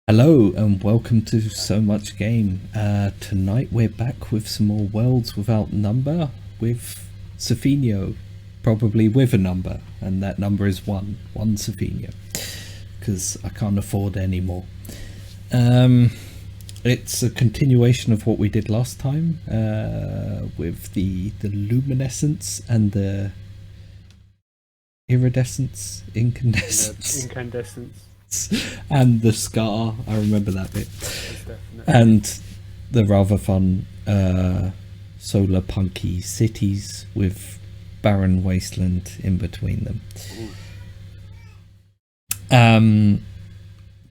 Hello and welcome to So Much Game. Tonight we're back with some more Worlds Without Number with Sofinho, probably with a number, and that number is one Sofinho, because I can't afford any more. It's a continuation of what we did last time with the luminescence and the iridescence, incandescence. And the scar, I remember that bit, and the rather fun solar punky cities with barren wasteland in between them.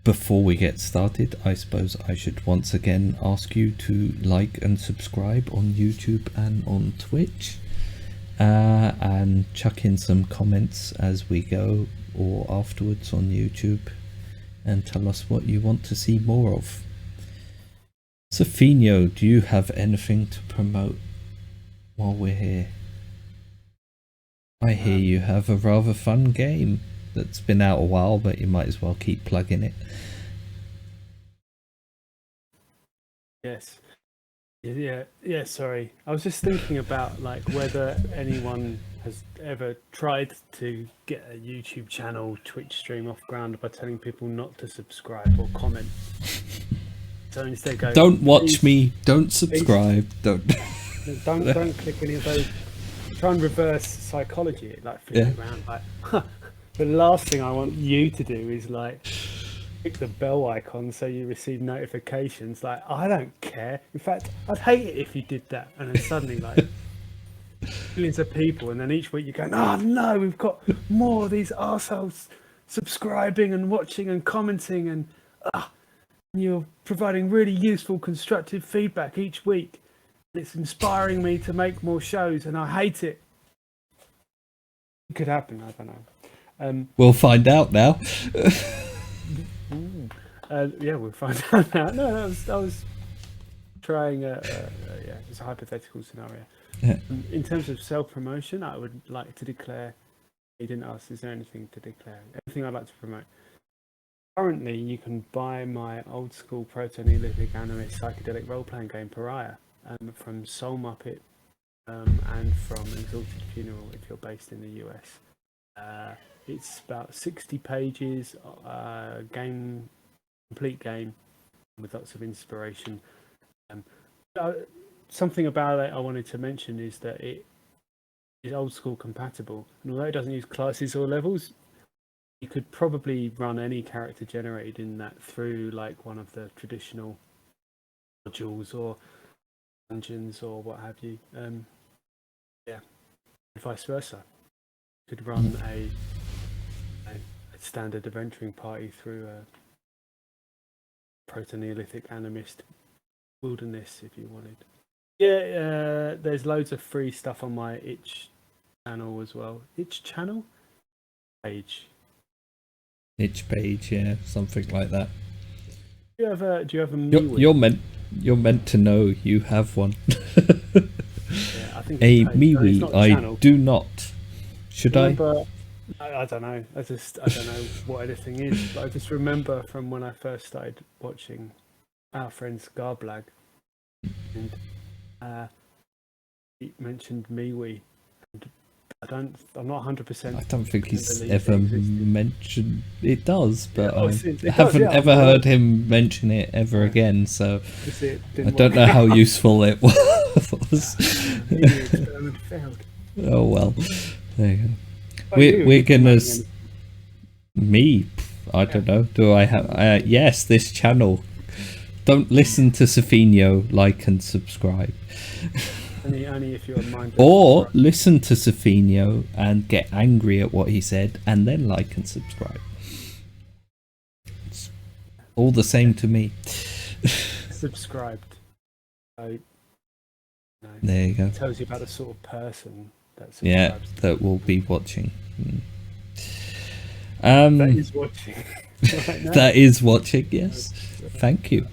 Before we get started, I suppose I should once again ask you to like and subscribe on YouTube and on Twitch, and chuck in some comments as we go or afterwards on YouTube, and tell us what you want to see more of. Sofinho, do you have anything to promote while we're here? I hear you have a rather fun game that's been out a while, but you might as well keep plugging it. Yes. Yeah, sorry. I was just thinking about like whether anyone has ever tried to get a YouTube channel, Twitch stream off ground by telling people not to subscribe or comment. So instead go, don't watch me, don't subscribe, don't click any of those. Try and reverse psychology, like flip it around, like the last thing I want you to do is like click the bell icon so you receive notifications. Like, I don't care. In fact, I'd hate it if you did that. And then suddenly, like, millions of people, and then each week you're going, oh no, we've got more of these arseholes subscribing and watching and commenting, and you're providing really useful, constructive feedback each week. It's inspiring me to make more shows, and I hate it. It could happen, I don't know. We'll find out now. Yeah, we'll find out now. No, I was trying it's a hypothetical scenario. Yeah. In terms of self-promotion, I would like to declare, you didn't ask, is there anything to declare? Anything I'd like to promote? Currently, you can buy my old school proto-Neolithic animist psychedelic role-playing game Pariah from Soul Muppet and from Exalted Funeral if you're based in the US. It's about 60 pages, complete game with lots of inspiration. Something about it I wanted to mention is that it is old school compatible, and although it doesn't use classes or levels, you could probably run any character generated in that through like one of the traditional modules or dungeons or what have you. And vice versa. You could run a standard adventuring party through a proto-Neolithic animist wilderness if you wanted. Yeah, there's loads of free stuff on my itch channel as well. Itch channel? Page. Itch page, yeah, something like that. Do you have a You're meant to know you have one. Yeah, I think a MeWe, I do not. Should I? I don't know. I don't know what anything is, but I just remember from when I first started watching our friends Garblag, and he mentioned MeWe. I'm not 100%. I don't think he's ever mentioned it. Does, but I haven't ever heard him mention it ever again. So I don't know how useful it was. Experiment failed. Oh well, there you go. We're gonna me. I don't know. Do I have? Yes, this channel. Don't listen to Sofinho. Like and subscribe. Only if you're minded. Or listen to Sofinho and get angry at what he said, and then like and subscribe. It's all the same to me. Subscribed. So, there you go. It tells you about the sort of person that subscribes. That will be watching. That is watching. Right now. That is watching. Yes. Thank you.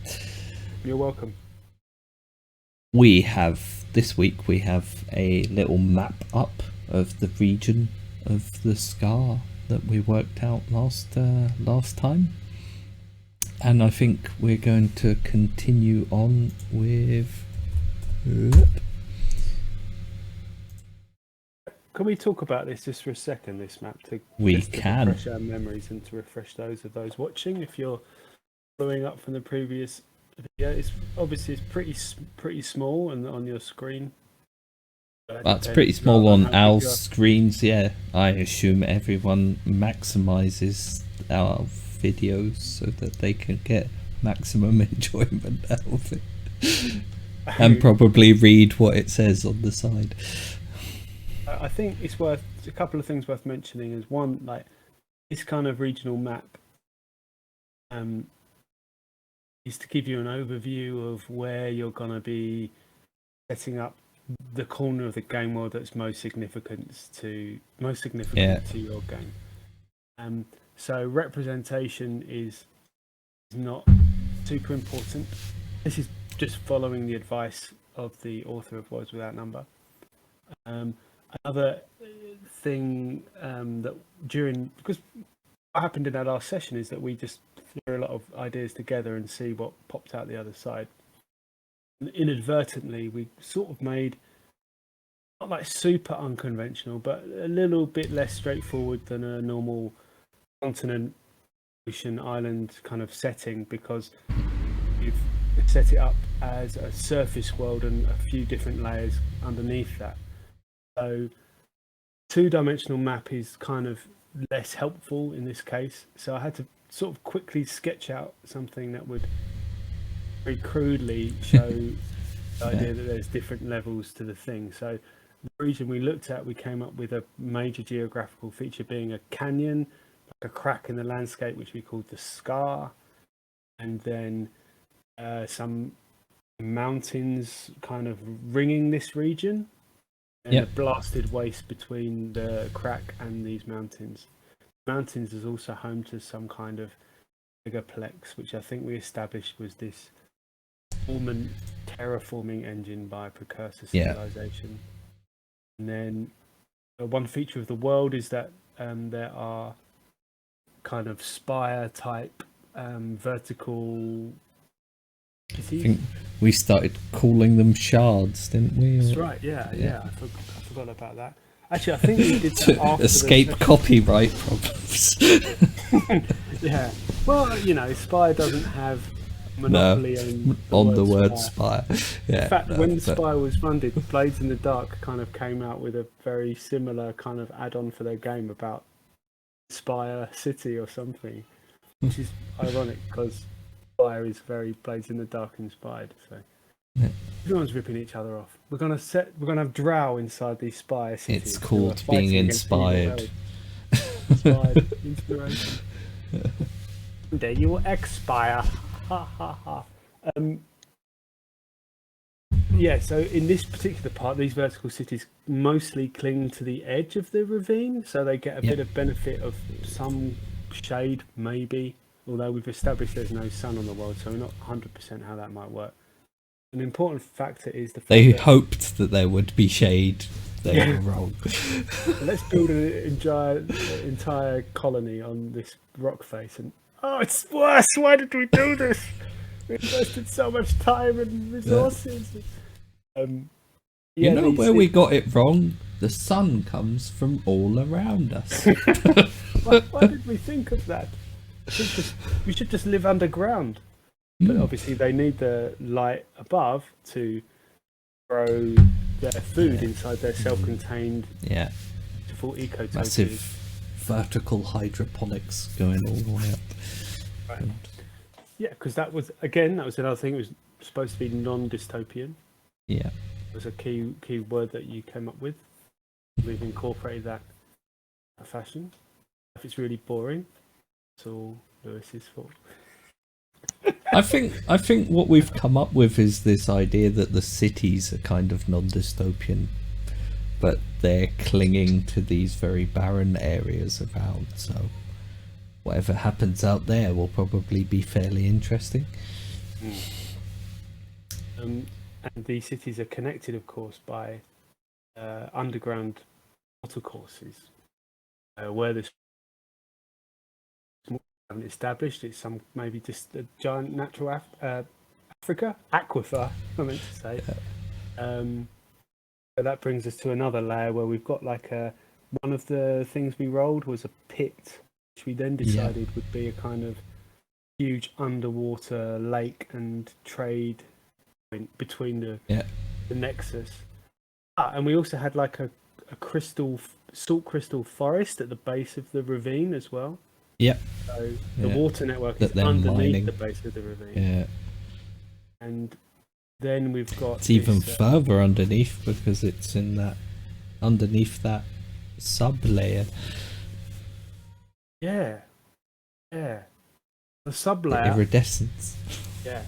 You're welcome. This week we have a little map up of the region of the scar that we worked out last time. And I think we're going to continue on with. Can we talk about this just for a second? This map to We just to can. refresh our memories and to refresh those of those watching. If you're following up from the previous video, it's obviously pretty small and on your screen. That's pretty small on on our screens, yeah. I assume everyone maximizes our videos so that they can get maximum enjoyment out of it. And probably read what it says on the side. I think it's worth a couple of things worth mentioning is one, like this kind of regional map is to give you an overview of where you're going to be setting up the corner of the game world that's most significant to your game. So representation is not super important. This is just following the advice of the author of Words Without Number. Another thing because what happened in our last session is that we just threw a lot of ideas together and see what popped out the other side. Inadvertently, we sort of made not like super unconventional, but a little bit less straightforward than a normal continent, ocean, island kind of setting, because you've set it up as a surface world and a few different layers underneath that. So two-dimensional map is kind of less helpful in this case. So I had to sort of quickly sketch out something that would very crudely show the idea that there's different levels to the thing. So the region we looked at, we came up with a major geographical feature being a canyon, like a crack in the landscape, which we called the scar, and then some mountains kind of ringing this region, and a blasted waste between the crack and these mountains. Mountains is also home to some kind of megaplex, which I think we established was this dormant terraforming engine by precursor civilization. And then one feature of the world is that there are kind of spire type vertical cities. I think we started calling them shards, didn't we? That's right, yeah. I forgot about that. Actually, I think we did that after escape copyright problems. Yeah. Well, Spire doesn't have monopoly on the word Spire. Yeah, in fact, when Spire was funded, Blades in the Dark kind of came out with a very similar kind of add-on for their game about Spire City or something, which is ironic because Spire is very Blades in the Dark inspired. So everyone's ripping each other off. We're gonna have Drow inside these Spire cities. It's called being inspired. Inspiration. There you will expire. Ha ha ha. Yeah, so in this particular part, these vertical cities mostly cling to the edge of the ravine, so they get a bit of benefit of some shade, maybe, although we've established there's no sun on the world, so we're not 100% how that might work. An important factor is the fact they hoped that there would be shade. They were wrong. Let's build an entire colony on this rock face, and it's worse. Why did we do this? We invested so much time and resources. Where we got it wrong? The sun comes from all around us. Why did we think of that? We should just live underground. But obviously they need the light above to grow their food inside their self-contained beautiful ecotopia. Massive vertical hydroponics going all the way up. Right. Yeah, because that was another thing. It was supposed to be non-dystopian. Yeah. It was a key word that you came up with. We've incorporated that fashion. If it's really boring, it's all Lewis's fault. I think what we've come up with is this idea that the cities are kind of non-dystopian, but they're clinging to these very barren areas around, so whatever happens out there will probably be fairly interesting. And these cities are connected, of course, by underground watercourses, where there's haven't established. It's some maybe just a giant natural Africa aquifer, I meant to say. But that brings us to another layer where we've got like one of the things we rolled was a pit, which we then decided would be a kind of huge underwater lake and trade point between the nexus. And we also had like a salt crystal forest at the base of the ravine as well. Yep. So the water network is underneath the base of the ravine. Yeah. And then we've got it's even further underneath because it's in that underneath that sub layer. Yeah. The sub layer. The iridescence. Yeah.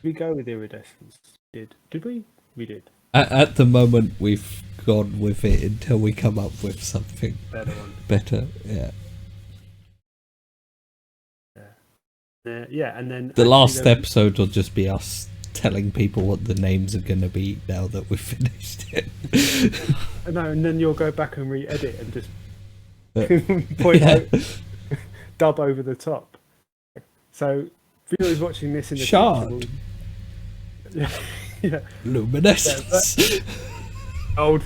We go with iridescence. Did we? We did. At the moment, we've gone with it until we come up with something better. Yeah. Yeah, and then the last episode will just be us telling people what the names are going to be now that we've finished it. No, and then you'll go back and re-edit and just point out, dub over the top. So, viewers watching this in the Shard. future, yeah. Luminescence. Old.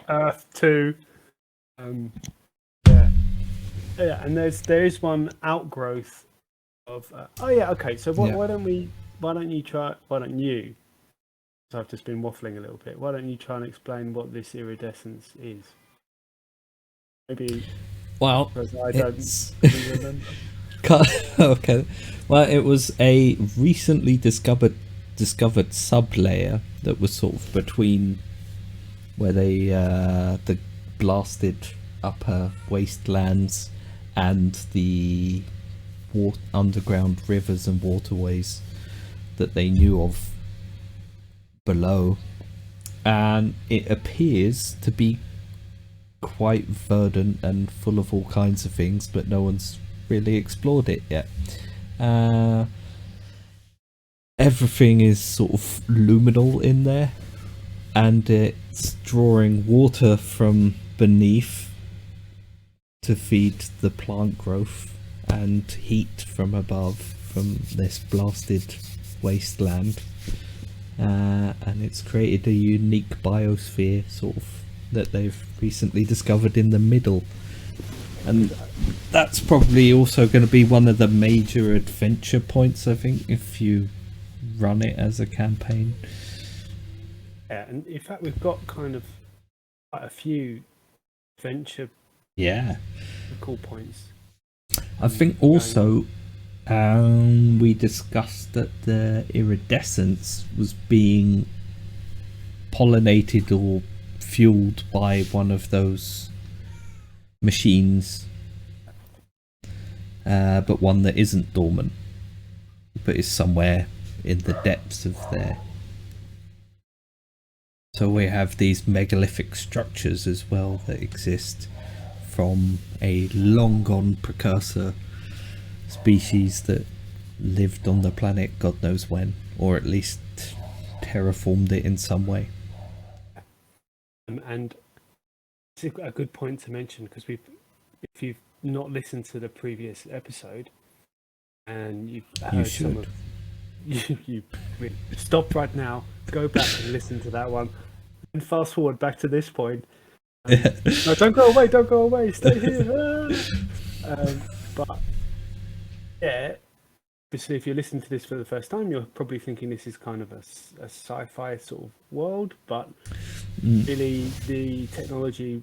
Earth 2. Yeah, and there is one outgrowth of. So why don't you? So I've just been waffling a little bit. Why don't you try and explain what this iridescence is? Maybe. Well, because I don't remember. Okay. Well, it was a recently discovered sub-layer that was sort of between where they the blasted upper wastelands and the underground rivers and waterways that they knew of below, and it appears to be quite verdant and full of all kinds of things, but no one's really explored it yet. Everything is sort of luminal in there, and it's drawing water from beneath to feed the plant growth and heat from above from this blasted wasteland, and it's created a unique biosphere sort of that they've recently discovered in the middle, and that's probably also going to be one of the major adventure points, I think, if you run it as a campaign. Yeah, and in fact we've got kind of quite a few adventure cool points. I think also we discussed that the iridescence was being pollinated or fueled by one of those machines, but one that isn't dormant but is somewhere in the depths of there. So we have these megalithic structures as well that exist from a long gone precursor species that lived on the planet God knows when, or at least terraformed it in some way. And it's a good point to mention, because if you've not listened to the previous episode and you've heard some of you stop right now, go back and listen to that one, and fast forward back to this point. No, don't go away, stay here. But yeah, obviously if you're listening to this for the first time, you're probably thinking this is kind of a sci-fi sort of world, but really the technology,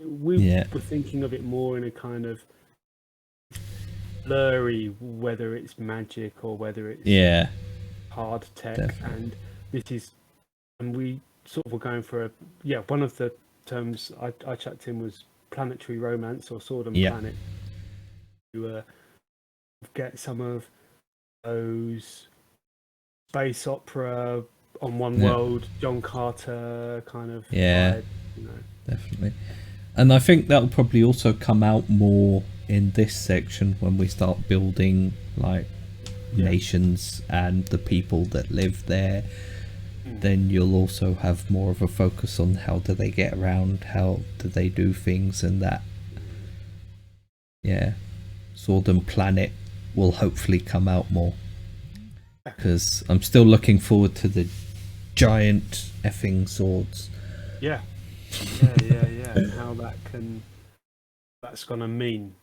we were thinking of it more in a kind of blurry, whether it's magic or whether it's hard tech. Definitely. And this is, and we sort of were going for one of the terms I chucked in was planetary romance or sword and planet, to get some of those space opera on one world, John Carter kind of vibe, definitely. And I think that'll probably also come out more in this section when we start building like nations and the people that live there. Then you'll also have more of a focus on how do they get around, how do they do things, and that yeah, Sword and Planet will hopefully come out more, because I'm still looking forward to the giant effing swords. Yeah, and how that's gonna mean,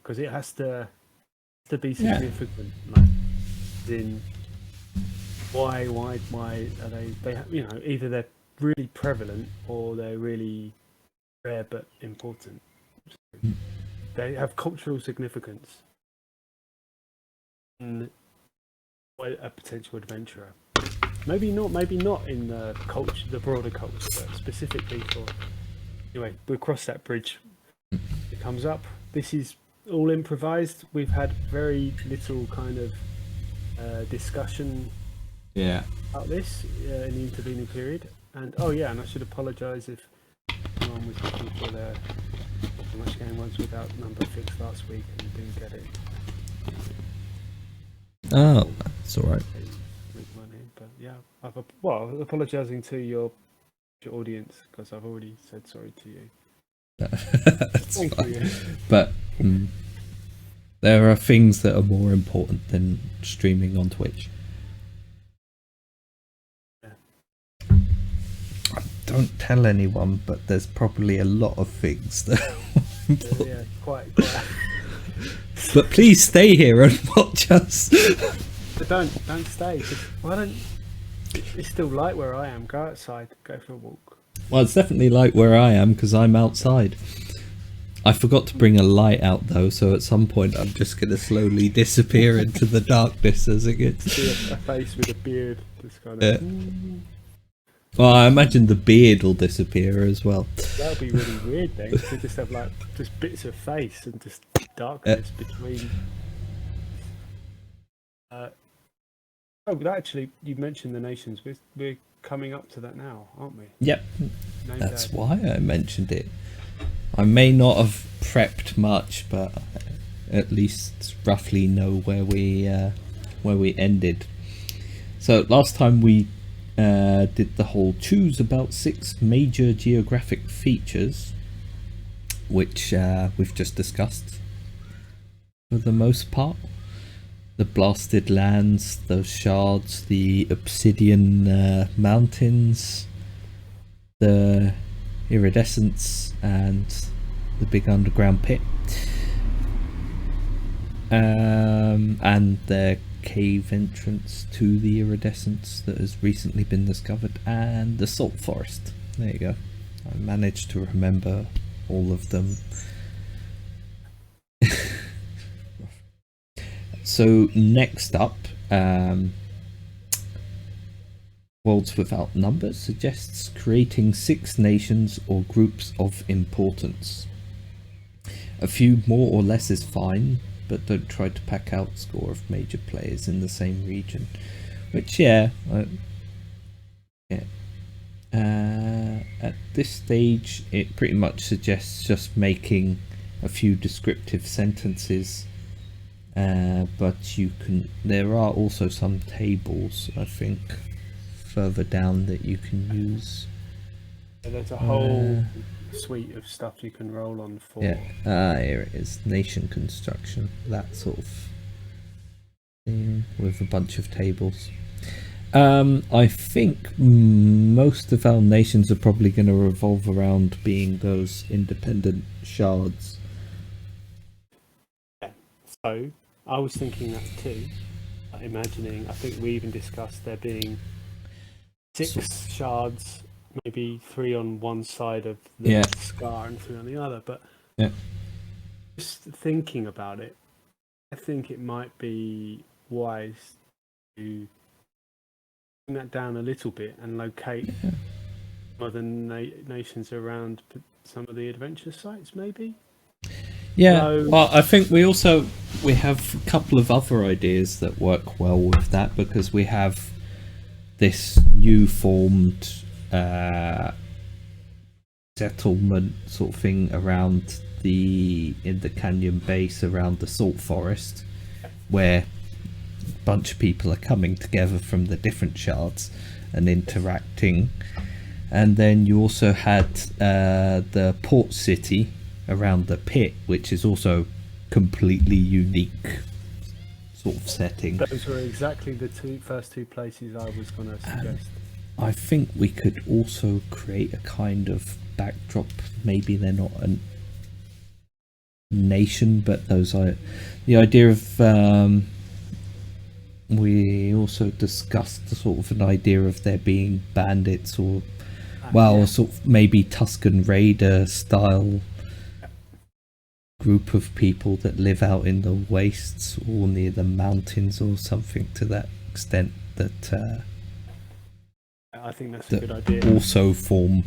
because it has to be significant. Like, in why are they you know, either they're really prevalent or they're really rare but important. They have cultural significance. And a potential adventurer. Maybe not in the culture, the broader culture, but specifically for. Anyway, we'll cross that bridge. It comes up. This is all improvised. We've had very little kind of discussion. Yeah. About this in the intervening period, and and I should apologise if anyone was looking for the much game ones without number fixed last week and didn't get it. Oh, that's all right. But yeah, apologising to your audience, because I've already said sorry to you. That's fine. But there are things that are more important than streaming on Twitch. Don't tell anyone, but there's probably a lot of things that are important. Yeah, quite. But please stay here and watch us. But don't stay. Why don't? It's still light where I am. Go outside. Go for a walk. Well, it's definitely light where I am because I'm outside. I forgot to bring a light out though, so at some point I'm just going to slowly disappear into the darkness as it gets. See a face with a beard, just kind of. Well, I imagine the beard will disappear as well. That would be really weird then. To just have like just bits of face and just darkness between. Actually, you mentioned the nations. We're coming up to that now, aren't we? Yep. That's why I mentioned it. I may not have prepped much, but at least roughly know where we ended. So last time we did the whole choose about 6 major geographic features, which we've just discussed for the most part. The blasted lands, those shards, the obsidian mountains, the iridescence, and the big underground pit, and the cave entrance to the iridescence that has recently been discovered, and the salt forest. There you go. I managed to remember all of them. So next up, Worlds Without Numbers suggests creating 6 nations or groups of importance. A few more or less is fine, but don't try to pack out score of major players in the same region. Which, at this stage, it pretty much suggests just making a few descriptive sentences. But you can. There are also some tables, I think, further down that you can use. There's a whole suite of stuff you can roll on for. Yeah, here it is. Nation construction, that sort of thing, with a bunch of tables. I think most of our nations are probably going to revolve around being those independent shards. Yeah. So I was thinking that too. Imagining, I think we even discussed there being 6 shards, maybe 3 on one side of the scar and 3 on the other. But just thinking about it, I think it might be wise to bring that down a little bit and locate other nations around some of the adventure sites, maybe. Yeah, So, well, I think we have a couple of other ideas that work well with that, because we have this new formed settlement sort of thing around in the canyon base around the salt forest, where a bunch of people are coming together from the different shards and interacting. And then you also had the port city around the pit, which is also completely unique sort of setting. Those were exactly the first two places I was going to suggest. I think we could also create a kind of backdrop. Maybe they're not a nation, but those are the idea of. We also discussed sort of an idea of there being bandits or, sort of maybe Tuscan Raider style group of people that live out in the wastes or near the mountains or something to that extent. That I think that's a good idea. Also form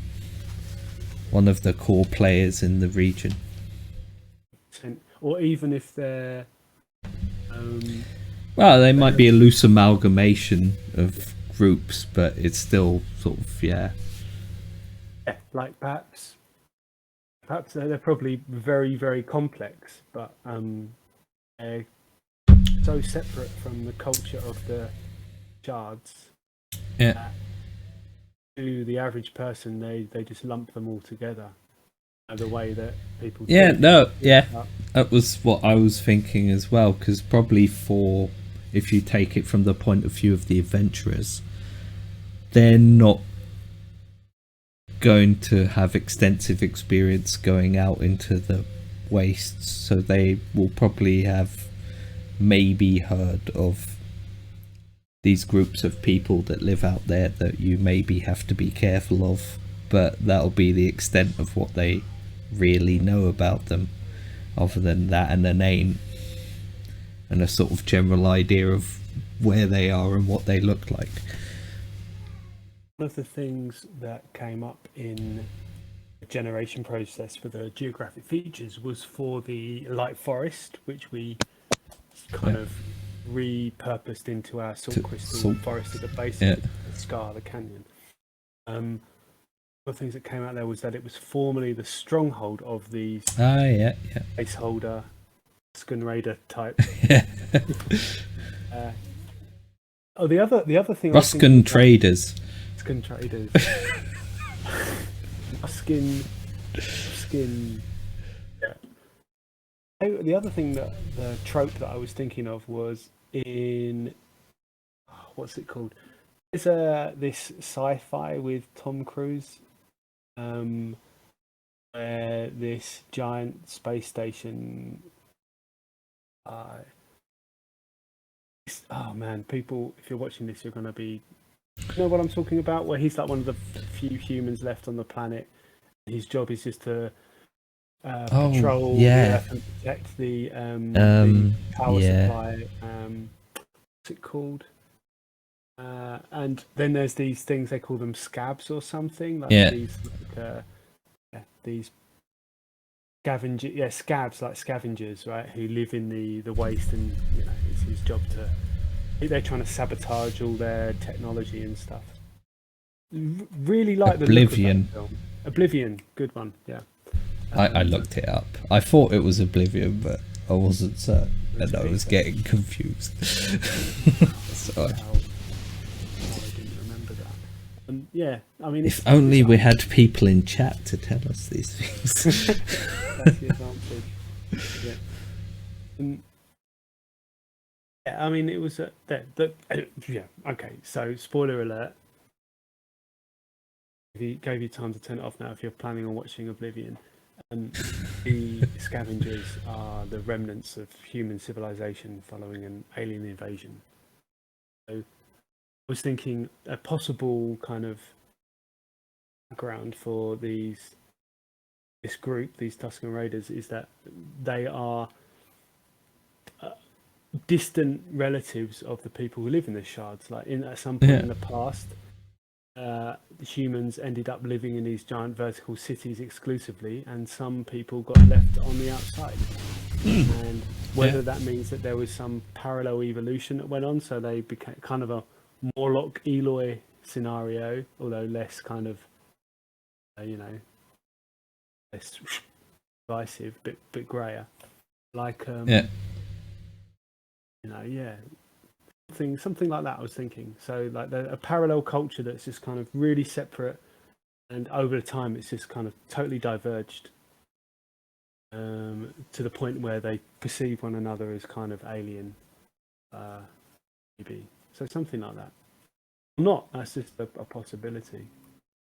one of the core players in the region. Or even if they're they might be a loose amalgamation of groups, but it's still sort of like perhaps they're probably very, very complex, but they're so separate from the culture of the shards. To the average person, they just lump them all together. The way that people that was what I was thinking as well, because probably if you take it from the point of view of the adventurers, they're not going to have extensive experience going out into the wastes, so they will probably have maybe heard of these groups of people that live out there that you maybe have to be careful of, but that'll be the extent of what they really know about them, other than that and a name and a sort of general idea of where they are and what they look like. One of the things that came up in the generation process for the geographic features was for the light forest, which we kind of repurposed into our salt crystal forest at the base of the scar, the canyon. One of the things that came out there was that it was formerly the stronghold of these placeholder Tuscan Raider type. The other thing, Ruskin traders. Ruskin traders. Ruskin. Yeah. The other thing that the trope that I was thinking of was in what's it called? It's this sci-fi with Tom Cruise, where this giant space station. Oh man, people! If you're watching this, you're gonna be. You know what I'm talking about? Where he's like one of the few humans left on the planet. His job is just to patrol the Earth and protect the power supply. What's it called? And then there's these things, they call them scabs or something. These scabs, like scavengers, right? Who live in the waste, and it's his job to. They're trying to sabotage all their technology and stuff. Really like the look of that film. Oblivion, good one, yeah. I looked it up. I thought it was Oblivion, but I wasn't certain, and I was getting confused. Sorry. I didn't remember that. I mean, if only we had people in chat to tell us these things. That's the advantage. I mean, it was okay. So, spoiler alert. Gave you time to turn it off now if you're planning on watching Oblivion. The scavengers are the remnants of human civilization following an alien invasion. So I was thinking a possible kind of background for this group, these Tuscan Raiders, is that they are distant relatives of the people who live in the shards. Like at some point in the past, the humans ended up living in these giant vertical cities exclusively, and some people got left on the outside. And whether that means that there was some parallel evolution that went on, so they became kind of a Morlock Eloy scenario, although less kind of less divisive, bit grayer, like something like that I was thinking. So like a parallel culture that's just kind of really separate, and over time it's just kind of totally diverged. to the point where they perceive one another as kind of alien, maybe. So something like that. Not, that's just a possibility.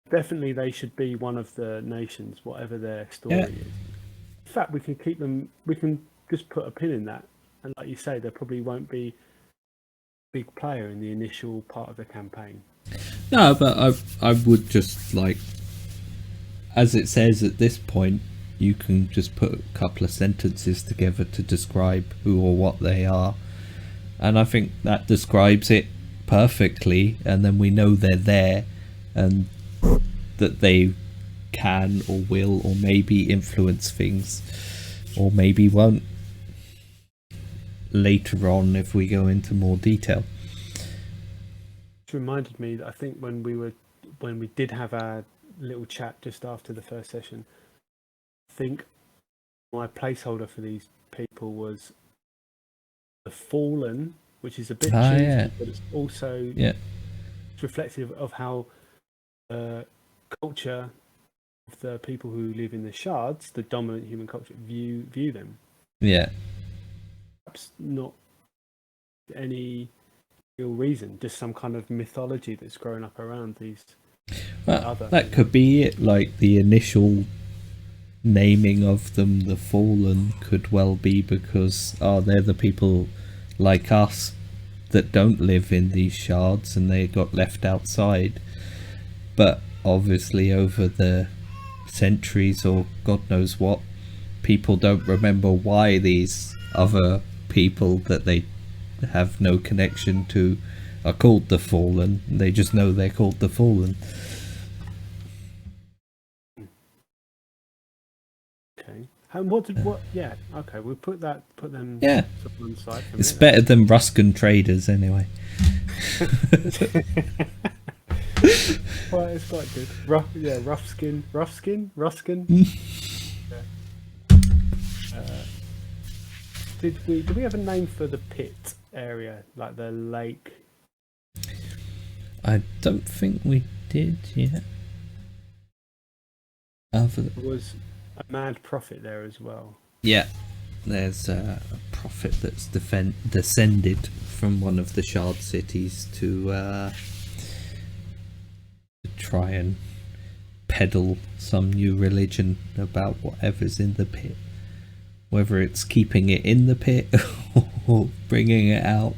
Definitely they should be one of the nations, whatever their story is. In fact, we can keep them, we can just put a pin in that. And like you say, there probably won't be a big player in the initial part of the campaign. No, but I would just, like, as it says at this point, you can just put a couple of sentences together to describe who or what they are. And I think that describes it perfectly, and then we know they're there and that they can or will or maybe influence things, or maybe won't later on if we go into more detail. It reminded me that I think when we did have our little chat just after the first session, I think my placeholder for these people was the fallen, which is a bit cheesy, but it's also it's reflective of how culture of the people who live in the shards, the dominant human culture, view them. Yeah. Perhaps not any real reason, just some kind of mythology that's grown up around these. Well, that could be it. Like the initial naming of them, the fallen, could well be because they're the people like us that don't live in these shards and they got left outside. But obviously over the centuries or God knows what, people don't remember why these other people that they have no connection to are called the fallen. They just know they're called the fallen. Okay. And what? Yeah. Okay. We'll put them. Yeah. On side for it's better than Ruskin traders anyway. Well, it's quite good. Ruskin. Did we have a name for the pit area, like the lake? I don't think we did yet. There was a mad prophet there as well. Yeah, there's a prophet that's descended from one of the shard cities to try and peddle some new religion about whatever's in the pit, whether it's keeping it in the pit or bringing it out.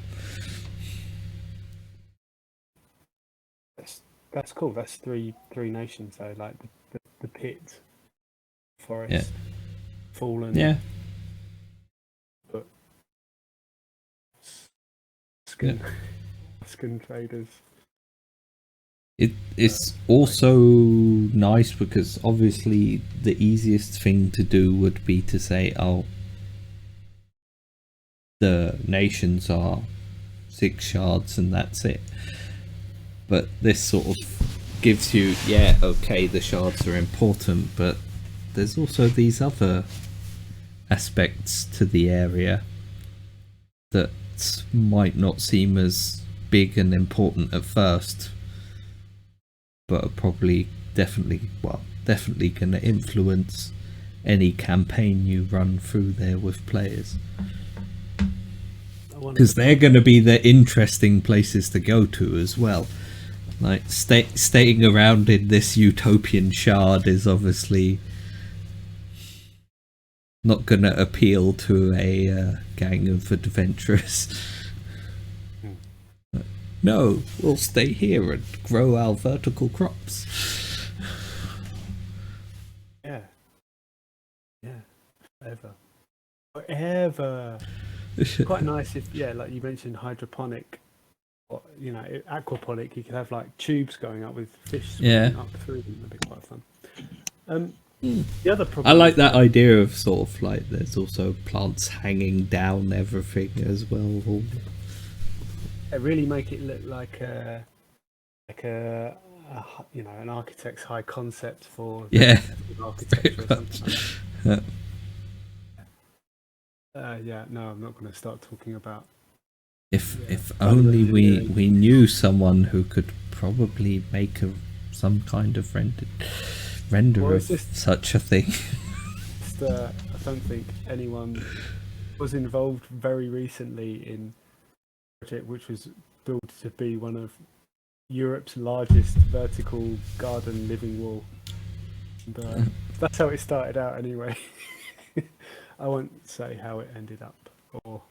That's cool. That's three nations though, like the pit, forest, fallen. Yeah. But skin traders. It's also nice because obviously the easiest thing to do would be to say, oh, the nations are 6 shards and that's it. But this sort of gives you, okay, the shards are important, but there's also these other aspects to the area that might not seem as big and important at first, but are probably definitely going to influence any campaign you run through there with players, because they're going to be the interesting places to go to as well. Like staying around in this utopian shard is obviously not going to appeal to a gang of adventurers. No, we'll stay here and grow our vertical crops. Yeah, forever. Quite nice if, like you mentioned, hydroponic, or aquaponic. You could have like tubes going up with fish up through them. That'd be quite fun. The other problem, I like that idea of sort of like there's also plants hanging down everything as well. Really make it look like an architect's high concept for architecture or something. No, I'm not going to start talking about. If only we knew someone who could probably make some kind of render of such a thing. I don't think anyone was involved very recently in a project which was built to be one of Europe's largest vertical garden living wall. And, that's how it started out anyway. I won't say how it ended up, or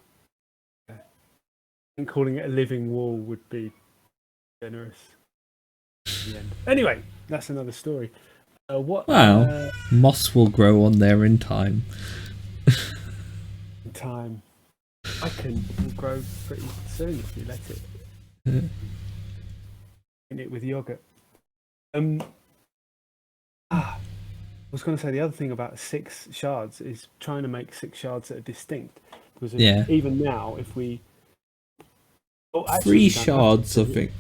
and calling it a living wall would be generous in the end. Anyway, that's another story. Moss will grow on there in time. In time. I can grow pretty soon if you let it. In it with yogurt. I was going to say the other thing about 6 shards is trying to make 6 shards that are distinct. Because even now, if we... Well, 3 shards, I think.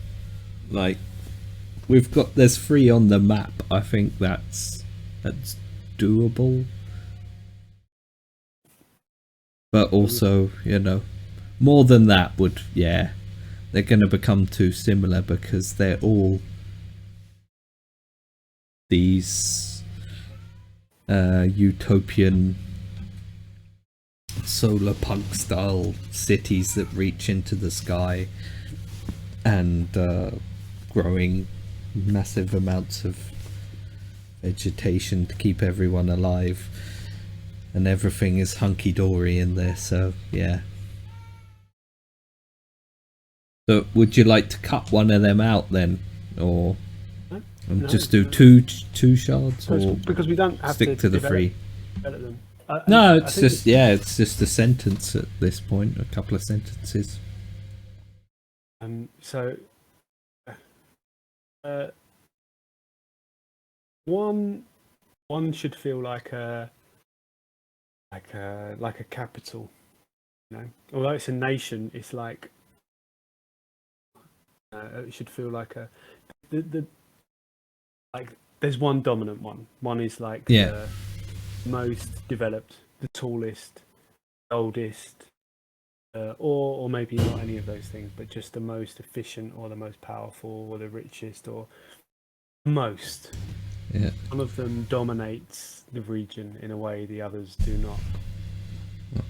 Like, there's 3 on the map. I think that's doable. But also, more than that would, they're going to become too similar because they're all these utopian solar punk style cities that reach into the sky and growing massive amounts of vegetation to keep everyone alive, and everything is hunky-dory in there. So so would you like to cut one of them out then, or just do two shards, or because we don't have stick to the 3? Them. No, it's just it's just a sentence at this point, a couple of sentences. So one should feel like a capital, although it's a nation. It's like it should feel like like there's one dominant one is like the most developed, the tallest, oldest, or maybe not any of those things, but just the most efficient or the most powerful or the richest or most. One of them dominates the region in a way the others do not.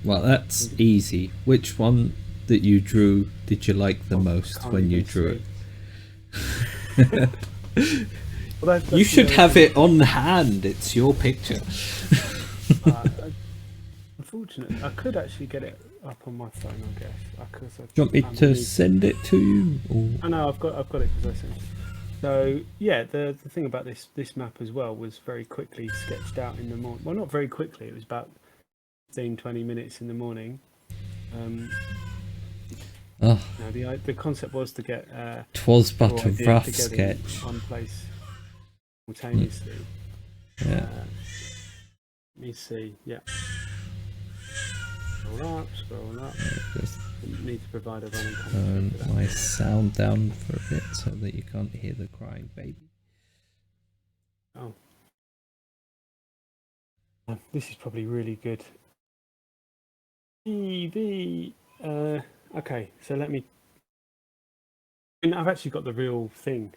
Well, that's easy. Which one that you drew did you like the most when you drew it? Well, you should have it on hand. It's your picture. Unfortunately, I could actually get it up on my phone, I guess. Do you want me to send it to you? Or? Oh no, I've got it because I sent it. So the thing about this map as well was very quickly sketched out in the morning. Well, not very quickly. It was about 15-20 minutes in the morning. The concept was to get 'twas but a rough sketch. One place simultaneously. Let me see. Scroll up. Just need to provide a running turn my sound down for a bit so that you can't hear the crying baby. Oh, this is probably really good. Okay, so let me. I've actually got the real thing.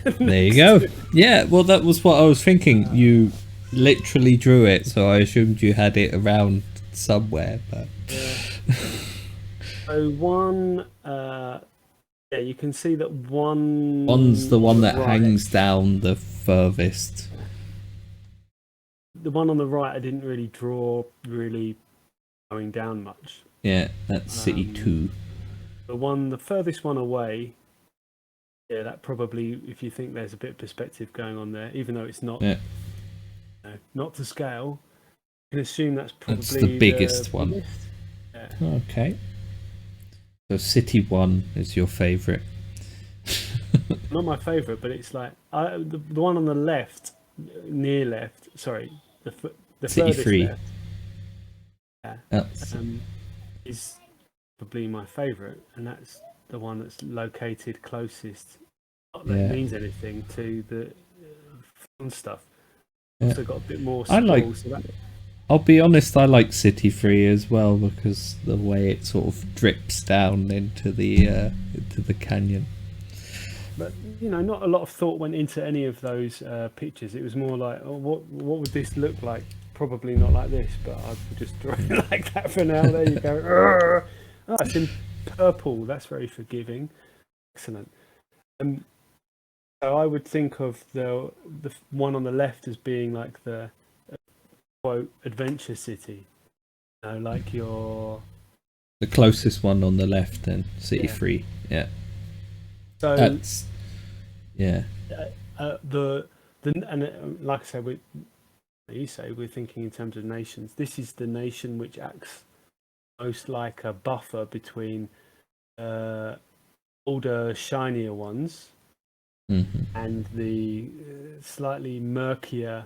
There you go. Yeah, well, that was what I was thinking. You literally drew it, so I assumed you had it around somewhere. But so one, you can see that one's the one that hangs down the furthest. The one on the right, I didn't really draw going down much. Yeah, that's City 2. The furthest one away, that probably, if you think there's a bit of perspective going on there, even though it's not not to scale, you can assume that's probably the biggest one. Yeah. Okay. So City 1 is your favourite. Not my favourite, but it's like the one on the left, near left. Sorry, the City furthest 3. left. Is probably my favourite, and that's the one that's located closest. Not that it means anything to the fun stuff. Also got a bit more. I'll be honest, I like City 3 as well because the way it sort of drips down into the canyon. But not a lot of thought went into any of those pictures. It was more like, what would this look like probably not like this, but I'll just draw it like that for now. There you go. Oh, it's in purple. That's very forgiving. Excellent. So I would think of the one on the left as being like the quote adventure city. You know, like your The closest one on the left, then City Yeah. 3. Yeah. so That's yeah. like I said, you say we're thinking in terms of nations. This is the nation which acts most like a buffer between older, shinier ones Mm-hmm. and the slightly murkier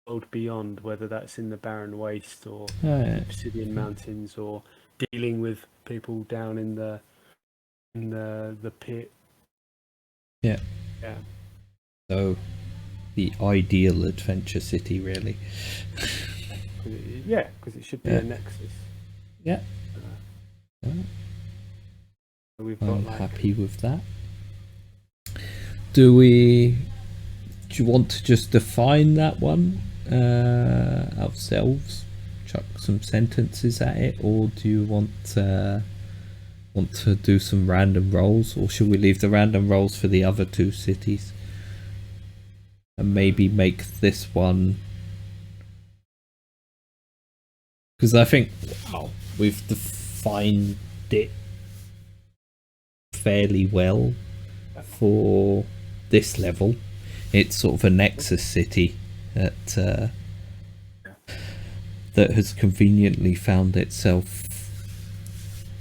world beyond, whether that's in the barren waste or obsidian mountains, or dealing with people down in the pit. Yeah. Yeah. So the ideal adventure city, really. Yeah, because it should be a nexus. Yeah. We've got I'm happy with that. Do you want to just define that one ourselves? Chuck some sentences at it, or do you want to do some random rolls, or should we leave the random rolls for the other two cities and maybe make this one? Because I think we've defined it fairly well for this level. It's sort of a nexus city that has conveniently found itself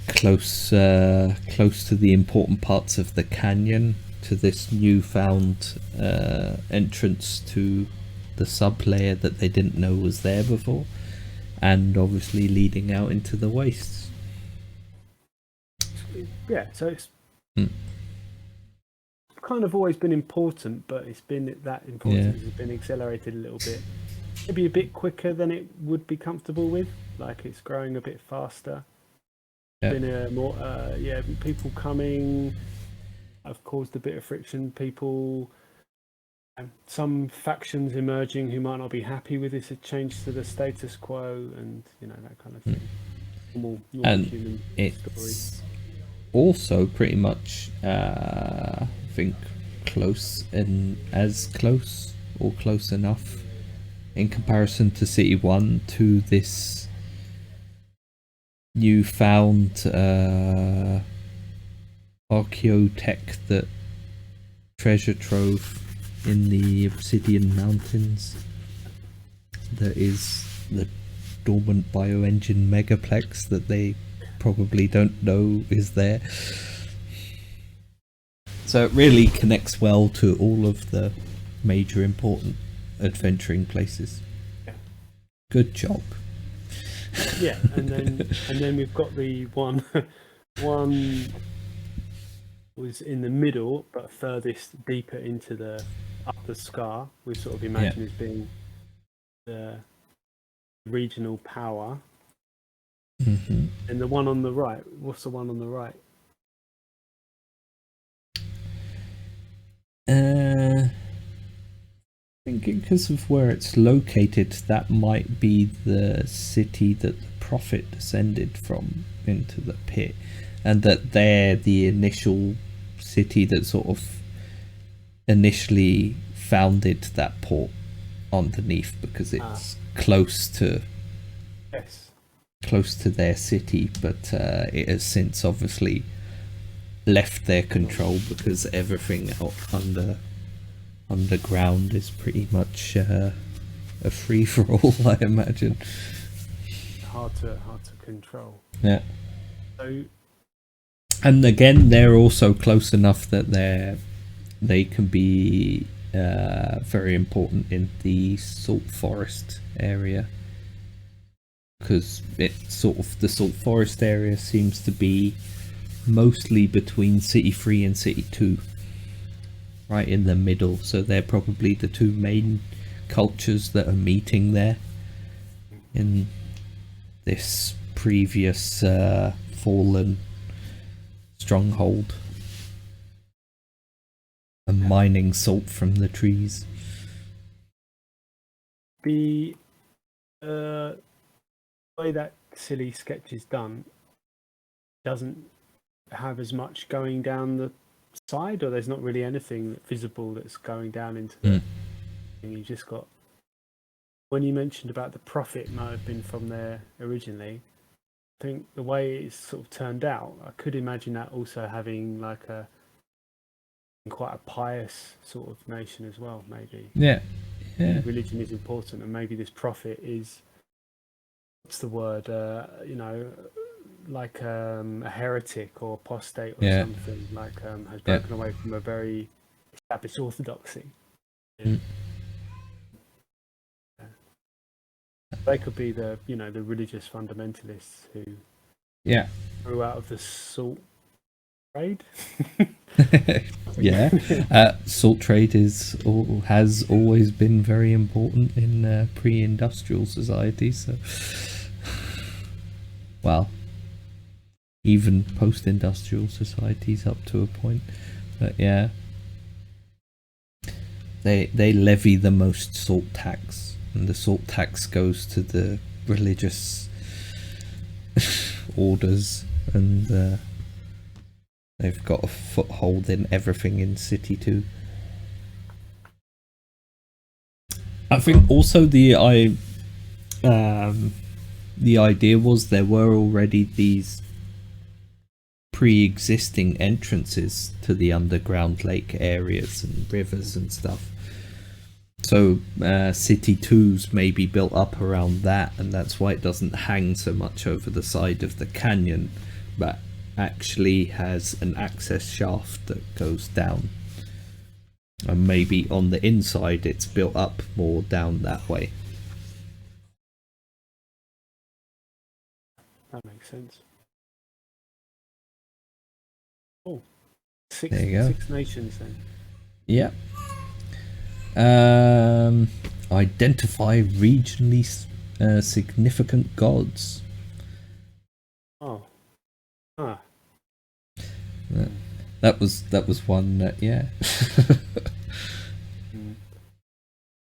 close to the important parts of the canyon, to this newfound entrance to the sub-layer that they didn't know was there before, and obviously leading out into the wastes. Yeah, so it's kind of always been important, but it's been that importance has been accelerated a little bit. Maybe a bit quicker than it would be comfortable with. Like it's growing a bit faster. Been a more people coming have caused a bit of friction. People, some factions emerging who might not be happy with this, a change to the status quo, and that kind of thing. Normal and human it's story. Also pretty much I think close, and as close or close enough in comparison to City 1 to this newfound archaeotech, that treasure trove in the Obsidian Mountains, that is the dormant bioengine megaplex that they probably don't know is there. So it really connects well to all of the major important adventuring places. Good job. Yeah, and then we've got the one was in the middle, but furthest deeper into the upper scar. We sort of imagine as being the regional power. Mm-hmm. And the one on the right, what's the one on the right? Thinking because of where it's located, that might be the city that the prophet descended from into the pit, and that they're the initial city that sort of initially founded that port underneath, because it's close to their city, but it has since obviously left their control, because everything out underground is pretty much a free-for-all, I imagine. Hard to control. Yeah. So, and again, they're also close enough that they can be very important in the salt forest area, because it's sort of, the salt forest area seems to be mostly between City 3 and City 2, right in the middle. So they're probably the two main cultures that are meeting there in this previous fallen stronghold, and mining salt from the trees. the way that silly sketch is done doesn't have as much going down the side, or there's not really anything visible that's going down into the thing. You just got, when you mentioned about the profit might have been from there originally, I think the way it's sort of turned out, I could imagine that also having like a quite a pious sort of nation as well, maybe. Yeah. Religion is important, and maybe this prophet is, what's the word, like a heretic or apostate or something, like has broken away from a very established orthodoxy. They could be the the religious fundamentalists who grew out of the salt trade. Salt trade has always been very important in pre-industrial societies. So, well, even post-industrial societies up to a point. But yeah, they levy the most salt tax, and the salt tax goes to the religious orders, and they've got a foothold in everything in City 2. I think also the idea was there were already these pre-existing entrances to the underground lake areas and rivers and stuff. So City 2's maybe built up around that, and that's why it doesn't hang so much over the side of the canyon, but actually has an access shaft that goes down, and maybe on the inside it's built up more down that way. That makes sense. Oh, there you go. 6 nations then. Yeah. Identify regionally significant gods. Oh. That was one that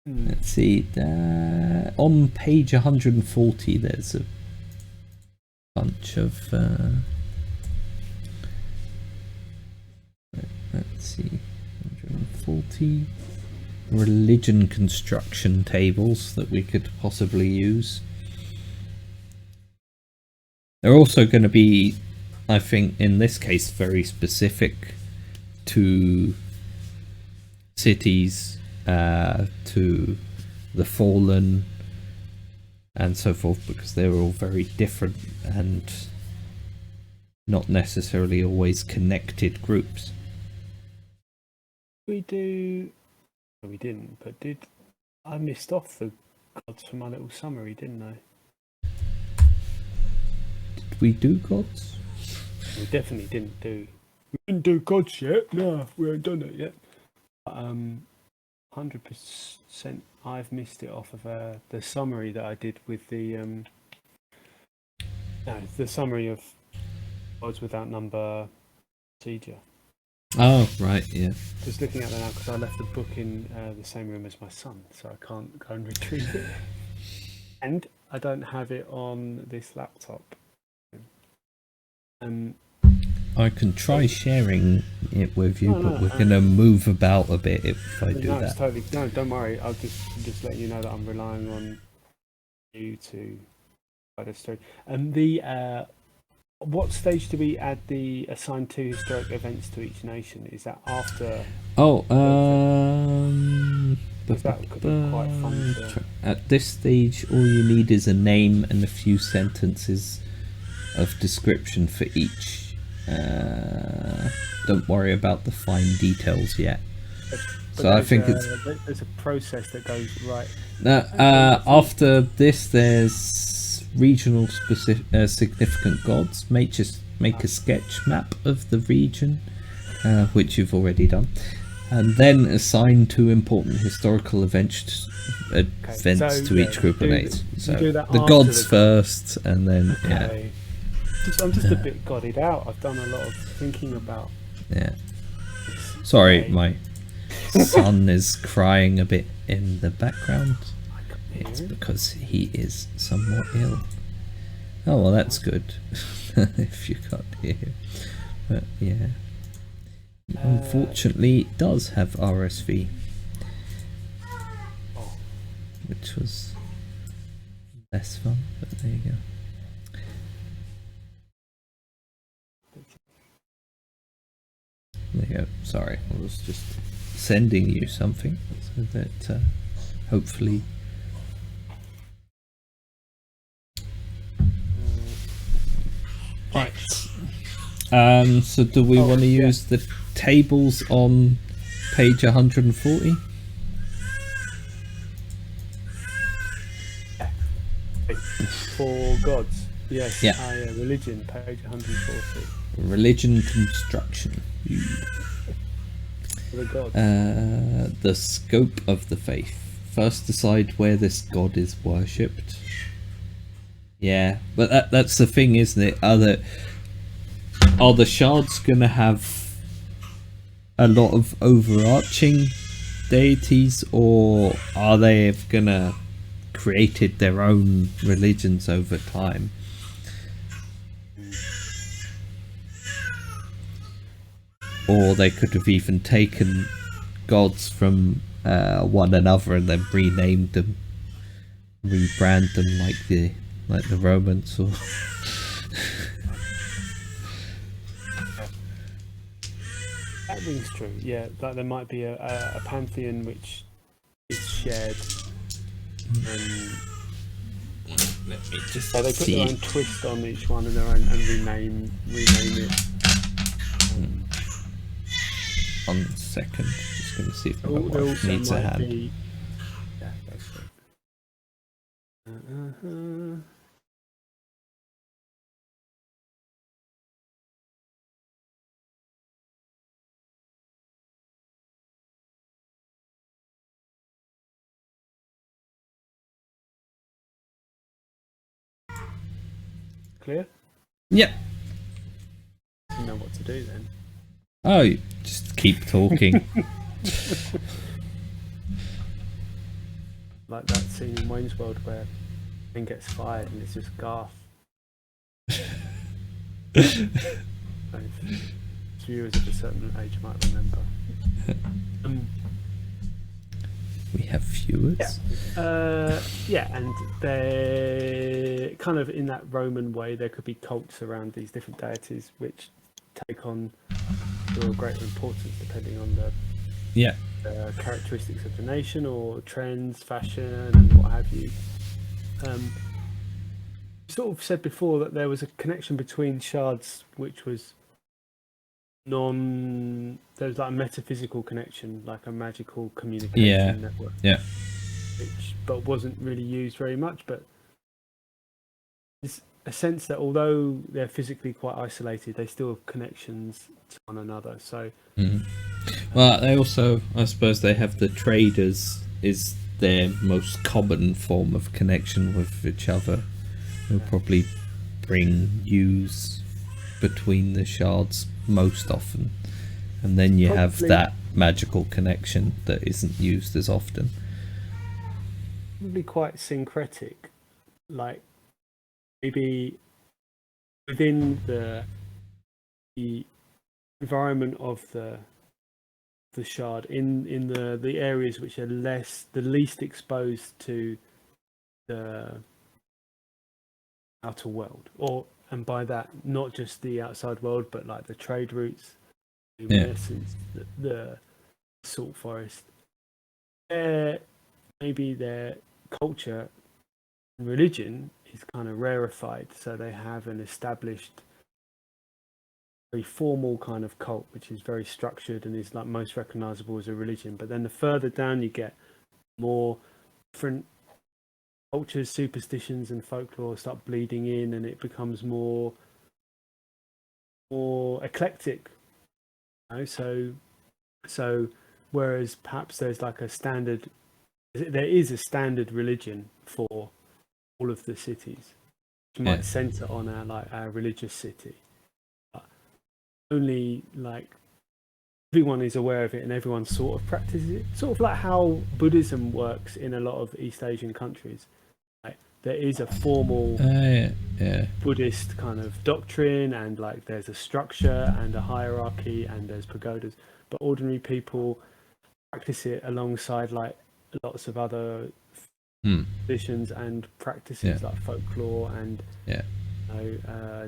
Let's see, on page 140 there's a bunch of let's see, 140 religion construction tables that we could possibly use. They're also going to be, I think, in this case, very specific to cities, to the fallen, and so forth, because they're all very different and not necessarily always connected groups. We didn't, but I missed off the gods from my little summary, didn't I? Did we do gods? We definitely didn't do. We didn't do gods yet. No, we haven't done it yet. 100% I've missed it off of the summary that I did with the summary of Gods Without Number procedure. Oh, right, yeah. Just looking at that now because I left the book in the same room as my son, so I can't go and retrieve it. And I don't have it on this laptop. I can try sharing it with you, but we're going to move about a bit if I do that. It's totally, no, don't worry. I'll just let you know that I'm relying on you to write a story. And what stage do we add the assign 2 historic events to each nation? Is that after? Oh, that could be quite fun at this stage, all you need is a name and a few sentences of description for each. Don't worry about the fine details yet. So I think there's a process that goes right. Now, after this, there's regional significant gods. Make a sketch map of the region, which you've already done, and then assign 2 important historical events to each group of names. So the gods first, and then I'm just a bit godded out. I've done a lot of thinking about. Yeah. Sorry, my son is crying a bit in the background. It's because he is somewhat ill. Oh, well, that's good. If you can't hear him. But yeah. Unfortunately, it does have RSV. Which was less fun, but there you go. There you go. Sorry, I was just sending you something so that hopefully. Right. So do we want to use the tables on page 140? For gods. Yes. Yeah. Religion, page 140. Religion construction. For the gods. The scope of the faith. First decide where this god is worshipped. Yeah, but that's the thing, isn't it? Are the shards gonna have a lot of overarching deities, or are they gonna created their own religions over time? Or they could have even taken gods from one another and then renamed them, rebrand them like the Romans, or that rings true. Yeah, like there might be a pantheon which is shared, and let me just they put their own twist on each one and their own, and rename it. 1 second, just going to see if my wife needs a hand. Yeah, that's right. Clear? Yep. You know what to do then. Oh, just keep talking. Like that scene in Wayne's World where thing gets fired and it's just Garth. Viewers of a certain age might remember. We have viewers. Yeah, and they're kind of in that Roman way. There could be cults around these different deities which take on real greater importance depending on the characteristics of the nation or trends, fashion, and what have you. Sort of said before that there was a connection between shards which was there's like a metaphysical connection, like a magical communication network, but wasn't really used very much, but there's a sense that although they're physically quite isolated, they still have connections to one another. So well, they also, I suppose, they have the traders is their most common form of connection with each other. They'll probably bring news between the shards most often, and then you have that magical connection that isn't used as often. Probably quite syncretic, like maybe within the environment of the shard, in the areas which are the least exposed to the outer world, and by that not just the outside world, but like the trade routes, the salt forest. Maybe their culture and religion is kind of rarefied, so they have an established, very formal kind of cult, which is very structured and is like most recognizable as a religion. But then the further down you get, more different cultures, superstitions, and folklore start bleeding in, and it becomes more eclectic. So whereas perhaps there's like there is a standard religion for all of the cities, which might center on our religious city, but only like everyone is aware of it and everyone sort of practices it. Sort of like how Buddhism works in a lot of East Asian countries. Like, there is a formal yeah. Buddhist kind of doctrine, and like there's a structure and a hierarchy and there's pagodas, but ordinary people practice it alongside like lots of other traditions and practices like folklore and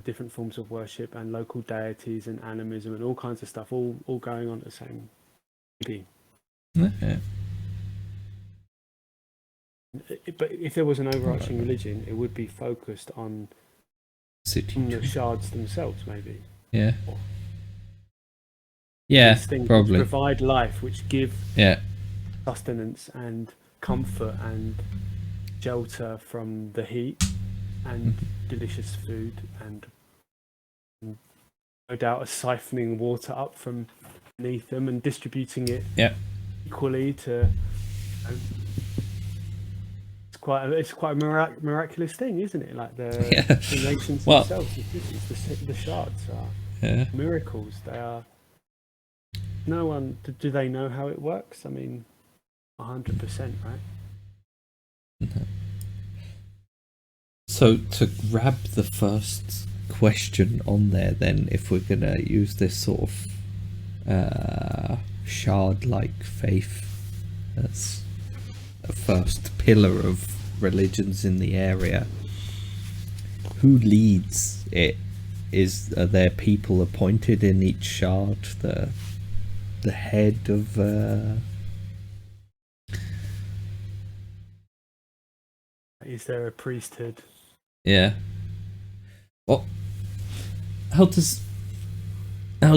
different forms of worship and local deities and animism and all kinds of stuff, all going on at the same time. Yeah. But if there was an overarching religion, it would be focused on the shards themselves, maybe. Yeah. Or yeah, these things probably. which provide life, which give sustenance and comfort and shelter from the heat and delicious food and no doubt a siphoning water up from beneath them and distributing it equally to. It's quite a miraculous thing, isn't it? Like the nations themselves, it's the shards are miracles. They are. No one. Do they know how it works? I mean, 100%, right? No. So to grab the first question on there, then, if we're gonna use this sort of shard-like faith as a first pillar of religions in the area, who leads it? Are there people appointed in each shard? The head of Is there a priesthood? Yeah. Well, how do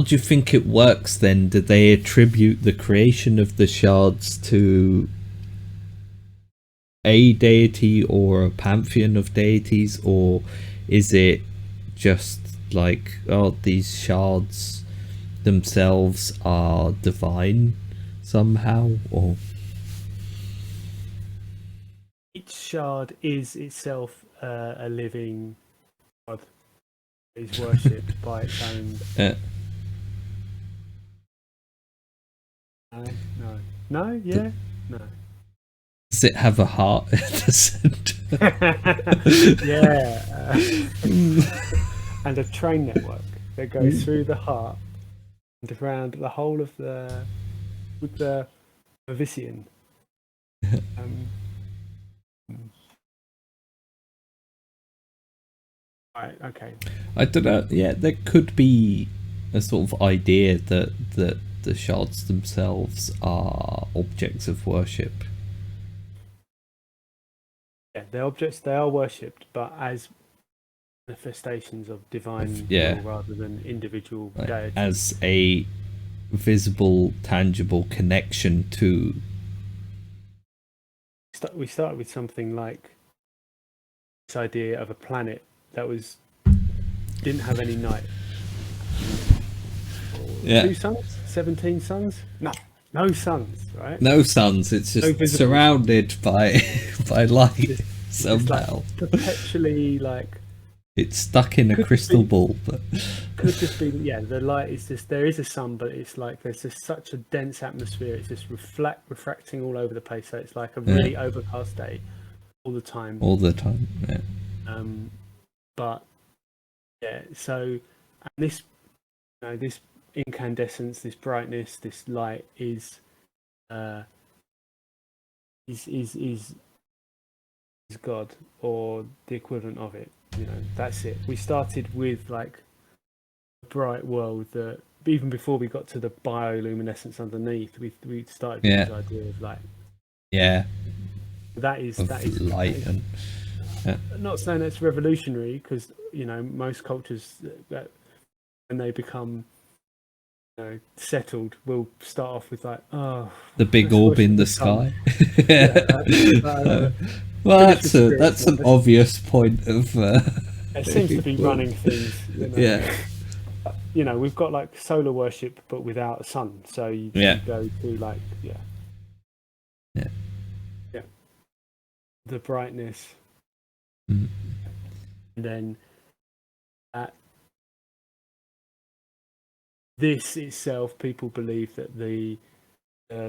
you think it works then? Do they attribute the creation of the shards to a deity or a pantheon of deities, or is it just like, oh, these shards themselves are divine somehow? Or each shard is itself a living god, is worshipped by its own. No. Does it have a heart at the center? And a train network that goes through the heart and around the whole of the Vivician. Right. Okay. I don't know. Yeah, there could be a sort of idea that the shards themselves are objects of worship. Yeah, they're objects. They are worshipped, but as manifestations of divine will rather than individual deities. As a visible, tangible connection to. We started with something like this idea of a planet that didn't have any night. 2 suns, 17 suns. No suns, right? No suns. It's just surrounded by light somehow. It's like perpetually like. It's stuck in a crystal ball, but could just be the light is just, there is a sun, but it's like there's just such a dense atmosphere. It's just refracting all over the place. So it's like a really overcast day all the time. All the time, But so and this, this incandescence, this brightness, this light is God, or the equivalent of it. That's it. We started with like a bright world that even before we got to the bioluminescence underneath, we started with this idea of like that is light. And I'm not saying it's revolutionary, because most cultures that when they become settled will start off with like, the big orb in the sky. Well, that's an obvious point of. It seems to be running things. We've got like solar worship, but without a sun. So you go to like the brightness, and then that this itself, people believe that the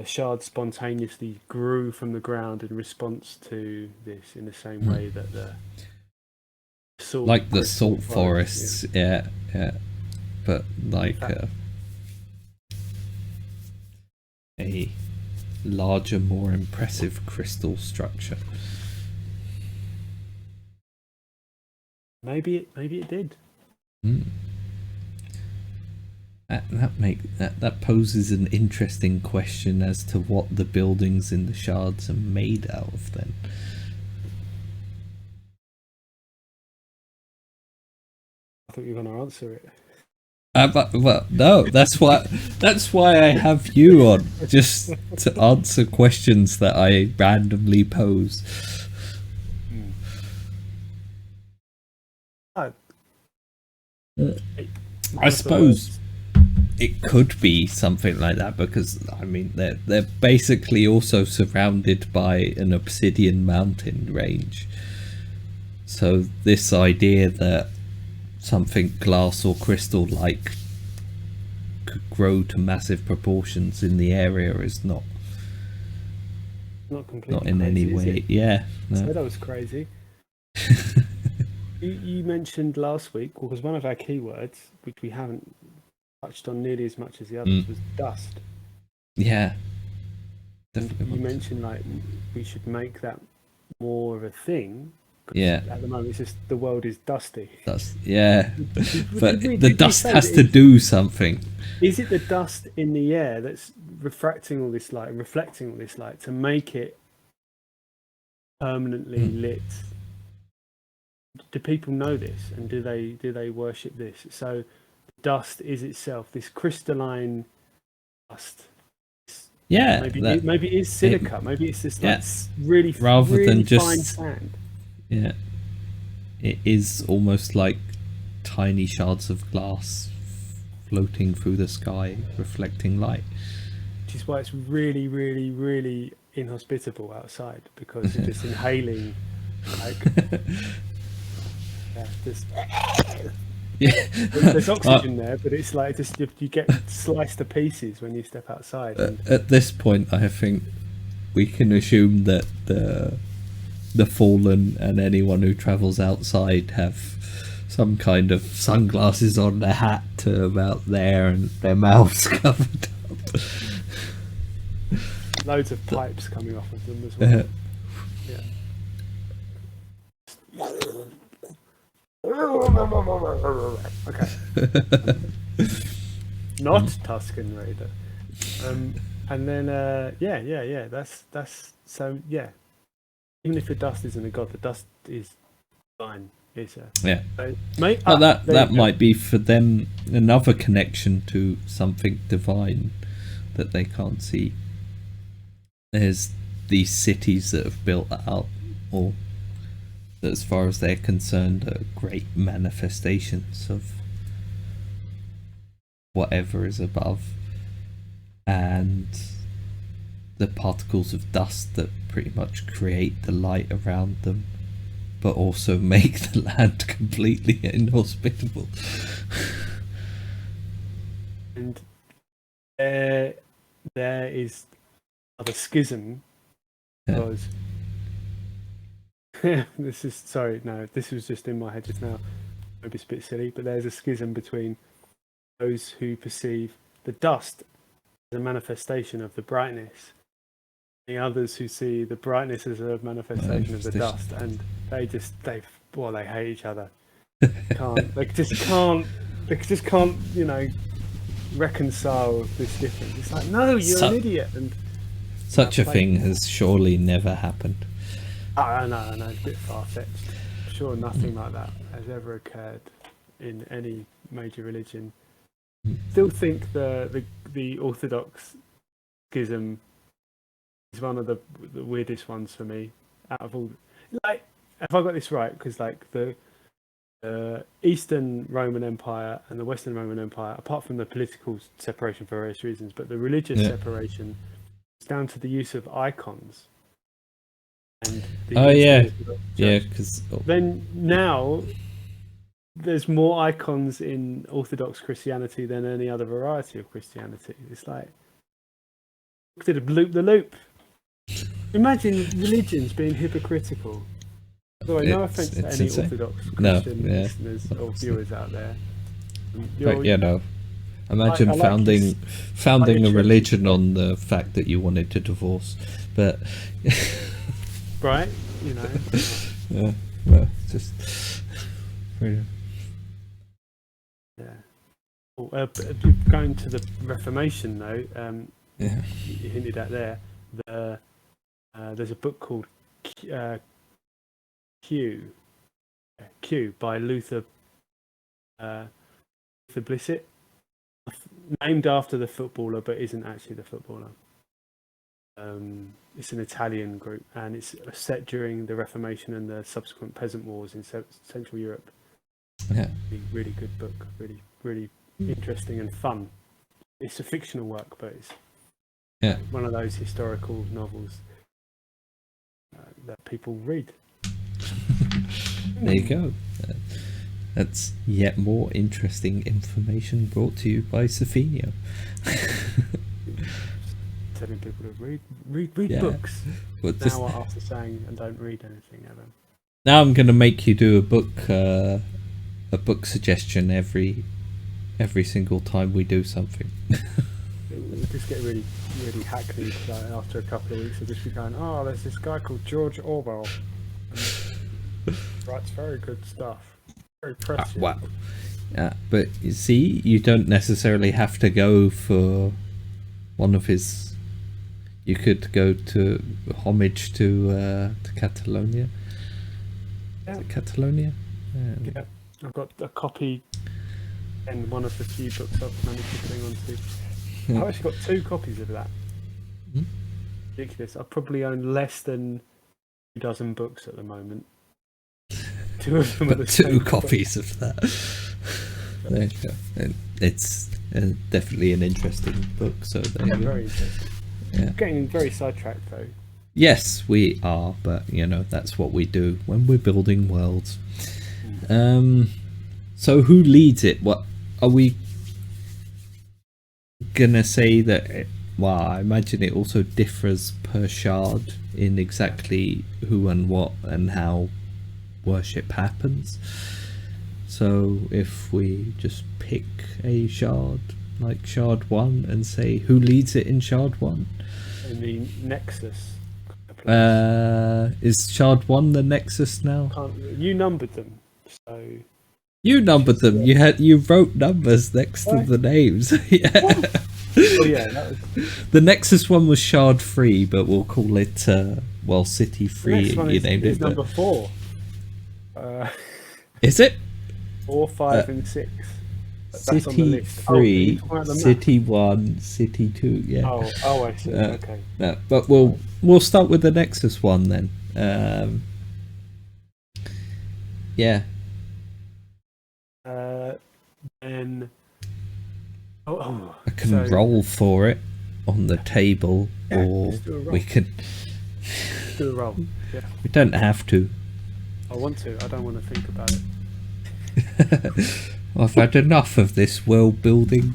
shards spontaneously grew from the ground in response to this, in the same way that the salt, like the crystal salt forests, yeah, but like a larger, more impressive crystal structure. Maybe it did. That poses an interesting question as to what the buildings in the shards are made out of then. I thought you were going to answer it. Well, no, that's why I have you on, just to answer questions that I randomly pose. I suppose it could be something like that, because I mean they're basically also surrounded by an obsidian mountain range. So this idea that something glass or crystal like could grow to massive proportions in the area is not completely not in crazy, any way. Yeah, no. So that was crazy. You mentioned last week, because one of our keywords, which we haven't touched on nearly as much as the others, was dust. Yeah, definitely. And you mentioned like we should make that more of a thing. Yeah. At the moment, it's just the world is dusty. Dust. Yeah, but the dust has to do something. Is it the dust in the air that's refracting all this light and reflecting all this light to make it permanently lit? Do people know this, and do they worship this? So dust is itself this crystalline dust. Yeah, maybe it is silica. Maybe it's this like really than just fine sand. Yeah, it is almost like tiny shards of glass floating through the sky, reflecting light. Which is why it's really, really, really inhospitable outside, because you're just inhaling like. There's oxygen there, but it's like just you get sliced to pieces when you step outside. At this point, I think we can assume that the fallen and anyone who travels outside have some kind of sunglasses on, their hat to about there, and their mouths covered up. Loads of pipes coming off of them as well. Okay. Not Tuscan Raider. And then that's so yeah. Even if the dust isn't a god, the dust is fine. It's that might be for them another connection to something divine that they can't see. There's these cities that have built out, or that as far as they're concerned are great manifestations of whatever is above, and the particles of dust that pretty much create the light around them, but also make the land completely inhospitable. And there is another schism, because this was just in my head just now. Maybe it's a bit silly, but there's a schism between those who perceive the dust as a manifestation of the brightness, and the others who see the brightness as a manifestation of the dust, and they hate each other. They just can't, reconcile this difference. It's like, no, you're an idiot. And such a thing has surely never happened. I know, it's a bit far-fetched. I'm sure nothing like that has ever occurred in any major religion. Still think the Orthodox schism is one of the weirdest ones for me. Out of all, like, have I got this right? Because like the Eastern Roman Empire and the Western Roman Empire, apart from the political separation for various reasons, but the religious separation is down to the use of icons. And because then now there's more icons in Orthodox Christianity than any other variety of Christianity. It's like, did it loop the loop? Imagine religions being hypocritical. By the way, no offense to any insane. Orthodox Christian No, yeah, listeners or viewers out there. but you know, imagine I like founding your a church. religion on the fact that you wanted to divorce, but Right? You know. yeah, well, just yeah. Yeah. But going to the Reformation, though, you hinted at there. There's a book called Q by Luther Blissett, named after the footballer, but isn't actually the footballer. It's an Italian group, and it's set during the Reformation and the subsequent peasant wars in Central Europe. Yeah. Really good book, really interesting and fun. It's a fictional work, but it's one of those historical novels that people read. There you go. That's yet more interesting information brought to you by Sofinho. Telling people to read books. But now after saying and don't read anything ever. Now I'm going to make you do a book suggestion every single time we do something. It just get really hackneyed. Like after a couple of weeks, I'll just be going, "Oh, there's this guy called George Orwell, and writes very good stuff, very prescient." Wow. But you see, you don't necessarily have to go for one of his. You could go to homage to Catalonia. Yeah. Is it Catalonia? Yeah, I've got a copy and one of the few books I've managed to cling on to. I've actually got 2 copies of that. Ridiculous. I probably own less than 2 dozen books at the moment. 2 of them are the 2 same copies of that. There you go. And it's definitely an interesting book. So there you go. Very interesting. Yeah. Getting very sidetracked though. Yes, we are, but you know that's what we do when we're building worlds. So who leads it? What are we gonna say that? Well, I imagine it also differs per shard in exactly who and what and how worship happens. So if we just pick a shard, like shard 1, and say who leads it in shard 1? In the Nexus. Is shard 1 the Nexus now? You numbered them, so you numbered them. You wrote numbers next to the names. Yeah. Oh yeah, that was... The Nexus one was shard 3, but we'll call it City 3. You named it. Number 4. Is it 4, 5, and 6? That's City on the list. 3, Oh, City 1, City 2. Yeah. Oh, I see. Okay. No, but we'll start with the Nexus one then. Yeah. Then. I can roll for it on the table, or just do a roll. we can. Do a roll. Yeah. We don't have to. I want to. I don't want to think about it. I've had enough of this world building.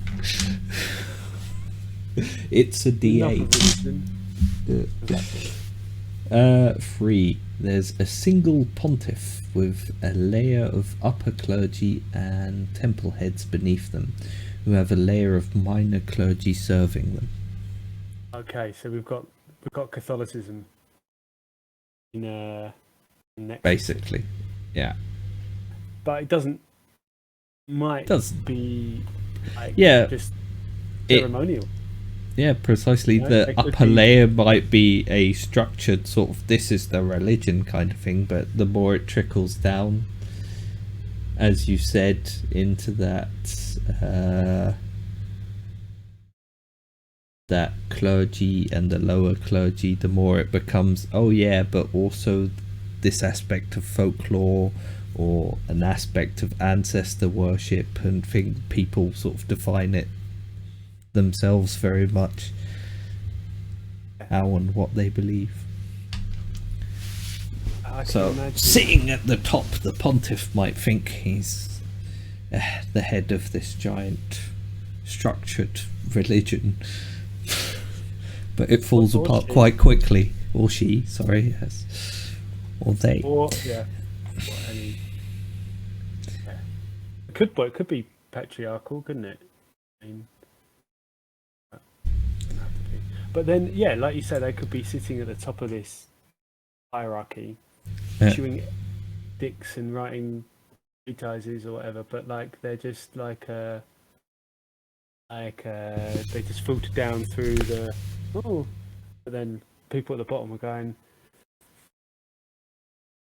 It's a D8. 3. There's a single pontiff with a layer of upper clergy and temple heads beneath them, who have a layer of minor clergy serving them. Okay, so we've got Catholicism in Nexus. Basically, yeah. But it doesn't be like just ceremonial. Yeah, precisely. No, the upper layer might be a structured sort of this is the religion kind of thing, but the more it trickles down, as you said, into that that clergy and the lower clergy, the more it becomes, oh yeah, but also this aspect of folklore or an aspect of ancestor worship, and think people sort of define it themselves very much how and what they believe. So sitting at the top, the pontiff might think he's the head of this giant structured religion. But it falls apart quite quickly. Or she, sorry, yes. Or they. Or yeah. Or any. Yeah. It could be patriarchal, couldn't it? I mean, doesn't have to be. But then, yeah, like you said, they could be sitting at the top of this hierarchy, chewing dicks and writing treatises or whatever. But like, they're just like they just filter down through the but then people at the bottom are going,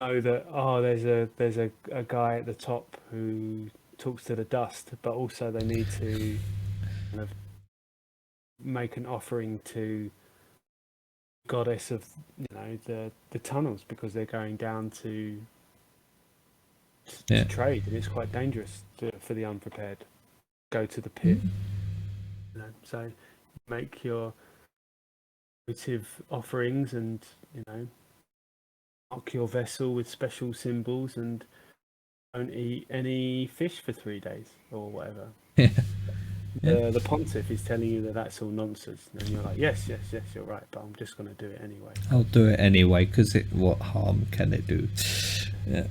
know that there's a guy at the top who talks to the dust, but also they need to kind of make an offering to goddess of the tunnels, because they're going down to trade, and it's quite dangerous for the unprepared. Go to the pit, so make your votive offerings, and mark your vessel with special symbols, and don't eat any fish for 3 days or whatever. The pontiff is telling you that that's all nonsense, and you're like, yes, you're right, but I'm just going to do it anyway. I'll do it anyway, because what harm can it do? Yeah.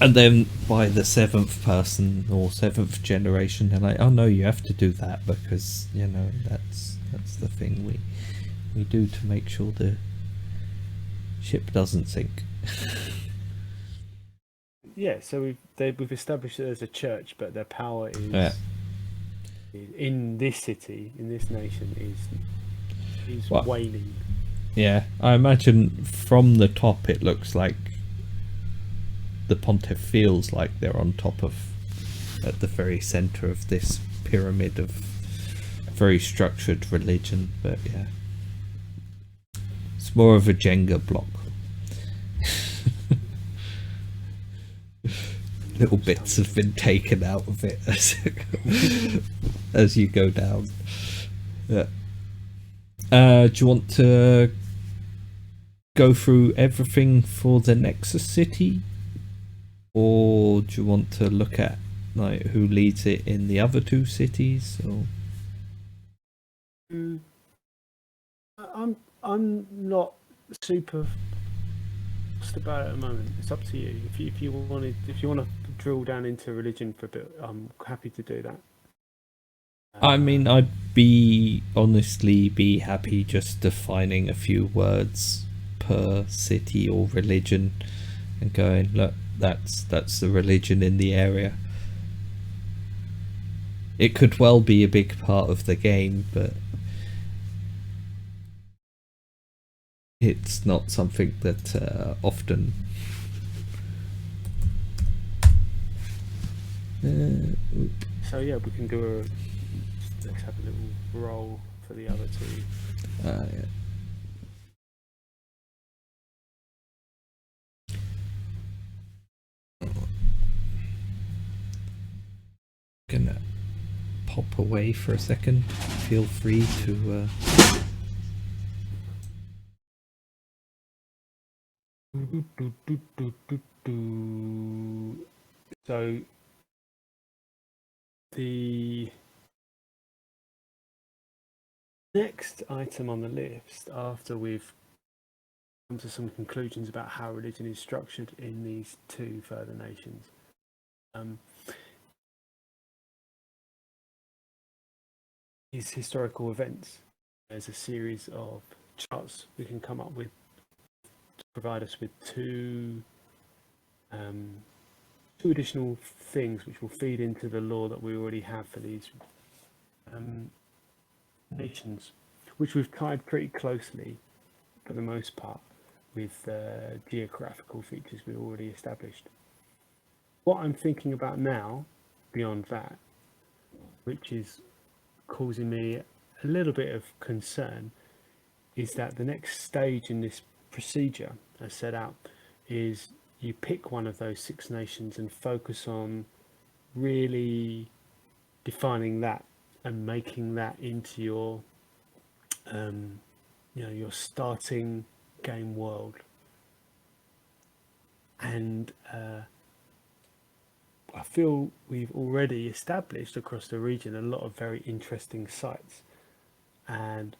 And then by the 7th person or 7th generation, they're like, oh no, you have to do that, because that's the thing we do to make sure the ship doesn't sink. Yeah, so we've established that there's a church, but their power is in this city, in this nation, is waning. Yeah, I imagine from the top it looks like the pontiff feels like they're on top of, at the very center of this pyramid of very structured religion, but yeah, it's more of a Jenga block. Little bits have been taken out of it as you go down. Yeah. Do you want to go through everything for the Nexus City, or do you want to look at like who leads it in the other 2 cities? Or I'm not super about it at the moment. It's up to you. If you want to drill down into religion for a bit, I'm happy to do that. I mean, I'd honestly be happy just defining a few words per city or religion and going, look, that's the religion in the area. It could well be a big part of the game, but it's not something that often so yeah, we can do let's have a little roll for the other 2. Yeah. Gonna pop away for a second. Feel free to So the next item on the list, after we've come to some conclusions about how religion is structured in these 2 further nations, is historical events. There's a series of charts we can come up with to provide us with 2 additional things which will feed into the lore that we already have for these nations, which we've tied pretty closely, for the most part, with geographical features we already established. What I'm thinking about now, beyond that, which is causing me a little bit of concern, is that the next stage in this procedure, as set out, is you pick one of those 6 nations and focus on really defining that and making that into your your starting game world, and feel we've already established across the region a lot of very interesting sites, and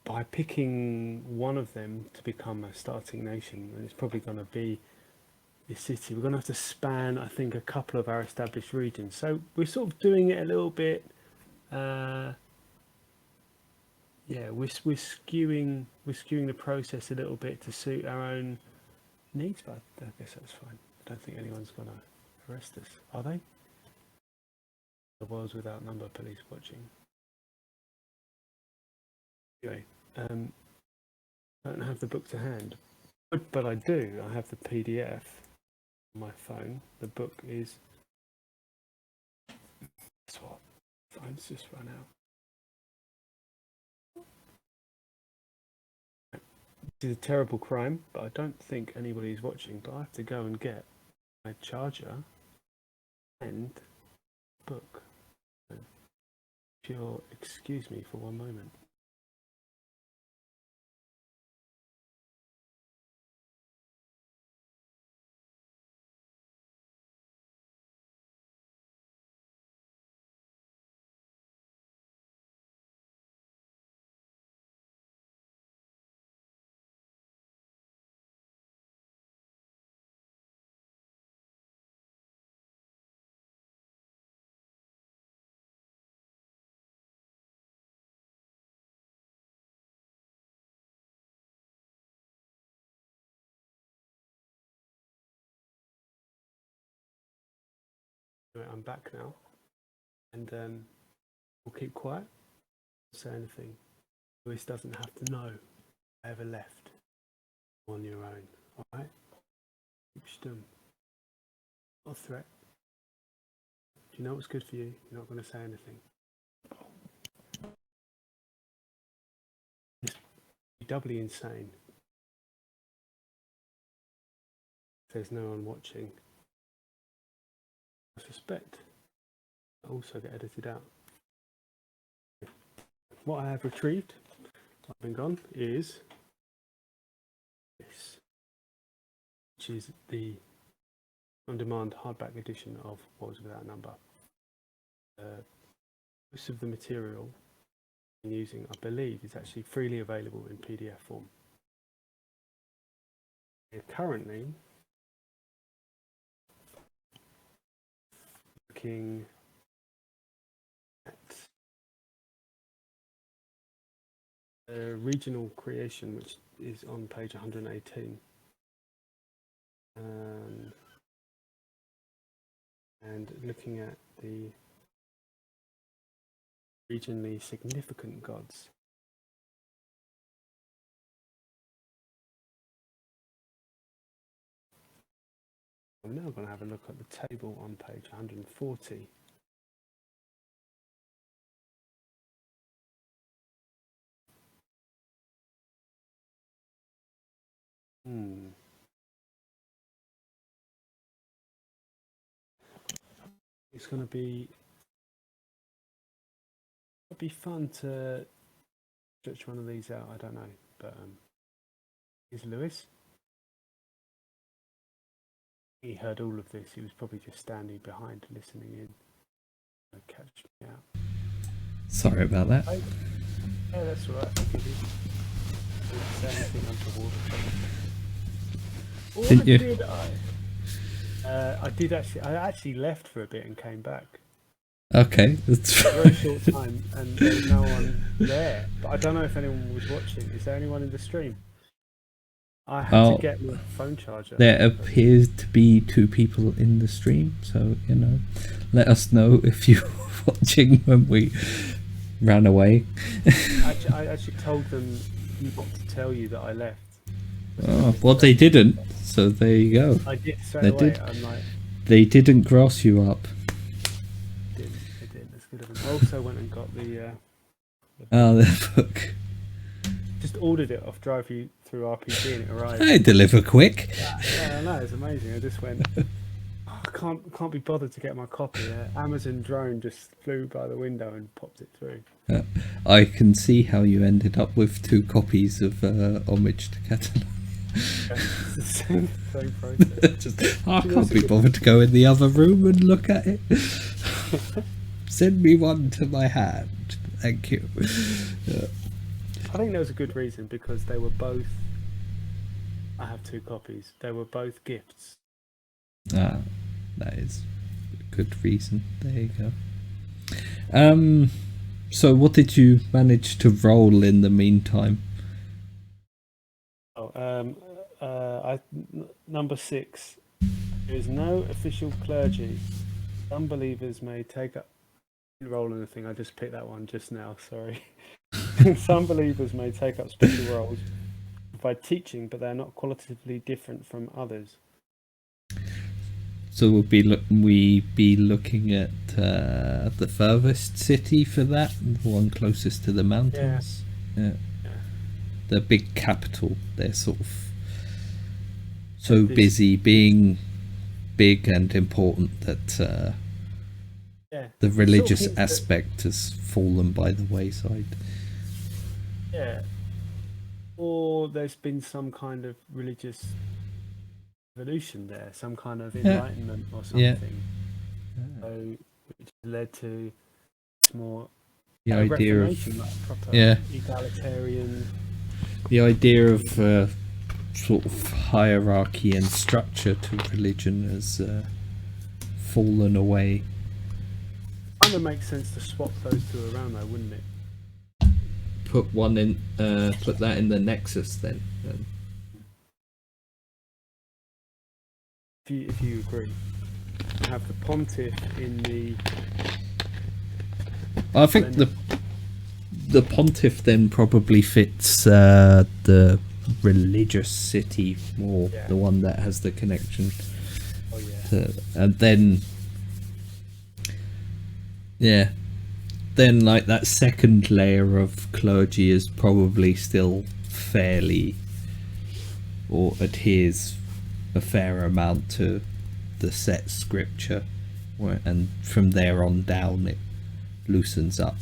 by picking one of them to become a starting nation, and it's probably going to be this city, we're going to have to span, I think, a couple of our established regions. So we're sort of doing it a little bit. Yeah, we're skewing the process a little bit to suit our own needs, but I guess that's fine. I don't think anyone's going to arrest us, are they? The World's Without Number police watching. Anyway, I don't have the book to hand, but I do. I have the PDF on my phone. The book is. Guess what? Phone's just run out. This is a terrible crime, but I don't think anybody's watching. But I have to go and get my charger and book. So if you'll excuse me for one moment. I'm back now, and we'll keep quiet. Don't say anything. Lewis doesn't have to know I ever left on your own. All right? Keep stum. Not a threat. Do you know what's good for you? You're not going to say anything. It's doubly insane. If there's no one watching. I suspect I'll also get edited out. What I have retrieved, I've been gone, is this, which is the on-demand hardback edition of World's Without Number. Most of the material I'm using, I believe, is actually freely available in PDF form. We're currently looking at regional creation, which is on page 118, and looking at the regionally significant gods. I'm now going to have a look at the table on page 140. It's going to be fun to stretch one of these out. I don't know, but is Lewis? He heard all of this. He was probably just standing behind, listening in. Catch me out. Sorry about that. Yeah, that's all right. Didn't say anything untoward. Didn't you? Did I did actually. I actually left for a bit and came back. Okay, that's a very short time, and there's no one there. But I don't know if anyone was watching. Is there anyone in the stream? I had to get my phone charger. There appears to be 2 people in the stream, so let us know if you're watching when we ran away. I actually told them not to tell you that I left. Oh, well, they didn't, so there you go. I did straight away. I'm like, they didn't grass you up. They didn't. That's good of them. I also went and got the book. Just ordered it off Drive You Through RPG and it arrived. I deliver quick. Yeah, I know, it's amazing. I just went, I can't be bothered to get my copy. Amazon drone just flew by the window and popped it through. I can see how you ended up with 2 copies of Homage to Catalan. It's the same process. Just, I can't be bothered to go in the other room and look at it. Send me one to my hand. Thank you. I think there was a good reason, because they were both. I have 2 copies. They were both gifts. Ah, that is a good reason. There you go. So what did you manage to roll in the meantime? Number 6. There is no official clergy. Some believers may take up. Roll anything. I just picked that one just now. Sorry. Some believers may take up special roles by teaching, but they're not qualitatively different from others. So we be looking at the furthest city for that, the one closest to the mountains. Yeah. The big capital. They're sort of so busy being big and important that the religious aspect has fallen by the wayside. Yeah. Or there's been some kind of religious revolution there, some kind of enlightenment or something. Yeah. So, which led to more the idea of proper egalitarian. The idea of sort of hierarchy and structure to religion has fallen away. Kind of makes sense to swap those 2 around, though, wouldn't it? Put one in. Put that in the Nexus then. If you agree, have the pontiff in the. I think the pontiff then probably fits the religious city more, the one that has the connection. Oh yeah. And then. Yeah. Then, like, that second layer of clergy is probably still fairly, or adheres a fair amount to the set scripture, and from there on down it loosens up.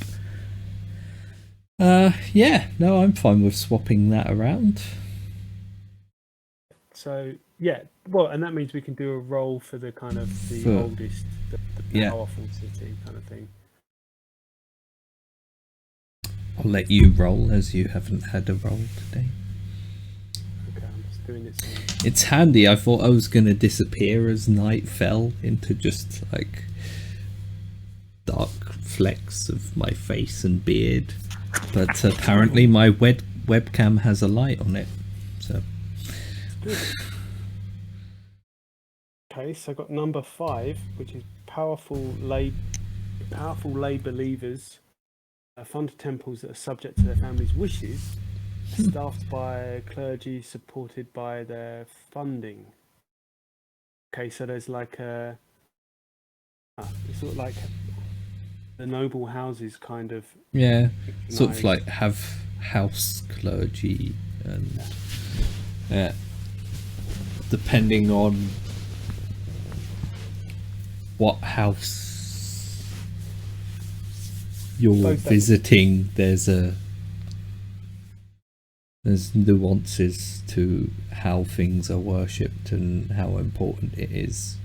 Yeah, no, I'm fine with swapping that around. So yeah, well, and that means we can do a roll for the kind of the oldest, the powerful city kind of thing. I'll let you roll, as you haven't had a roll today. Okay, I'm just doing it. It's handy. I thought I was going to disappear as night fell into just like dark flecks of my face and beard, but apparently my webcam has a light on it. So. Okay, so I got number 5, which is powerful lay believers. Fund temples that are subject to their families' wishes, staffed by clergy, supported by their funding. Okay, so there's like it's sort of like the noble houses kind of. Yeah, sort of like have house clergy and depending on what house you're visiting, there's nuances to how things are worshipped and how important it is.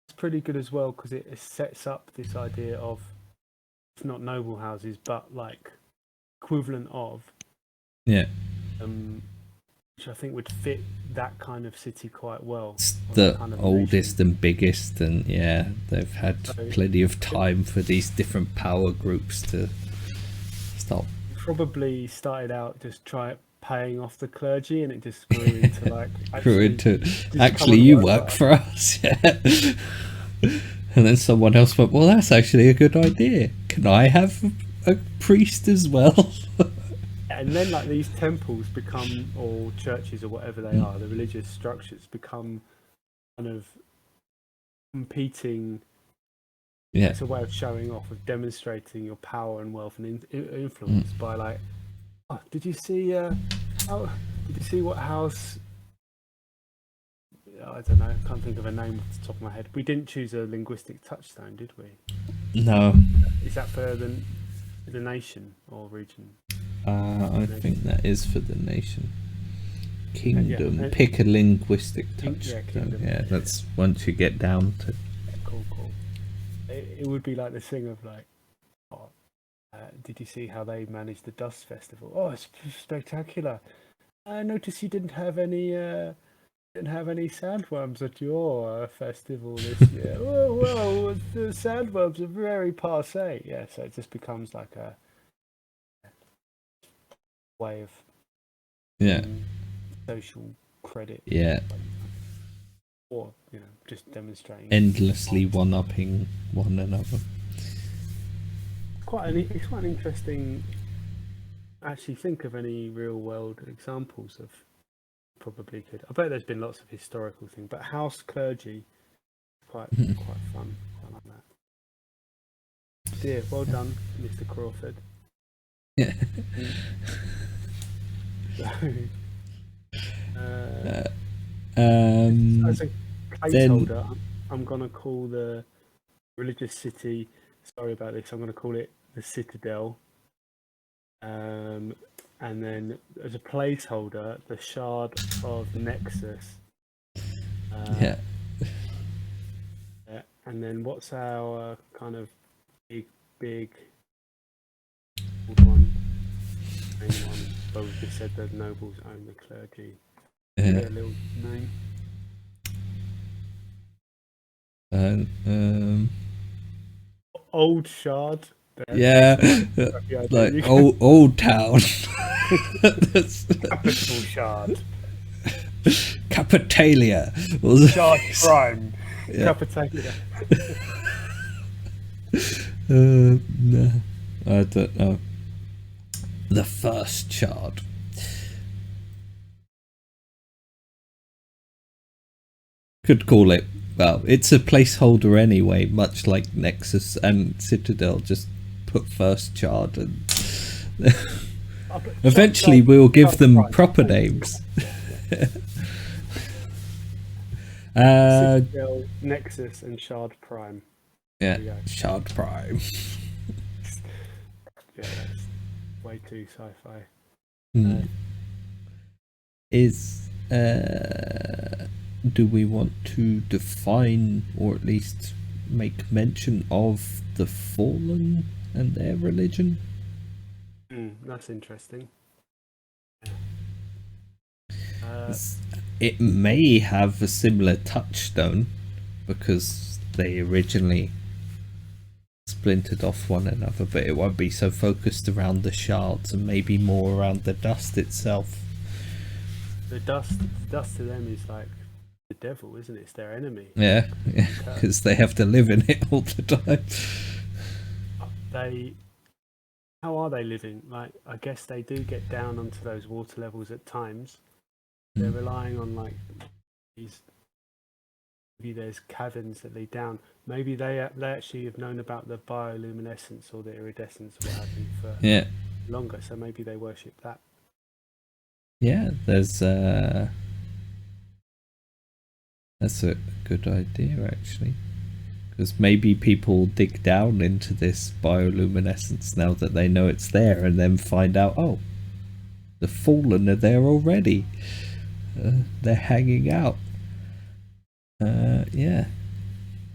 It's pretty good as well, because it sets up this idea of, if not noble houses, but like equivalent of, which I think would fit that kind of city quite well. It's the kind of oldest nation. And biggest, and they've had plenty of time for these different power groups to stop. Probably started out just paying off the clergy, and it just grew into like actually you work for us, and then someone else went, well, that's actually a good idea. Can I have a priest as well? And then like these temples become, or churches or whatever they are, the religious structures become kind of competing. It's a way of showing off, of demonstrating your power and wealth and influence by like, oh, did you see what house? I don't know, I can't think of a name off the top of my head. We didn't choose a linguistic touchstone, did we? No. Is that for the nation or region? I think that is for the nation. Kingdom. Yeah, Pick a linguistic touchstone. kingdom. Yeah, that's once you get down to. Cool. It would be like this thing of like, oh, did you see how they managed the Dust Festival? Oh, it's spectacular. I noticed you didn't have any sandworms at your festival this year. Oh, well, the sandworms are very passe. Yeah, so it just becomes like a way of social credit. Yeah. Or just demonstrating. Endlessly one-upping one another. It's quite an interesting. Actually, think of any real-world examples of. Probably could. I bet there's been lots of historical things, but house clergy, quite fun. I like that. Dear, well done, Mr. Crawford. Yeah. As a placeholder, I'm gonna call the religious city. Sorry about this. I'm gonna call it the Citadel. And then as a placeholder, the Shard of Nexus. Yeah. And then what's our kind of big one? Main one. Well, we just said the nobles own the clergy. Give it a little name. Old Shard. Yeah, like old town. Capital Shard. Capitalia. Shard Prime. Yeah. Capitalia. No, I don't know. The first shard. Could call it. Well, it's a placeholder anyway, much like Nexus and Citadel. Just put first shard, and eventually we'll give them proper names. Citadel, Nexus, and Shard Prime. Yeah, Shard Prime. Yeah, that's way too sci-fi. Do we want to define, or at least make mention of, the Fallen and their religion? That's interesting. It may have a similar touchstone because they originally splintered off one another, but it won't be so focused around the shards and maybe more around the dust itself. The dust to them is like the devil, isn't it? It's their enemy. Yeah, because they have to live in it all the time. How are they living? Like, I guess they do get down onto those water levels at times. They're relying on like these. Maybe there's caverns that lead down. Maybe they actually have known about the bioluminescence or the iridescence or what have you for longer. So maybe they worship that. Yeah, that's a good idea actually, because maybe people dig down into this bioluminescence now that they know it's there, and then find out, oh, the Fallen are there already. They're hanging out. Yeah.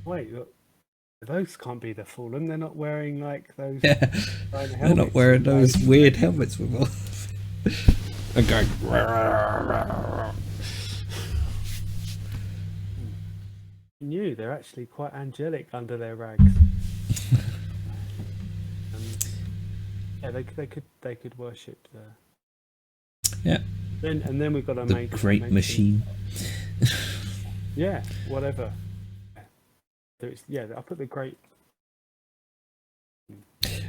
Wait, look, those can't be the Fallen. They're not wearing like those. Yeah. They're not wearing those weird helmets with all. Okay. New, they're actually quite angelic under their rags. Yeah, they could worship the. Yeah. Then we've got to make the great machine. Yeah, whatever. I'll put the great.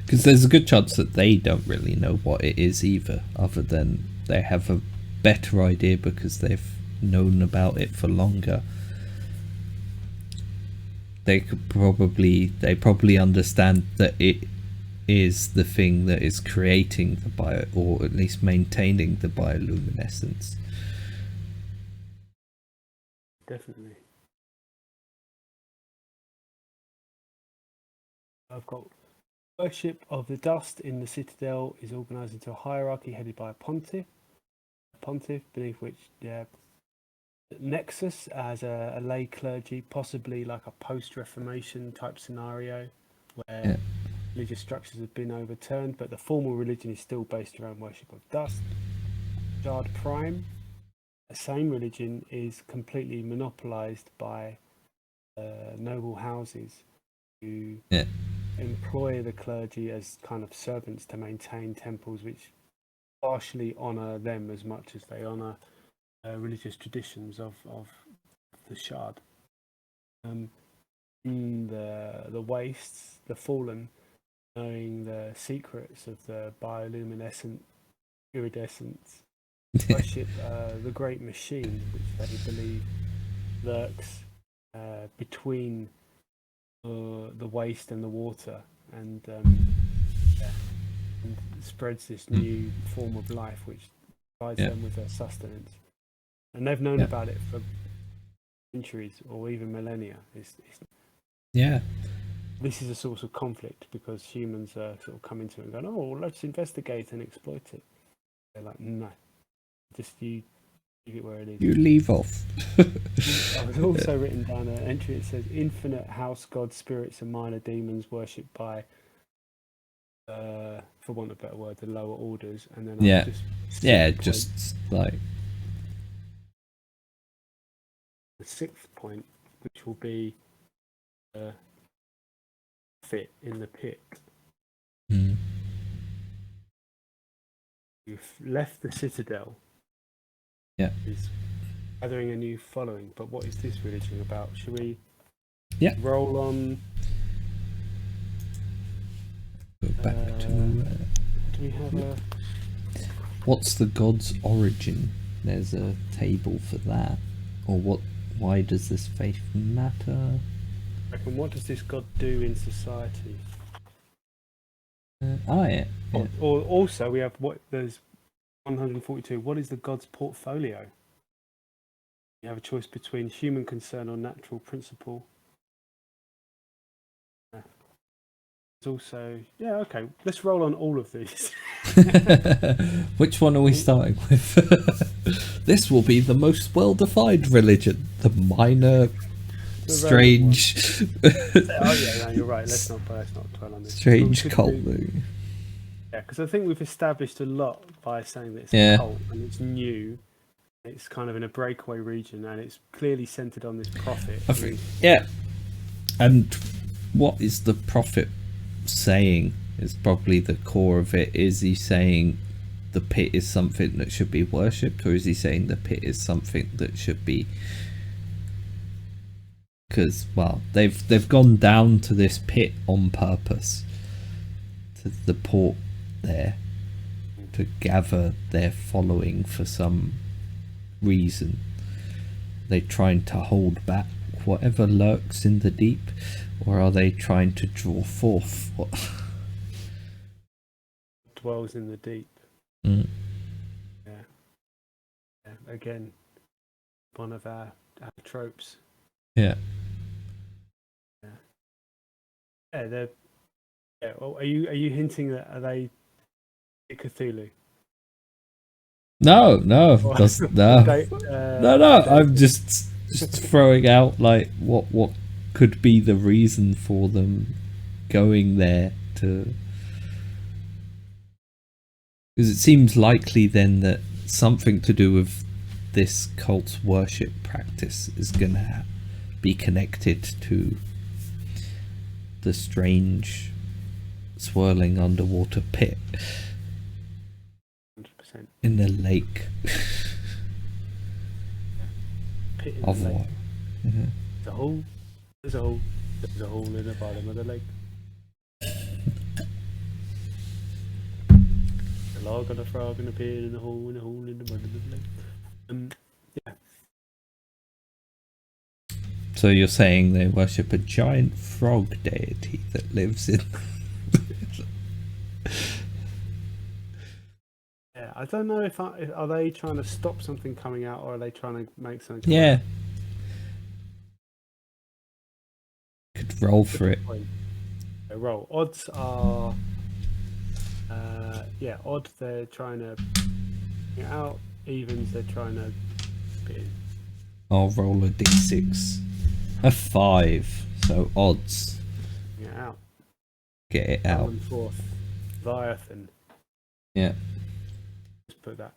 Because there's a good chance that they don't really know what it is either, other than they have a better idea because they've known about it for longer. They probably understand that it is the thing that is creating the or at least maintaining the bioluminescence. Definitely. I've got worship of the dust in the Citadel is organised into a hierarchy headed by a pontiff. pontiff, beneath which nexus as a lay clergy, possibly like a post-Reformation type scenario where religious structures have been overturned, but the formal religion is still based around worship of dust. Shard Prime, the same religion is completely monopolized by noble houses who employ the clergy as kind of servants to maintain temples which partially honor them as much as they honor religious traditions of the Shard. In the wastes, the fallen, knowing the secrets of the bioluminescent iridescence, worship the great machine, which they believe lurks between the waste and the water, and spreads this new form of life which provides them with their sustenance. And they've known about it for centuries or even millennia. This is a source of conflict because humans are sort of coming to it and going, oh, let's investigate and exploit it. They're like, no, just you leave it where it is. You leave off. I was also written down an entry that says infinite house gods, spirits and minor demons worshipped by, for want of a better word, the lower orders. And then just like the sixth point, which will be fit in the pit. You've left the citadel. Is gathering a new following, but what is this religion about? Should we roll on? Go back to. Do we have a? What's the god's origin? There's a table for that, or what? Why does this faith matter? And what does this god do in society? Or also we have there's 142. What is the god's portfolio? You have a choice between human concern or natural principle. There's also okay. Let's roll on all of these. Which one are we starting with? This will be the most well-defined religion. The minor, strange. You're right. Let's not dwell on this. Strange cult. Because I think we've established a lot by saying that it's a cult and it's new. It's kind of in a breakaway region and it's clearly centered on this prophet. And what is the prophet saying is probably the core of it. Is he saying the pit is something that should be worshipped, or is he saying the pit is something that should be, because they've gone down to this pit on purpose, to the port there, to gather their following for some reason. They're trying to hold back whatever lurks in the deep, or are they trying to draw forth what dwells in the deep? Again, one of our tropes. Well, are you hinting that are they Cthulhu? No. I'm just throwing out like what could be the reason for them going there to. Because it seems likely then that something to do with this cult's worship practice is going to be connected to the strange swirling underwater pit 100%. in the lake. Pit in of the lake. what? There's a hole in the bottom of the lake. The log and a frog and a pin and a hole in the bottom of the lake. So you're saying they worship a giant frog deity that lives in. I don't know if are they trying to stop something coming out, or are they trying to make something? Could roll for it. Roll. Odds are odd. They're trying to get out. evens they're trying to be. I'll roll a d6. A 5. So odds. Get out. Get it out. And fourth. Leviathan. Yeah. Just put that.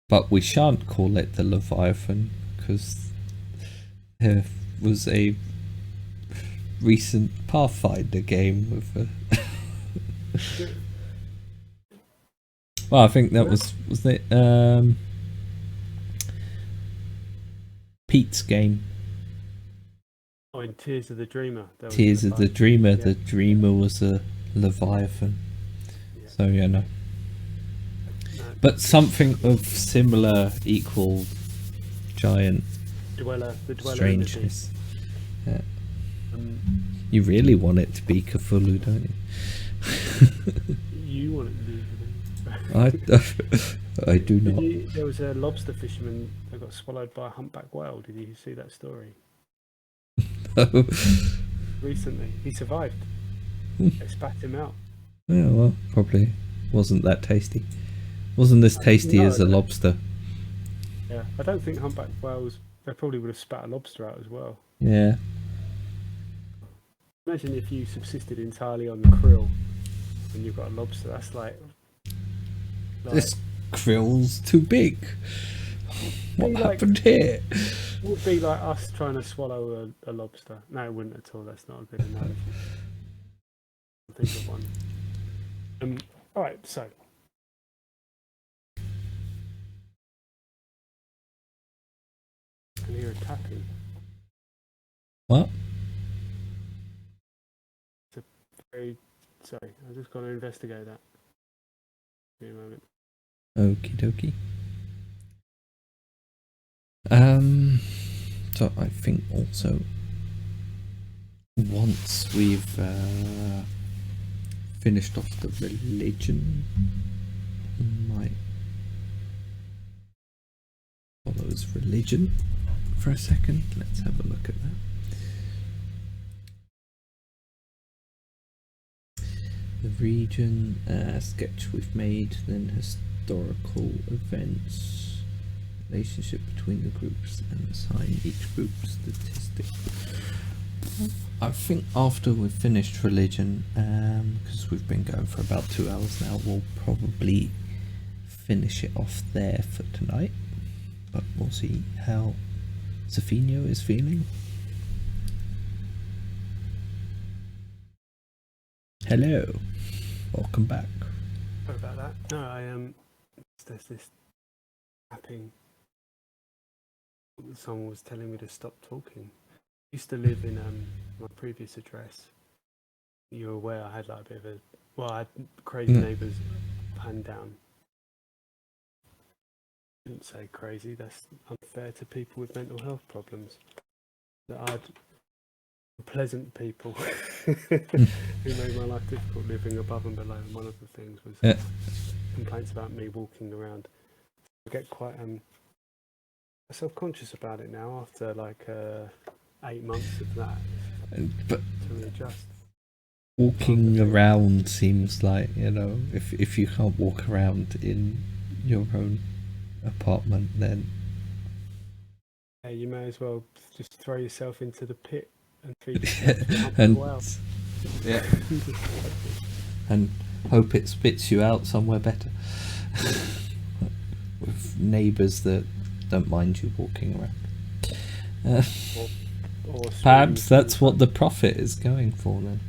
But we shan't call it the Leviathan because there was a recent Pathfinder game with a. Well, I think that was it Pete's game. Oh, in Tears of the Dreamer. Tears of the Dreamer. Yeah. The Dreamer was a Leviathan. Yeah. So yeah, no. But something of similar, equal, giant The Dweller strangeness. Yeah. In You really want it to be Cthulhu, don't you? you want it to be. I do not. There was a lobster fisherman that got swallowed by a humpback whale. Did you see that story? Recently. He survived. They spat him out. Yeah, well, probably wasn't that tasty. Wasn't as tasty as a lobster. Yeah, I don't think humpback whales, they probably would have spat a lobster out as well. Yeah. Imagine if you subsisted entirely on krill and you've got a lobster. That's like This krill's too big. What like- happened here? it would be like us trying to swallow a lobster. No, it wouldn't at all. That's not a good analogy. I'll think of one. Alright, so I can hear a tapping. What? Sorry, I'm just going to investigate that. Give me a moment. Okie dokie. So I think also once we've finished off the religion, might follow as religion for a second. Let's have a look at that. The region sketch we've made, then historical events, relationship between the groups, and assign each group statistic. I think after we've finished religion, because we've been going for about 2 hours now, we'll probably finish it off there for tonight. But we'll see how Sofinho is feeling. Hello, welcome back. Sorry about that. No, there's this tapping. Someone was telling me to stop talking. I used to live in my previous address. You're aware I had like a bit of a, well, I had crazy neighbours up and down. I didn't say crazy, that's unfair to people with mental health problems. That I had pleasant people who made my life difficult living above and below. And one of the things was complaints about me walking around. I get quite self-conscious about it now after like 8 months of that. But to readjust. Walking around seems like, you know, if you can't walk around in your own apartment, then Yeah, you may as well just throw yourself into the pit and feed yourself and well. yeah, and hope it spits you out somewhere better. With neighbours that don't mind you walking around. Or Perhaps that's what the prophet is going for then.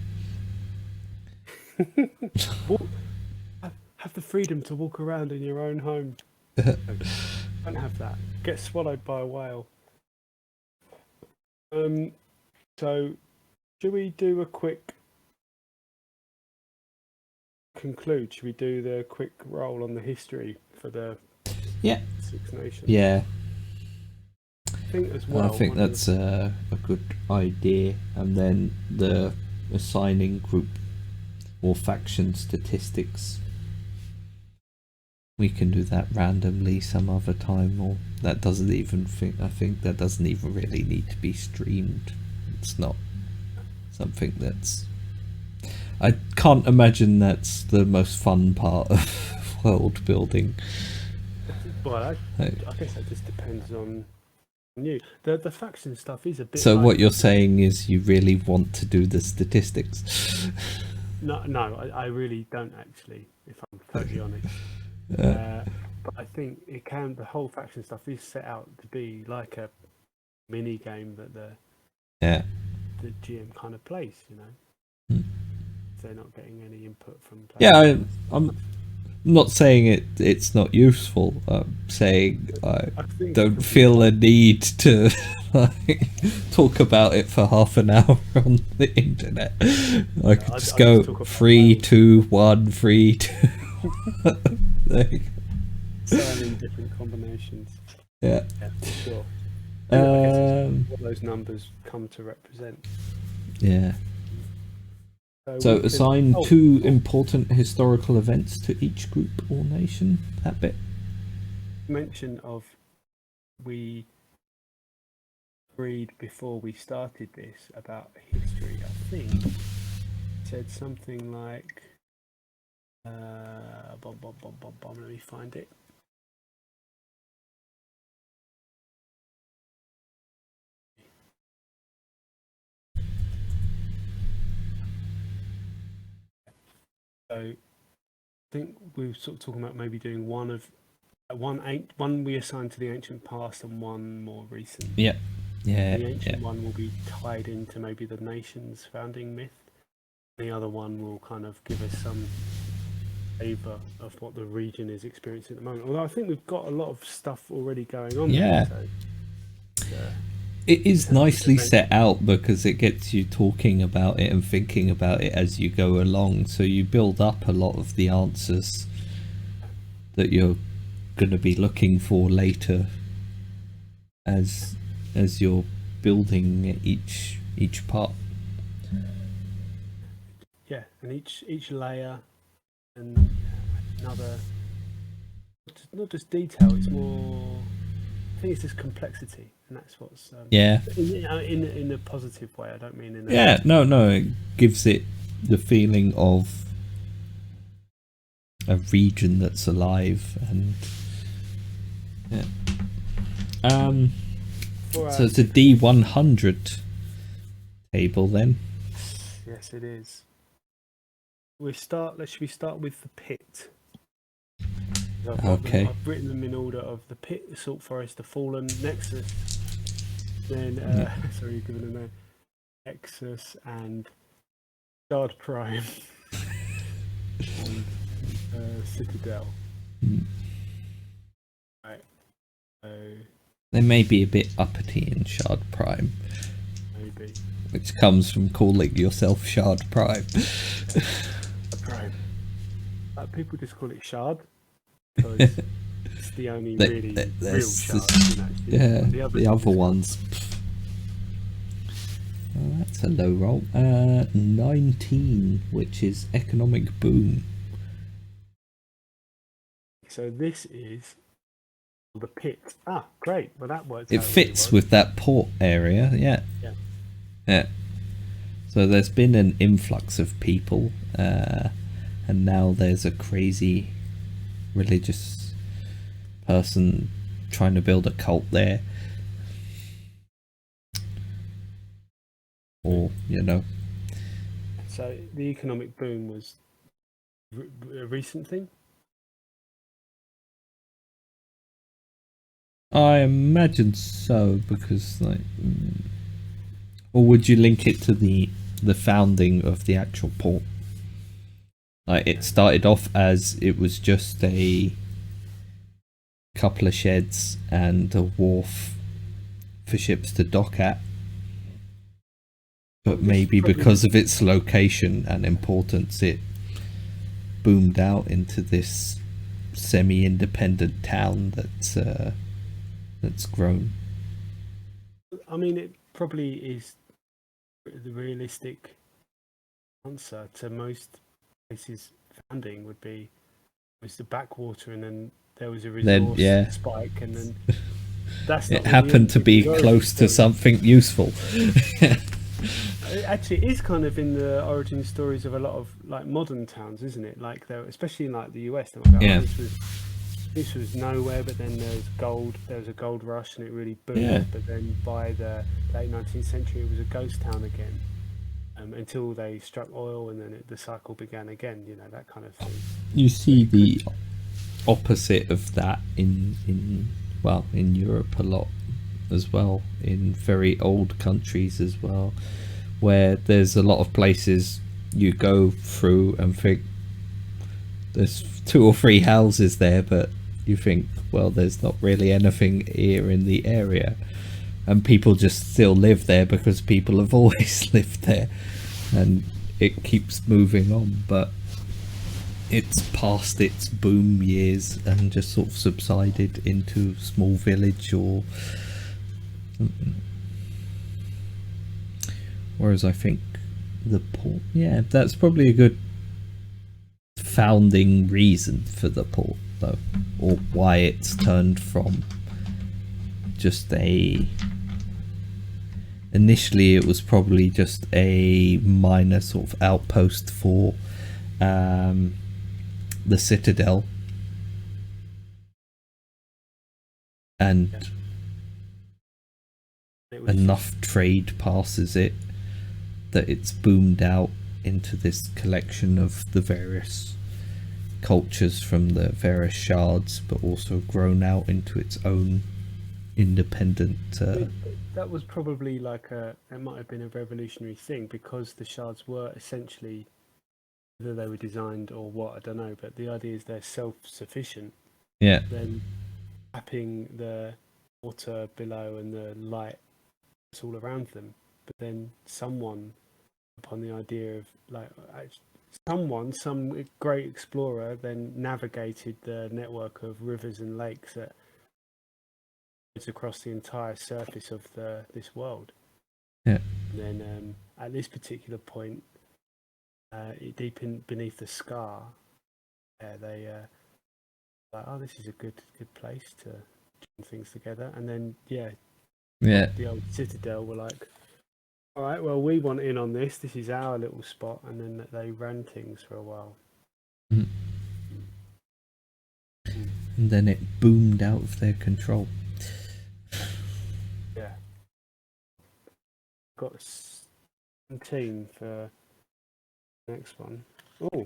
Have the freedom to walk around in your own home. Don't have that. Get swallowed by a whale. So, should we do a quick conclude? Should we do the quick roll on the history for the Six Nations? Yeah. I think as well. I think that's a good idea, and then the assigning group or faction statistics. We can do that randomly some other time, or that doesn't even I think that doesn't even really need to be streamed. It's not something that's. I can't imagine that's the most fun part of world building. Well, I guess that just depends on you. The faction stuff is a bit. So like, what you're saying is you really want to do the statistics? No, I really don't actually, if I'm totally honest. But I think it can. The whole faction stuff is set out to be like a mini game that the GM kind of plays. You know, if they're not getting any input from players. Yeah, I'm not saying it's not useful. I'm saying I don't feel a need to like, talk about it for half an hour on the internet. I could just go 3, 2, 1, 3, 2. There you go. So many different combinations. Yeah, for sure. I guess it's what those numbers come to represent. Yeah. So assign 2 important historical events to each group or nation. That bit. Mention of we agreed before we started this about history. I think said something like, let me find it. So I think we were sort of talking about maybe doing one we assigned to the ancient past and one more recent. Yeah. Yeah. The ancient one will be tied into maybe the nation's founding myth. The other one will kind of give us some flavour of what the region is experiencing at the moment. Although I think we've got a lot of stuff already going on. Yeah. There, so, it is nicely set out because it gets you talking about it and thinking about it as you go along. So you build up a lot of the answers that you're going to be looking for later as you're building each part. Yeah, and each layer and another, not just detail, it's more, I think it's just complexity, and that's what's in a positive way. I don't mean in a no, it gives it the feeling of a region that's alive. And so it's a D100 table then. Yes, it is. Should we start with the pit? I've written them in order of the pit, the salt forest, the fallen, Nexus, then sorry, you're giving them a name, Nexus and Shard Prime and Citadel. Right. So they may be a bit uppity in Shard Prime. Maybe. Which comes from calling yourself Shard Prime. Prime. People just call it Shard because it's the only really real Shard. The other ones. Oh, that's a low roll. 19, which is economic boom. So this is the pit. Ah, great. Well, that works. It fits with that port area. Yeah. So there's been an influx of people, and now there's a crazy religious person trying to build a cult there. Or, So the economic boom was a recent thing? I imagine so, because or would you link it to the founding of the actual port? Like, it started off as it was just a couple of sheds and a wharf for ships to dock at, but maybe because of its location and importance, it boomed out into this semi-independent town that's grown. I mean, it probably is the realistic answer to most places. Founding would be it was the backwater, and then there was a resource spike, and then that's not it happened to be close to something useful. Actually, it is kind of in the origin stories of a lot of like modern towns, isn't it? Like especially in like the US. This was this was nowhere, but then there was a gold rush and it really boomed. Yeah. But then by the late 19th century, it was a ghost town again, until they struck oil, and then the cycle began again. You know, that kind of thing. You see the opposite of that in Europe a lot as well, in very old countries as well, where there's a lot of places you go through and think there's 2 or 3 houses there, but you think, well, there's not really anything here in the area, and people just still live there because people have always lived there, and it keeps moving on, but it's past its boom years and just sort of subsided into small village or whereas I think the port, yeah, that's probably a good founding reason for the port though, or why it's turned from just initially it was probably just a minor sort of outpost for the citadel, and enough trade passes it that it's boomed out into this collection of the various cultures from the various shards, but also grown out into its own independent that was probably like it might have been a revolutionary thing, because the shards were essentially, whether they were designed or what, I don't know, but the idea is they're self-sufficient. yeah, Then tapping the water below and the light that's all around them, but then someone upon the idea of like some great explorer then navigated the network of rivers and lakes that across the entire surface of this world. yeah, And then at this particular point, deep beneath the scar, they like, oh, this is a good place to join things together. And then the old citadel were like, all right, well, we want in on this. This is our little spot. And then they ran things for a while. and then it boomed out of their control. Yeah. Got 17 for the next one. Oh,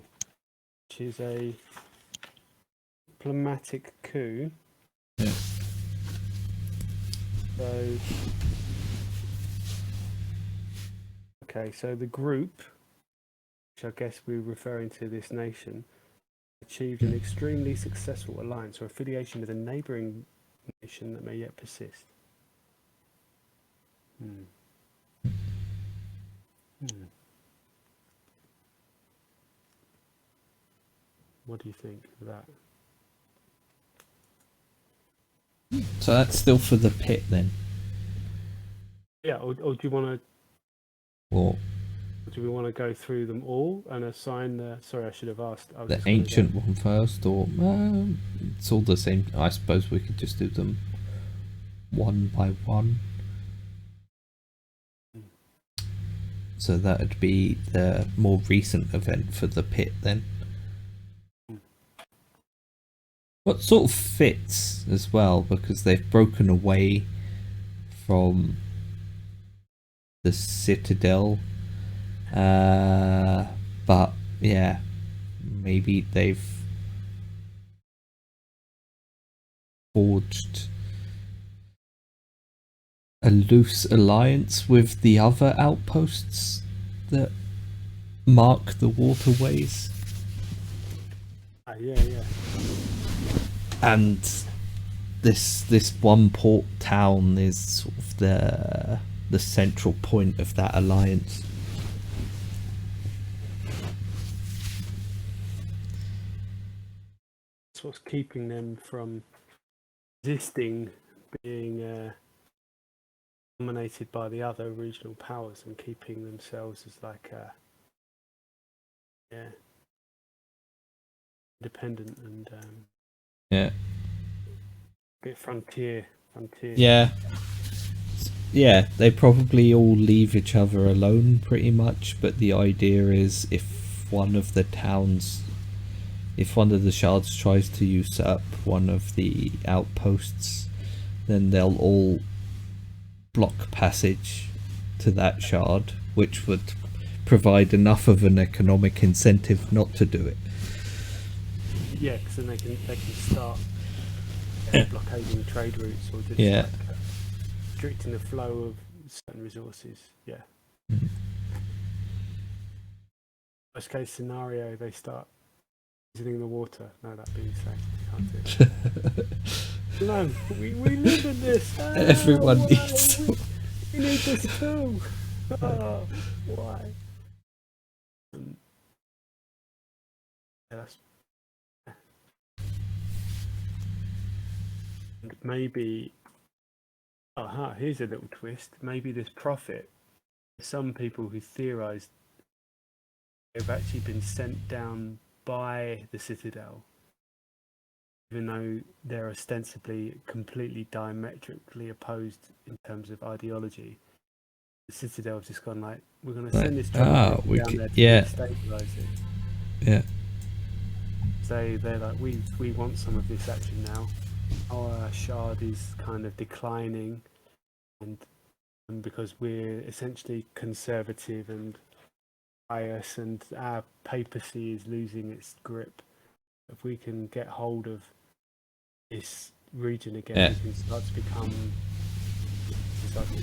which is a diplomatic coup. Yeah. So, okay, so the group, which I guess we're referring to this nation, achieved an extremely successful alliance or affiliation with a neighbouring nation that may yet persist. What do you think of that? So that's still for the pit then? Yeah, or do you want to? Or do we want to go through them all and assign the? Sorry, I should have asked. the ancient one first, or it's all the same. I suppose we could just do them one by one. So that would be the more recent event for the pit then. What sort of fits as well, because they've broken away from the citadel, but yeah, maybe they've forged a loose alliance with the other outposts that mark the waterways. Yeah. And this one port town is sort of the central point of that alliance. That's what's keeping them from existing, being dominated by the other regional powers, and keeping themselves as like independent and yeah, bit frontier. Yeah, they probably all leave each other alone pretty much, but the idea is if one of the towns if one of the shards tries to usurp one of the outposts, then they'll all block passage to that shard, which would provide enough of an economic incentive not to do it. Yeah, because then they can start blockading trade routes or just Yeah. restricting the flow of certain resources. Yeah. Mhm. Worst case scenario, they start visiting the water. No, that'd be insane. You can't do it. No, we live in this. Everyone why? needs We need this too. Oh, why? Yeah, that's and maybe. Aha, here's a little twist. Maybe this prophet. Some people who theorised they've actually been sent down by the Citadel, even though they're ostensibly completely diametrically opposed in terms of ideology. The Citadel have just gone like, we're going to send this down there to destabilise it. Yeah. So they're like, we want some of this action now. Our shard is kind of declining, and because we're essentially conservative and pious, and our papacy is losing its grip. If we can get hold of this region again, we can start to become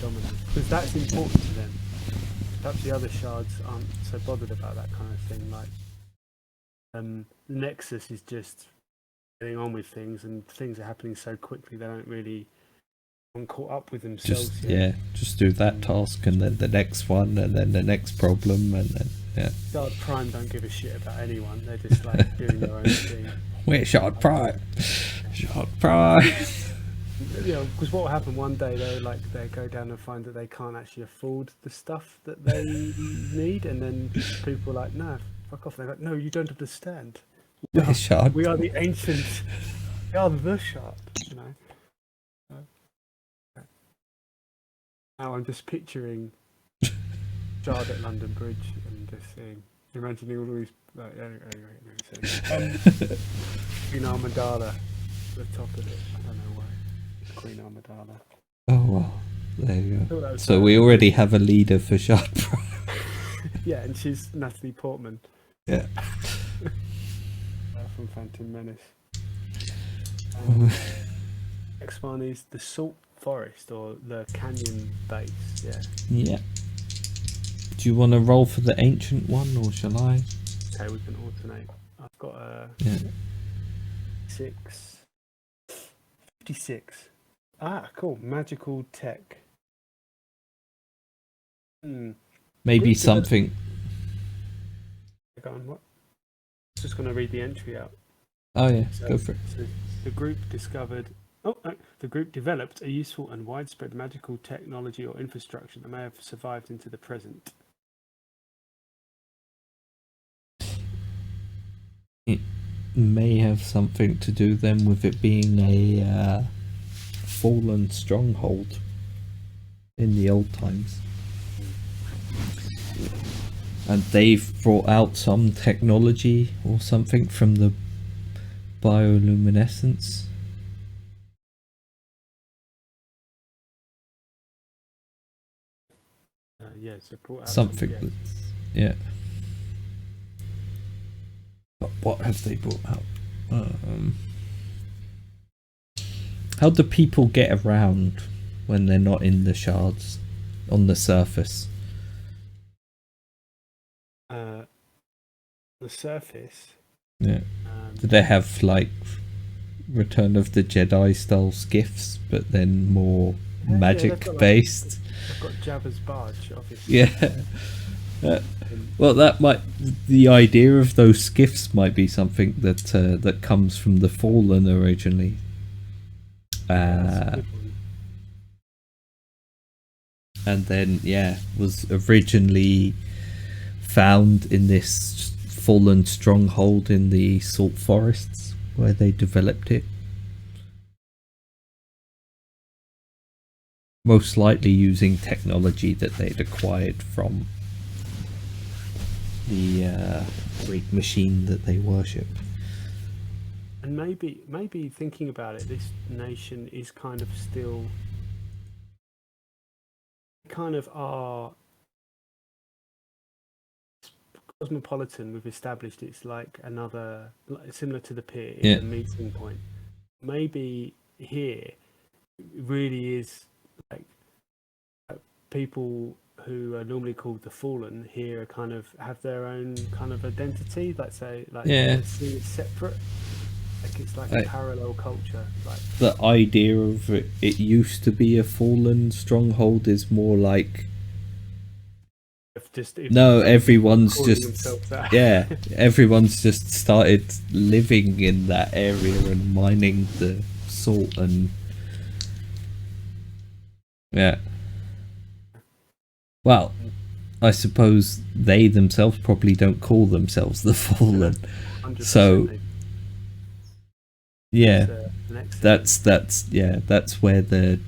dominant, because that's important to them. Perhaps the other shards aren't so bothered about that kind of thing. Like, the Nexus is just getting on with things, and things are happening so quickly they don't really caught up with themselves yet. Just do that task and then the next one and then the next problem and then Shard Prime don't give a shit about anyone. They're just like doing their own thing. We're Shard Prime. Shard Prime. Because what will happen one day, they go down and find that they can't actually afford the stuff that they need, and then people are like, no, fuck off. They're like, no, you don't understand. We're Shard. We are the ancient. We are the Shard. You know. Now I'm just picturing Shard at London Bridge and just seeing, imagining all these. Anyway. Queen Amidala, the top of it. I don't know why. Queen Amidala. Oh well, there you go. So we we already have a leader for Shard Prime. Yeah, and she's Natalie Portman. Yeah. From Phantom Menace. Next one is the Salt Forest, or the Canyon Base. Yeah. Do you want to roll for the ancient one, or shall I? Okay, we can alternate. I've got a 56. Ah, cool. Magical tech. Maybe something. Go on, what? Just going to read the entry out. Oh yeah, go for it. So the group the group developed a useful and widespread magical technology or infrastructure that may have survived into the present. It may have something to do then with it being a fallen stronghold in the old times. And they've brought out some technology or something from the bioluminescence. So brought out Something that's, yeah. But what have they brought out? How do people get around when they're not in the shards on the surface? The surface. Yeah. Do they have like Return of the Jedi style skiffs, but then more magic based? I've got Jabba's barge, obviously. Yeah. Well, that might. The idea of those skiffs might be something that that comes from the Fallen originally. And then was originally found in this fallen stronghold in the salt forests where they developed it. Most likely using technology that they'd acquired from the great machine that they worship. And maybe thinking about it, this nation is kind of still kind of are cosmopolitan. We've established it's like another, similar to the pier, it's a meeting point. Maybe here it really is like people who are normally called the fallen here are kind of have their own kind of identity, like say like see it separate, like it's like a parallel culture. Like the idea of it used to be a fallen stronghold is more like everyone's just everyone's just started living in that area and mining the salt and well, I suppose they themselves probably don't call themselves the fallen. So that's where the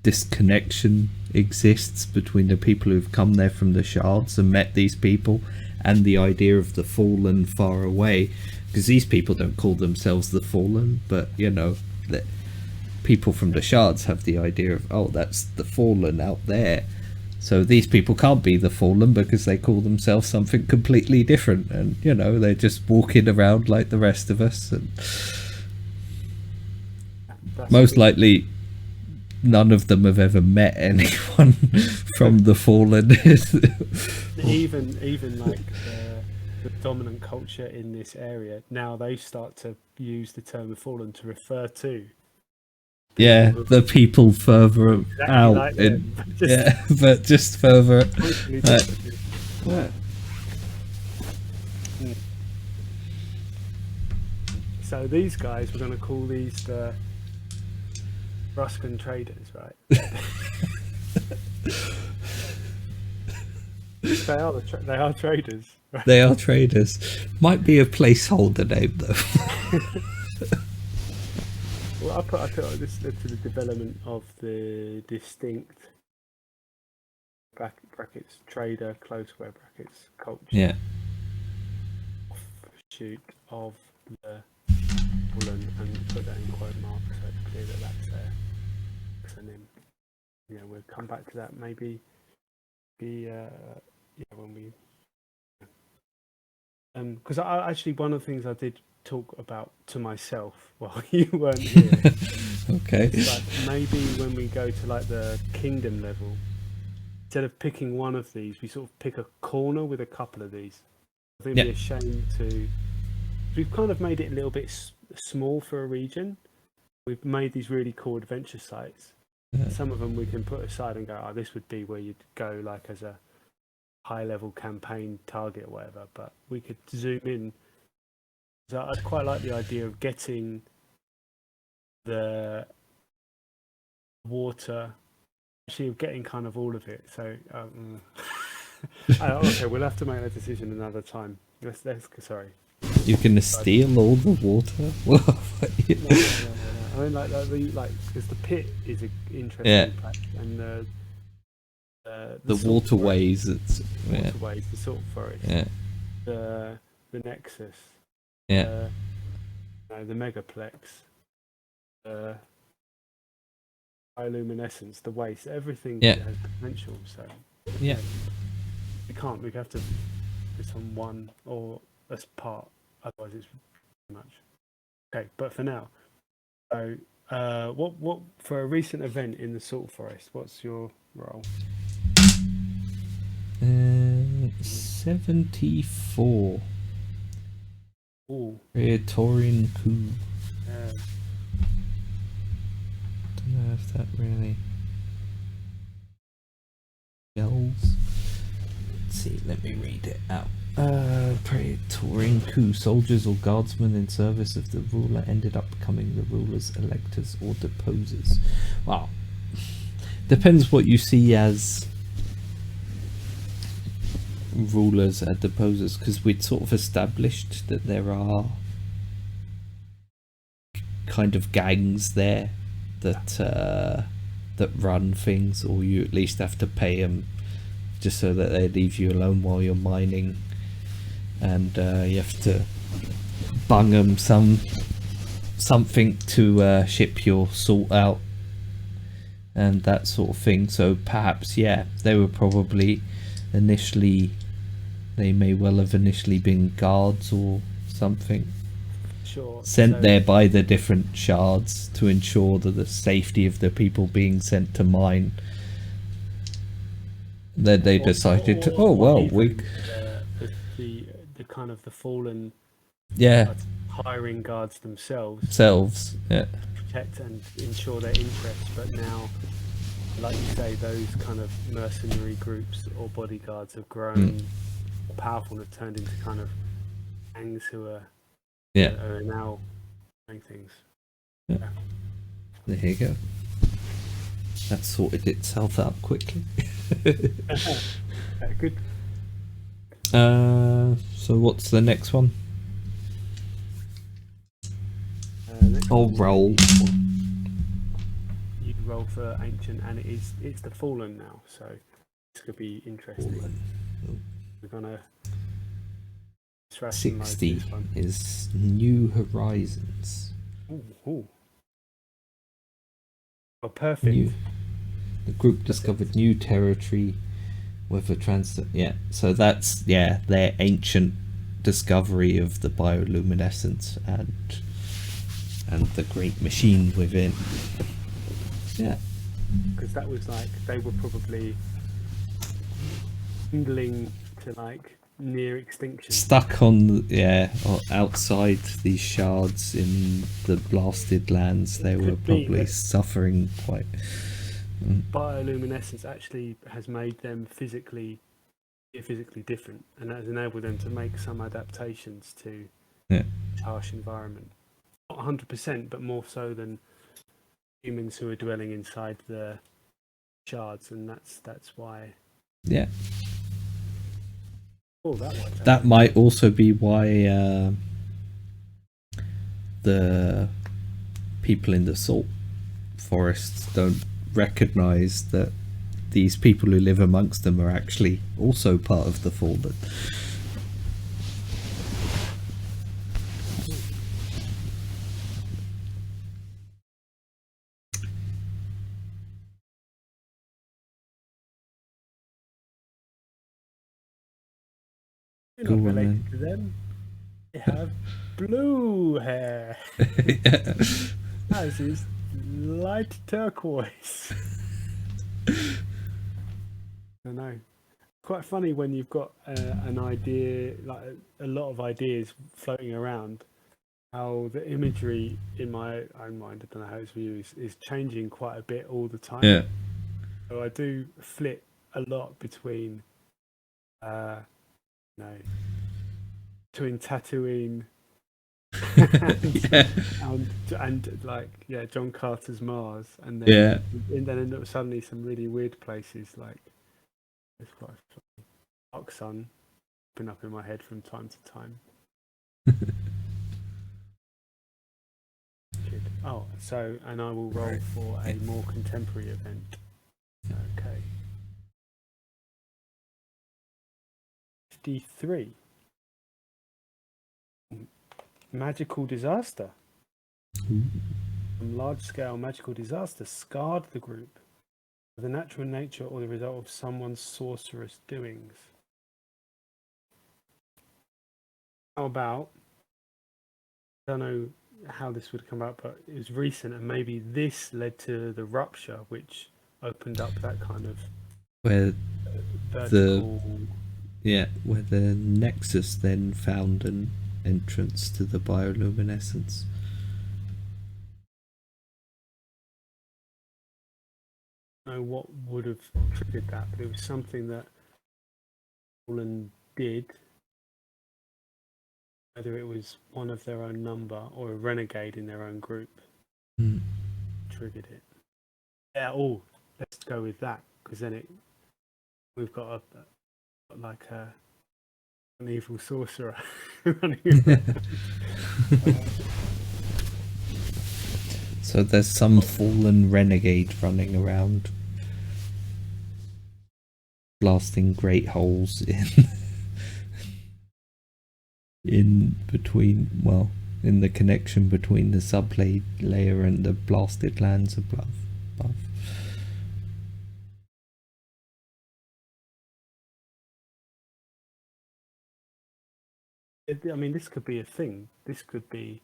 disconnection exists between the people who've come there from the shards and met these people and the idea of the fallen far away, because these people don't call themselves the fallen, but you know that people from the shards have the idea of, oh, that's the fallen out there, so these people can't be the fallen because they call themselves something completely different, and you know they're just walking around like the rest of us, and most likely none of them have ever met anyone from the fallen. even like the dominant culture in this area now, they start to use the term the fallen to refer to the people further out like but just further So these guys, we're going to call these the Ruskin traders, right? They are traders. Right? They are traders. Might be a placeholder name though. Well, I put this led to the development of the distinct brackets trader close square brackets culture. Offshoot of the fallen, and put that in quote marks so it's clear that that's there. And then we'll come back to that maybe when we because I actually, one of the things I did talk about to myself while you weren't here okay, like maybe when we go to like the kingdom level, instead of picking one of these, we sort of pick a corner with a couple of these. I think it'd be a shame to, we've kind of made it a little bit small for a region. We've made these really cool adventure sites. Some of them we can put aside and go, oh, this would be where you'd go like as a high level campaign target or whatever, but we could zoom in. So I'd quite like the idea of getting the water, actually getting kind of all of it. So okay, we'll have to make that decision another time. Let's sorry. You're gonna steal all the water? No. I mean, like because the pit is an interesting fact, and the waterways, the salt forest, the nexus, the megaplex, the bioluminescence, the waste, everything has potential. So we have to focus on one or as part, otherwise it's too much. Okay, but for now, so what for a recent event in the salt forest, what's your role? 74. Ooh. Praetorian coup. Don't know if that really spells. Let's see, let me read it out. Praetorian coup. Soldiers or guardsmen in service of the ruler ended up becoming the ruler's electors or deposers. Wow. Depends what you see as rulers and deposers, because we'd sort of established that there are kind of gangs there that that run things, or you at least have to pay them just so that they leave you alone while you're mining. and you have to bung them something to ship your salt out and that sort of thing. So perhaps, yeah, they were probably initially, they may well have initially been guards or something. Sure. Sent there by the different shards to ensure that the safety of the people being sent to mine. Then they decided, oh well, we the kind of the fallen yeah hiring guards themselves yeah protect and ensure their interests, but now, like you say, those kind of mercenary groups or bodyguards have grown powerful and have turned into kind of gangs who are now doing things. Yeah. There you go. That sorted itself out quickly. Good. So what's the next one? I'll roll. You roll for ancient, and it's the fallen now, so this could be interesting. We're gonna 60 is New Horizons. Ooh. Oh, perfect. The group discovered new territory with a so that's their ancient discovery of the bioluminescence and the great machine within. Yeah, because that was like they were probably dwindling to like near extinction, stuck on outside these shards in the blasted lands. They were probably suffering quite. Bioluminescence actually has made them physically different, and that has enabled them to make some adaptations to harsh environment. Not 100%, but more so than humans who are dwelling inside the shards, and that's why. Yeah. Oh, that might also be why the people in the salt forests don't recognize that these people who live amongst them are actually also part of the fallen. You're not related to them. They have blue hair. As is light turquoise. I don't know. Quite funny when you've got an idea, like a lot of ideas floating around, how the imagery in my own mind, I don't know how it's for you, is changing quite a bit all the time. Yeah. So I do flip a lot between Tatooine and like John Carter's Mars, and then end up suddenly some really weird places like it's quite funny. Dark Sun popping up in my head from time to time. And I will roll for a more contemporary event. Okay. 53. Magical disaster. Some large-scale magical disaster scarred the group, the natural nature or the result of someone's sorcerous doings. How about, I don't know how this would come out, but it was recent, and maybe this led to the rupture, which opened up that kind of where vertical... where the Nexus then found an entrance to the bioluminescence. I don't know what would have triggered that, but it was something that Fallen did. Whether it was one of their own number or a renegade in their own group triggered it. Yeah, let's go with that, because then we've got an evil sorcerer running around. So there's some fallen renegade running around, blasting great holes in in between, well, in the connection between the sublayer and the blasted lands above. I mean, this could be a thing. This could be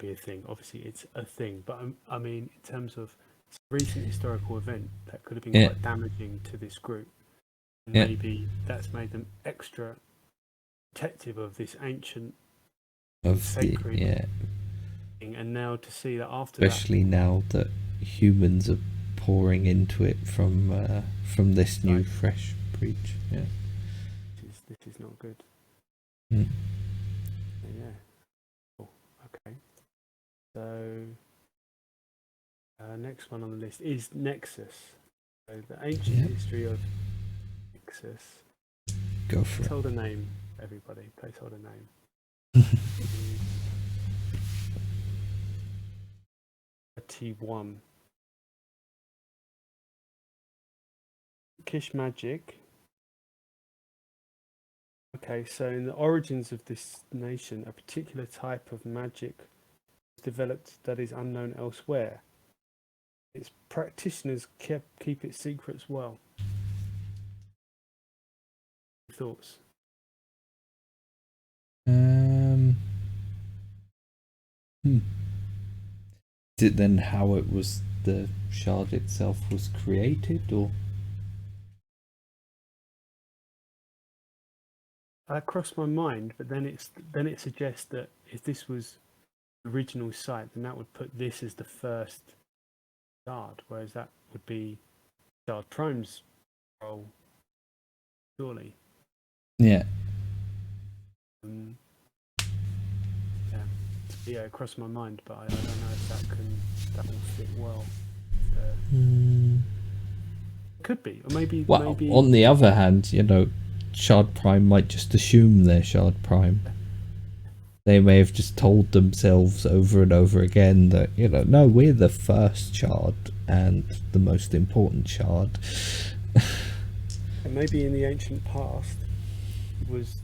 a thing. Obviously, it's a thing. But I mean, in terms of it's a recent historical event that could have been quite damaging to this group. And maybe that's made them extra protective of this ancient, sacred thing. And now to see that after especially that, now that humans are pouring into it from this new fresh breach. Yeah, this is not good. Mm. Yeah. Cool. Okay. So next one on the list is Nexus. So the ancient history of Nexus. Go for it. Placeholder name, everybody. Placeholder name. T1. Kish magic. Okay, so in the origins of this nation, a particular type of magic was developed that is unknown elsewhere. Its practitioners keep its secrets well. Thoughts? Is it then how it was, the shard itself was created, or? That crossed my mind, but then it suggests that if this was the original site, then that would put this as the first shard, whereas that would be Shard Prime's role, surely. Yeah. Yeah, it crossed my mind, but I don't know if that will fit well. Could be, or maybe. On the other hand, Shard Prime might just assume they're Shard Prime. They may have just told themselves over and over again that, no, we're the first shard and the most important shard. And maybe in the ancient past, it was,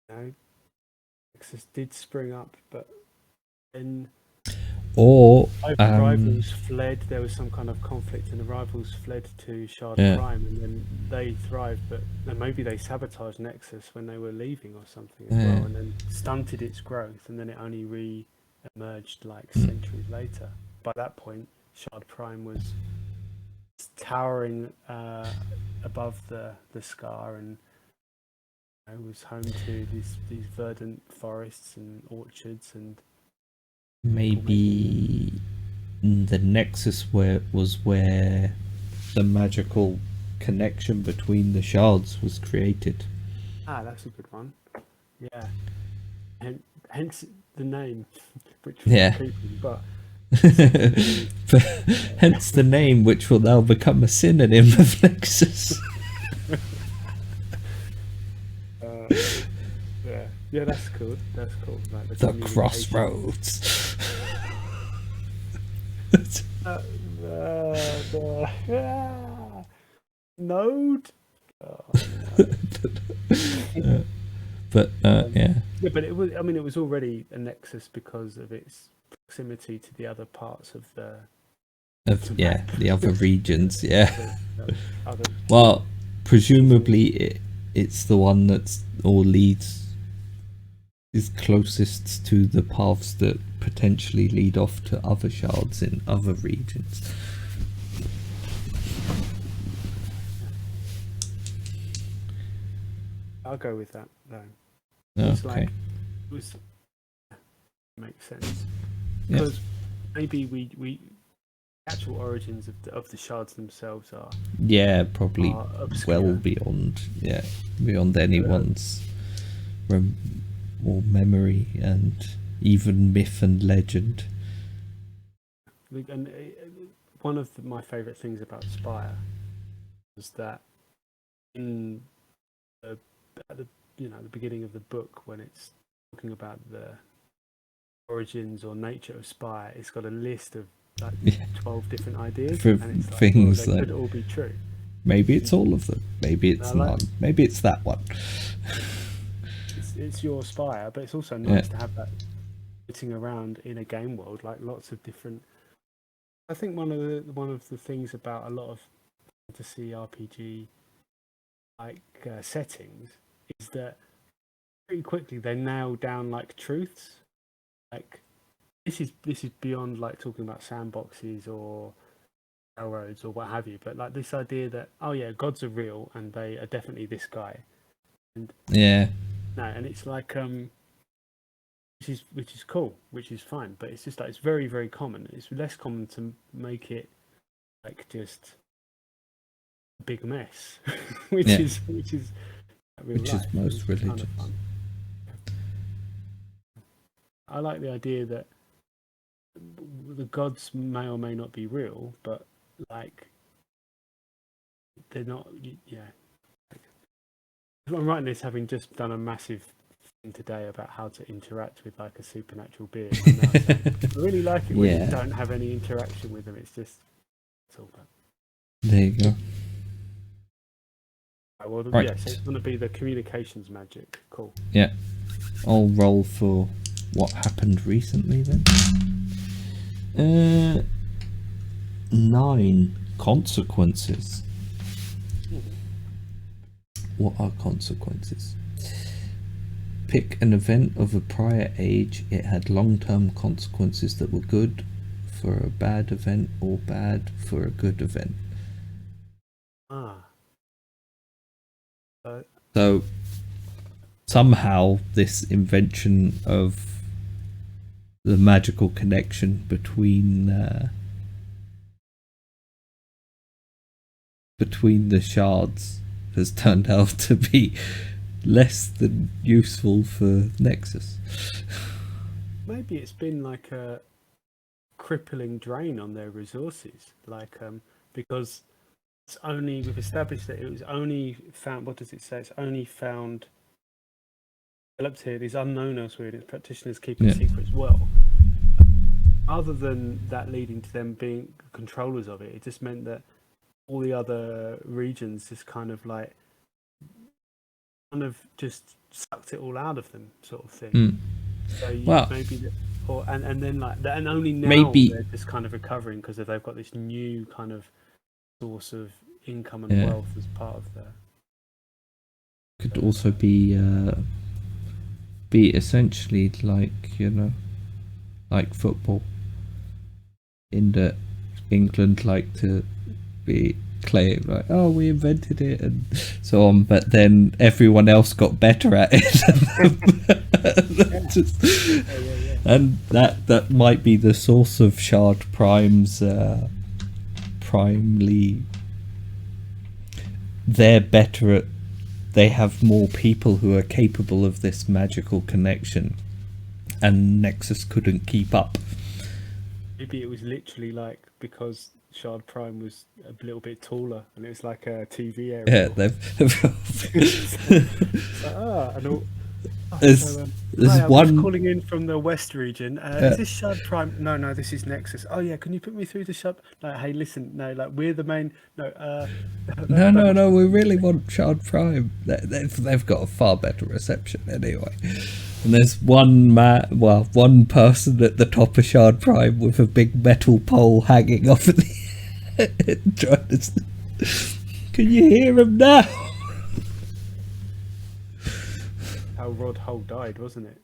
Nexus did spring up, but then rivals fled. There was some kind of conflict, and the rivals fled to Shard Prime, and then they thrived. But then maybe they sabotaged Nexus when they were leaving or something as well, and then stunted its growth, and then it only re-emerged like centuries later. By that point, Shard Prime was towering above the scar, and it was home to these verdant forests and orchards, and maybe the Nexus was where the magical connection between the shards was created. That's a good one. Yeah, hence the name, which but hence the name, which will now become a synonym of Nexus. Yeah, that's cool. Like the crossroads. Node. But yeah, but it was. I mean, it was already a nexus because of its proximity to the other parts of the other regions. Yeah. Well, presumably it's the one that's is closest to the paths that potentially lead off to other shards in other regions. I'll go with that though. Okay. It makes sense because maybe we actual origins of the shards themselves are probably well beyond anyone's or memory and even myth and legend. And one of my favourite things about Spire was that in at the beginning of the book, when it's talking about the origins or nature of Spire, it's got a list of 12 different ideas for and it's things they could all be true. Maybe it's all of them. Maybe it's none. Maybe it's that one. it's your Spire, but it's also nice to have that sitting around in a game world, like lots of different. I think one of the things about a lot of fantasy RPG like settings is that pretty quickly they nail down like truths. Like this is beyond like talking about sandboxes or railroads or what have you, but like this idea that oh yeah, gods are real and they are definitely this guy, and no, and it's like which is cool, which is fine, but it's just like it's very very common. It's less common to make it like just a big mess, which is real which life. is most religious. Kind of fun. I like the idea that the gods may or may not be real, but like they're not. Yeah, I'm writing this having just done a massive thing today about how to interact with like a supernatural being. I really like it when you don't have any interaction with them. It's just it's all bad. There you go. Right, well, right. Yeah, so it's going to be the communications magic. Cool. Yeah, I'll roll for what happened recently then. 9 consequences. What are consequences? Pick an event of a prior age. It had long-term consequences that were good for a bad event or bad for a good event. So somehow this invention of the magical connection between the shards has turned out to be less than useful for Nexus. Maybe it's been like a crippling drain on their resources, like because it's only we've established that it was only found. What does it say? It's only found developed here. These unknown elsewhere. Its practitioners keeping secrets well. Other than that leading to them being controllers of it, it just meant that all the other regions just kind of just sucked it all out of them, sort of thing. So maybe, and then like that, and only now they're just kind of recovering because they've got this new kind of source of income and wealth as part of their. Could also be essentially like like football, in that England like to be claim like, oh, we invented it and so on, but then everyone else got better at it. And that might be the source of Shard Prime's primely. They're better at, they have more people who are capable of this magical connection, and Nexus couldn't keep up. Maybe it was literally like because Shard Prime was a little bit taller and it was like a TV area. Yeah, they've there's hi, one I'm calling in from the West region. Is this Shard Prime? No, this is Nexus. Oh yeah, can you put me through the Shard? Like, hey, listen, no, like we're the main. No, no, we really want Shard Prime. They've got a far better reception anyway. And there's one person at the top of Shard Prime with a big metal pole hanging off at the end. Can you hear him now? How Rod Hull died, wasn't it?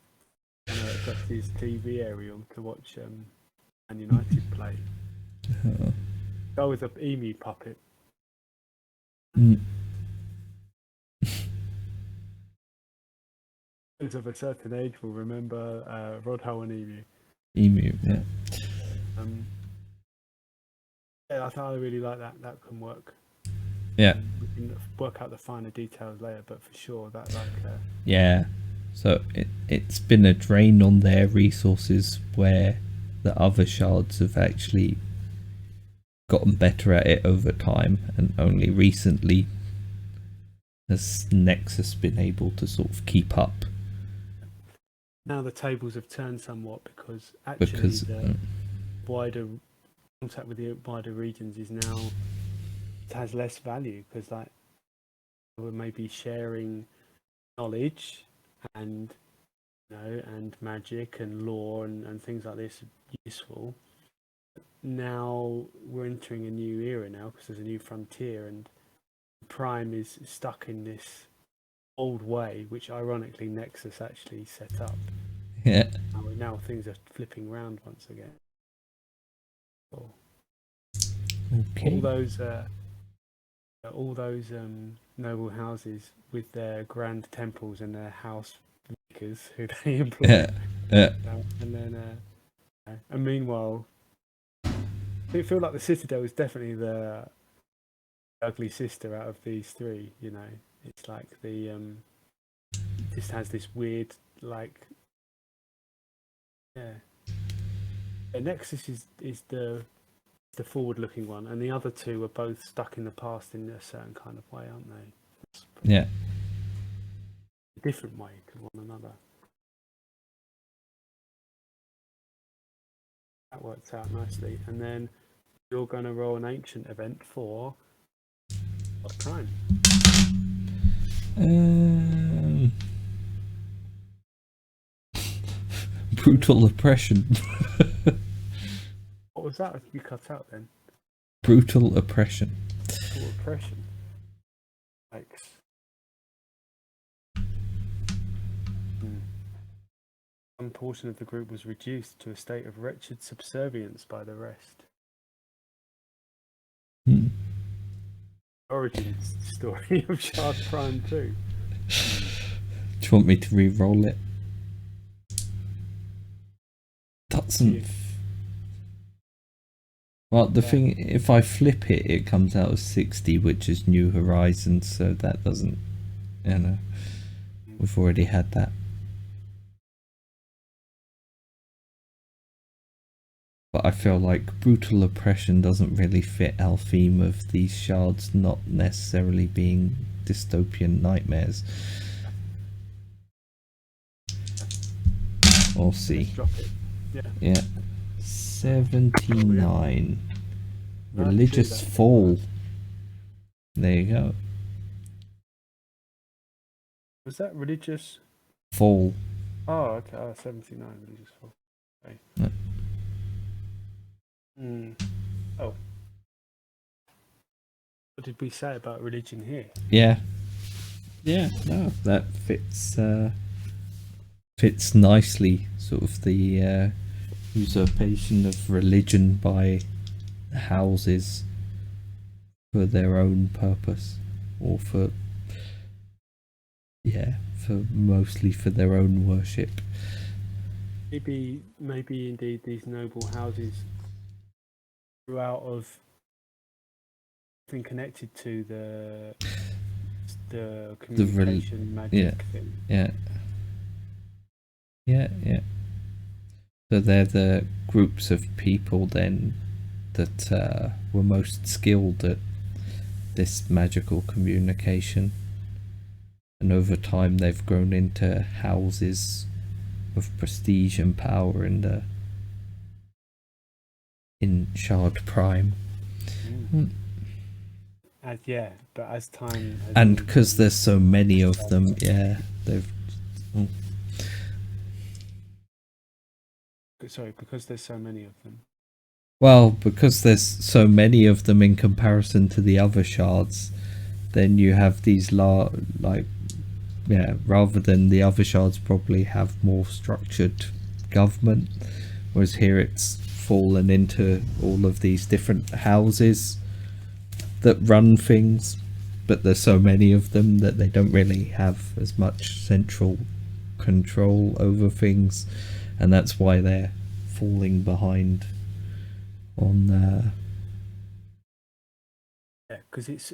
And got his TV aerial to watch Man United play. Go with an emu puppet. Those of a certain age will remember Rod Hull and Emu. Yeah. Yeah, I really like that. That can work. Yeah. We can work out the finer details later, but for sure that Yeah. So it's been a drain on their resources where the other shards have actually gotten better at it over time, and only recently has Nexus been able to sort of keep up. Now the tables have turned somewhat because the wider contact with the wider regions is now has less value because like we're maybe sharing knowledge and and magic and lore and things like this useful. Now we're entering a new era now because there's a new frontier, and Prime is stuck in this old way, which ironically Nexus actually set up. Yeah. Now things are flipping round once again. Okay. All those noble houses with their grand temples and their house makers who they employ. Yeah. Yeah. And then, and meanwhile, I feel like the Citadel is definitely the ugly sister out of these three. It's like the just has this weird like The Nexus is the forward-looking one, and the other two are both stuck in the past in a certain kind of way, aren't they? Yeah. A different way to one another. That works out nicely. And then you're going to roll an ancient event for what time? Brutal oppression. What was that you cut out then? Brutal oppression. Brutal oppression. Yikes. One portion of the group was reduced to a state of wretched subservience by the rest. Origin story of Shard Prime 2. Do you want me to re-roll it? Doesn't. Well, the thing, if I flip it, it comes out as 60, which is New Horizons, so that doesn't, we've already had that. But I feel like brutal oppression doesn't really fit our theme of these shards not necessarily being dystopian nightmares. We'll see. Yeah. 79. Religious fall. There you go. Was that religious fall? Oh, okay. 79 religious fall. Okay. No. Oh. What did we say about religion here? Yeah. No, that fits nicely. Sort of the usurpation of religion by houses for their own purpose, or mostly for their own worship. Maybe indeed these noble houses grew out of something connected to the communication magic thing. Yeah. So they're the groups of people then that were most skilled at this magical communication, and over time they've grown into houses of prestige and power in Shard Prime. But as time and because there's so many of them, they've because there's so many of them. Well, because there's so many of them in comparison to the other shards, then you have these rather than the other shards probably have more structured government, whereas here it's fallen into all of these different houses that run things, but there's so many of them that they don't really have as much central control over things, and that's why they're falling behind on because it's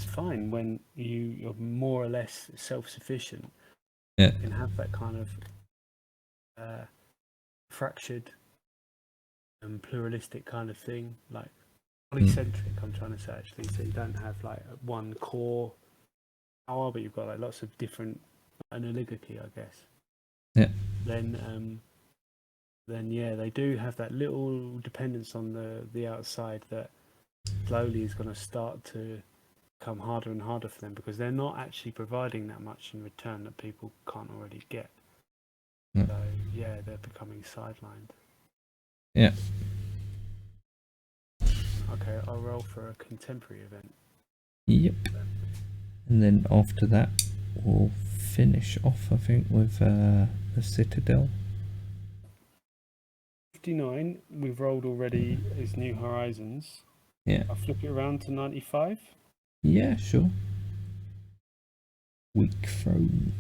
fine when you're more or less self-sufficient. You can have that kind of fractured and pluralistic kind of thing, like polycentric. I'm trying to say actually, so you don't have like one core power, but you've got like lots of different, an oligarchy, I guess. Then they do have that little dependence on the outside that slowly is going to start to become harder and harder for them because they're not actually providing that much in return that people can't already get. Mm. So yeah, they're becoming sidelined. Yeah. Okay, I'll roll for a contemporary event. Yep. And then after that, we'll finish off, I think, with the Citadel. 59, we've rolled already is New Horizons. Yeah. I'll flip it around to 95. Yeah, sure. Weak throne.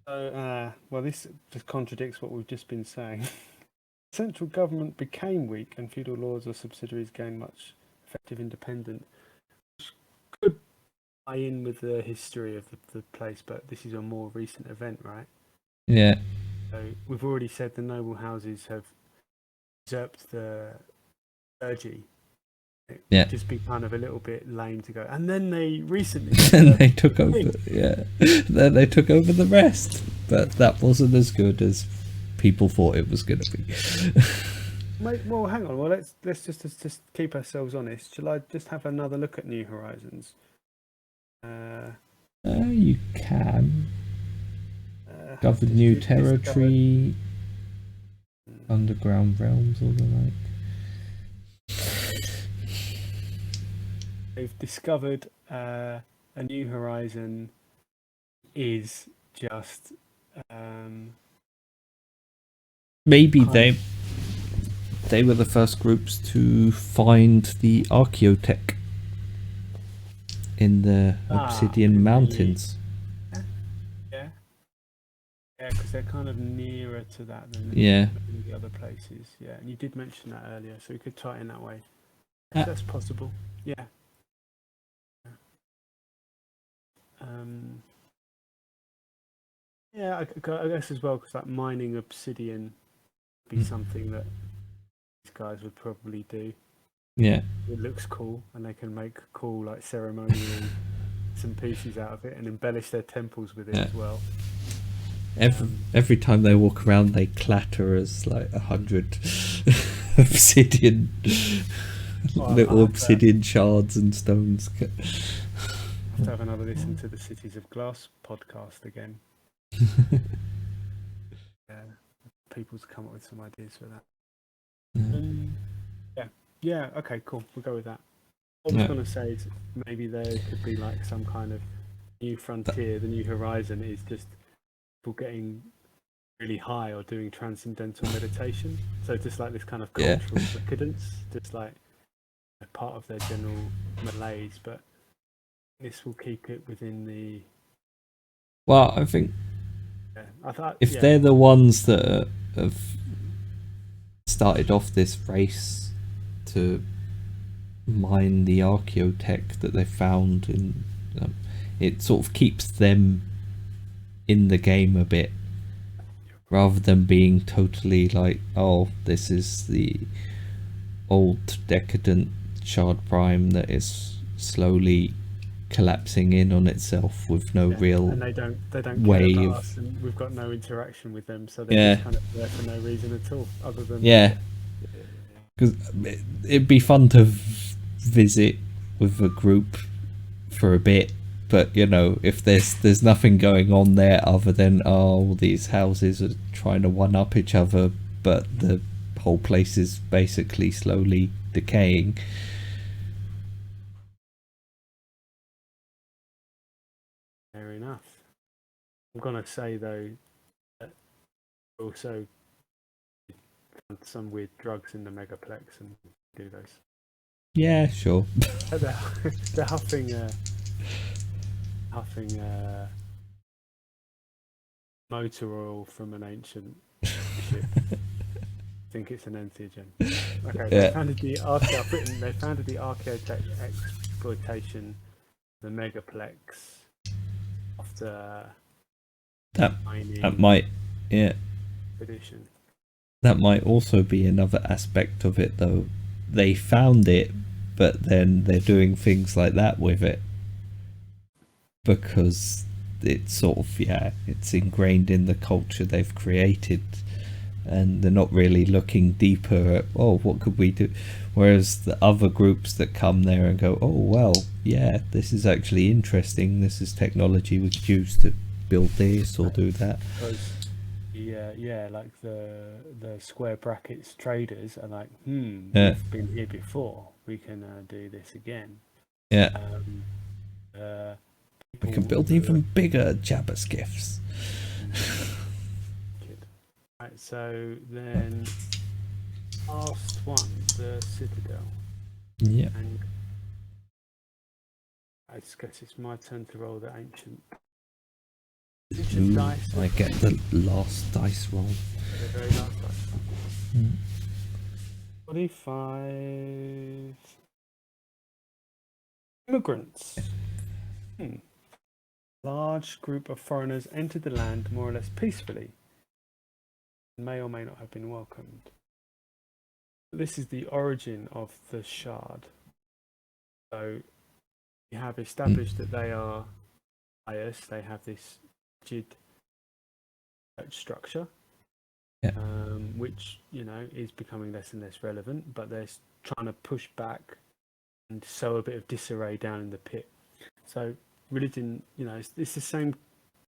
So, well, this just contradicts what we've just been saying. Central government became weak and feudal lords or subsidiaries gained much effective independence. Which could tie in with the history of the place, but this is a more recent event, right? Yeah. So we've already said the noble houses have usurped the clergy. It Yeah. would just be kind of a little bit lame to go. And then they recently And they took over. Yeah. Then they took over the rest, but that wasn't as good as people thought it was going to be. Well, hang on. Well, let's just keep ourselves honest. Shall I just have another look at New Horizons? You can govern new territory, underground realms, all the like. They've discovered a new horizon is just maybe they were the first groups to find the archaeotech in the Obsidian Mountains. Yeah, because they're kind of nearer to that than the other places. Yeah, and you did mention that earlier, so we could tie it in that way. That's possible. Yeah. Yeah, I guess as well, because that mining obsidian would be something that these guys would probably do. Yeah. It looks cool, and they can make cool, like, ceremonial some pieces out of it and embellish their temples with it as well. Every time they walk around, they clatter as like 100 obsidian, little obsidian shards and stones. I have to have another listen to the Cities of Glass podcast again. People's come up with some ideas for that. Yeah. Okay, cool. We'll go with that. What I was going to say is maybe there could be like some kind of new frontier. The new horizon is just people getting really high or doing transcendental meditation. So just like this kind of cultural decadence, just like a part of their general malaise. But this will keep it within the. Well, I think if they're the ones that have started off this race to mine the archaeotech that they found in, it sort of keeps them in the game a bit, rather than being totally like, oh, this is the old decadent shard prime that is slowly collapsing in on itself with no real and they don't way care about of us, and we've got no interaction with them, so they're just kind of there for no reason at all, other than because it'd be fun to visit with a group for a bit, but you know, if there's nothing going on there other than these houses are trying to one up each other, but the whole place is basically slowly decaying. Fair enough. I'm gonna say though that also found some weird drugs in the megaplex and do those. Yeah, sure. They're huffing motor oil from an ancient ship. I think it's an entheogen. Okay, they founded the archaeotech exploitation, the megaplex, after that might edition. That might also be another aspect of it, though. They found it, but then they're doing things like that with it because it's sort of it's ingrained in the culture they've created, and they're not really looking deeper at, oh, what could we do? Whereas the other groups that come there and go, oh, well, yeah, this is actually interesting, this is technology we could use to build this or do that. Yeah, like the square brackets traders are like, Yeah. we've been here before, we can do this again. Yeah. We can People build who even bigger Jabba skiffs. Good. Right, so then last one, the Citadel. Yeah. And I guess it's my turn to roll the ancient Ooh, dice. I get the last dice roll. The very last dice. 45 immigrants. Large group of foreigners entered the land more or less peacefully. May or may not have been welcomed. This is the origin of the shard. So you have established that they are pious, they have this rigid church structure, which, you know, is becoming less and less relevant, but they're trying to push back and sow a bit of disarray down in the pit. So religion, you know, it's the same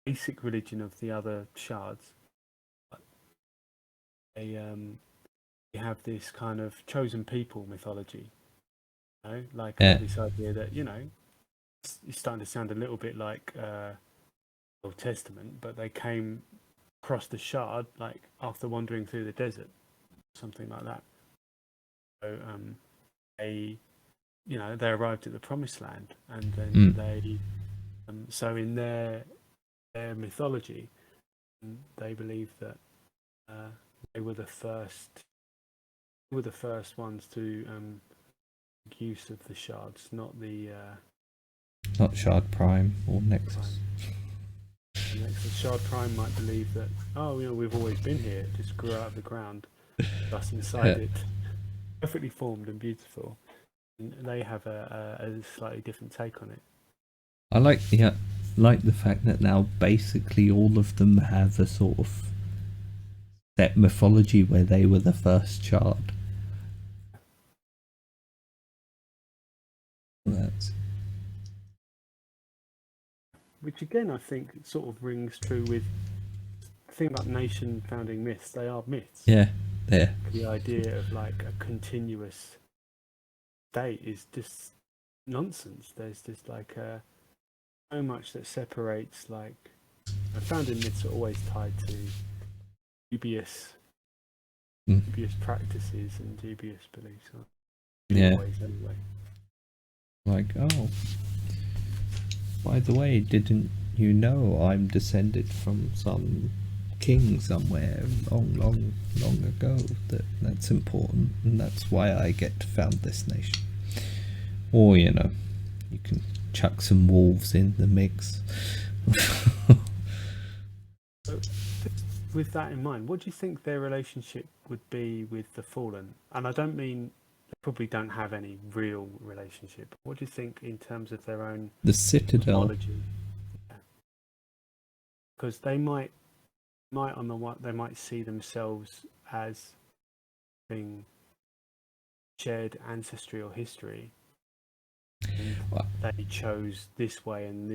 basic religion of the other shards. But they have this kind of chosen people mythology, you know, like this idea that, you know, it's starting to sound a little bit like Old Testament, but they came across the shard like after wandering through the desert, something like that. So they, you know, they arrived at the promised land, and then they so in their mythology, they believe that they were the first ones to make use of the shards, not Shard Prime or Nexus. The Nexus Shard Prime might believe that, oh, you know, we've always been here, it just grew out of the ground, thus inside it, perfectly formed and beautiful. And they have a slightly different take on it. I like the fact that now basically all of them have a sort of set mythology where they were the first shard. Which again, I think sort of rings true with the thing about nation founding myths. They are myths. Yeah. The idea of like a continuous state is just nonsense. There's just like so much that separates, like, founding myths are always tied to dubious practices and dubious beliefs. Always, anyway. Like, oh, by the way, didn't you know I'm descended from some king somewhere long ago? That's important, and that's why I get to found this nation. Or, you know, you can chuck some wolves in the mix. So, with that in mind, what do you think their relationship would be with the Fallen? And I don't mean they probably don't have any real relationship. What do you think in terms of their own the Citadel mythology? Because they might on the one, they might see themselves as being shared ancestry or history. They chose this way, and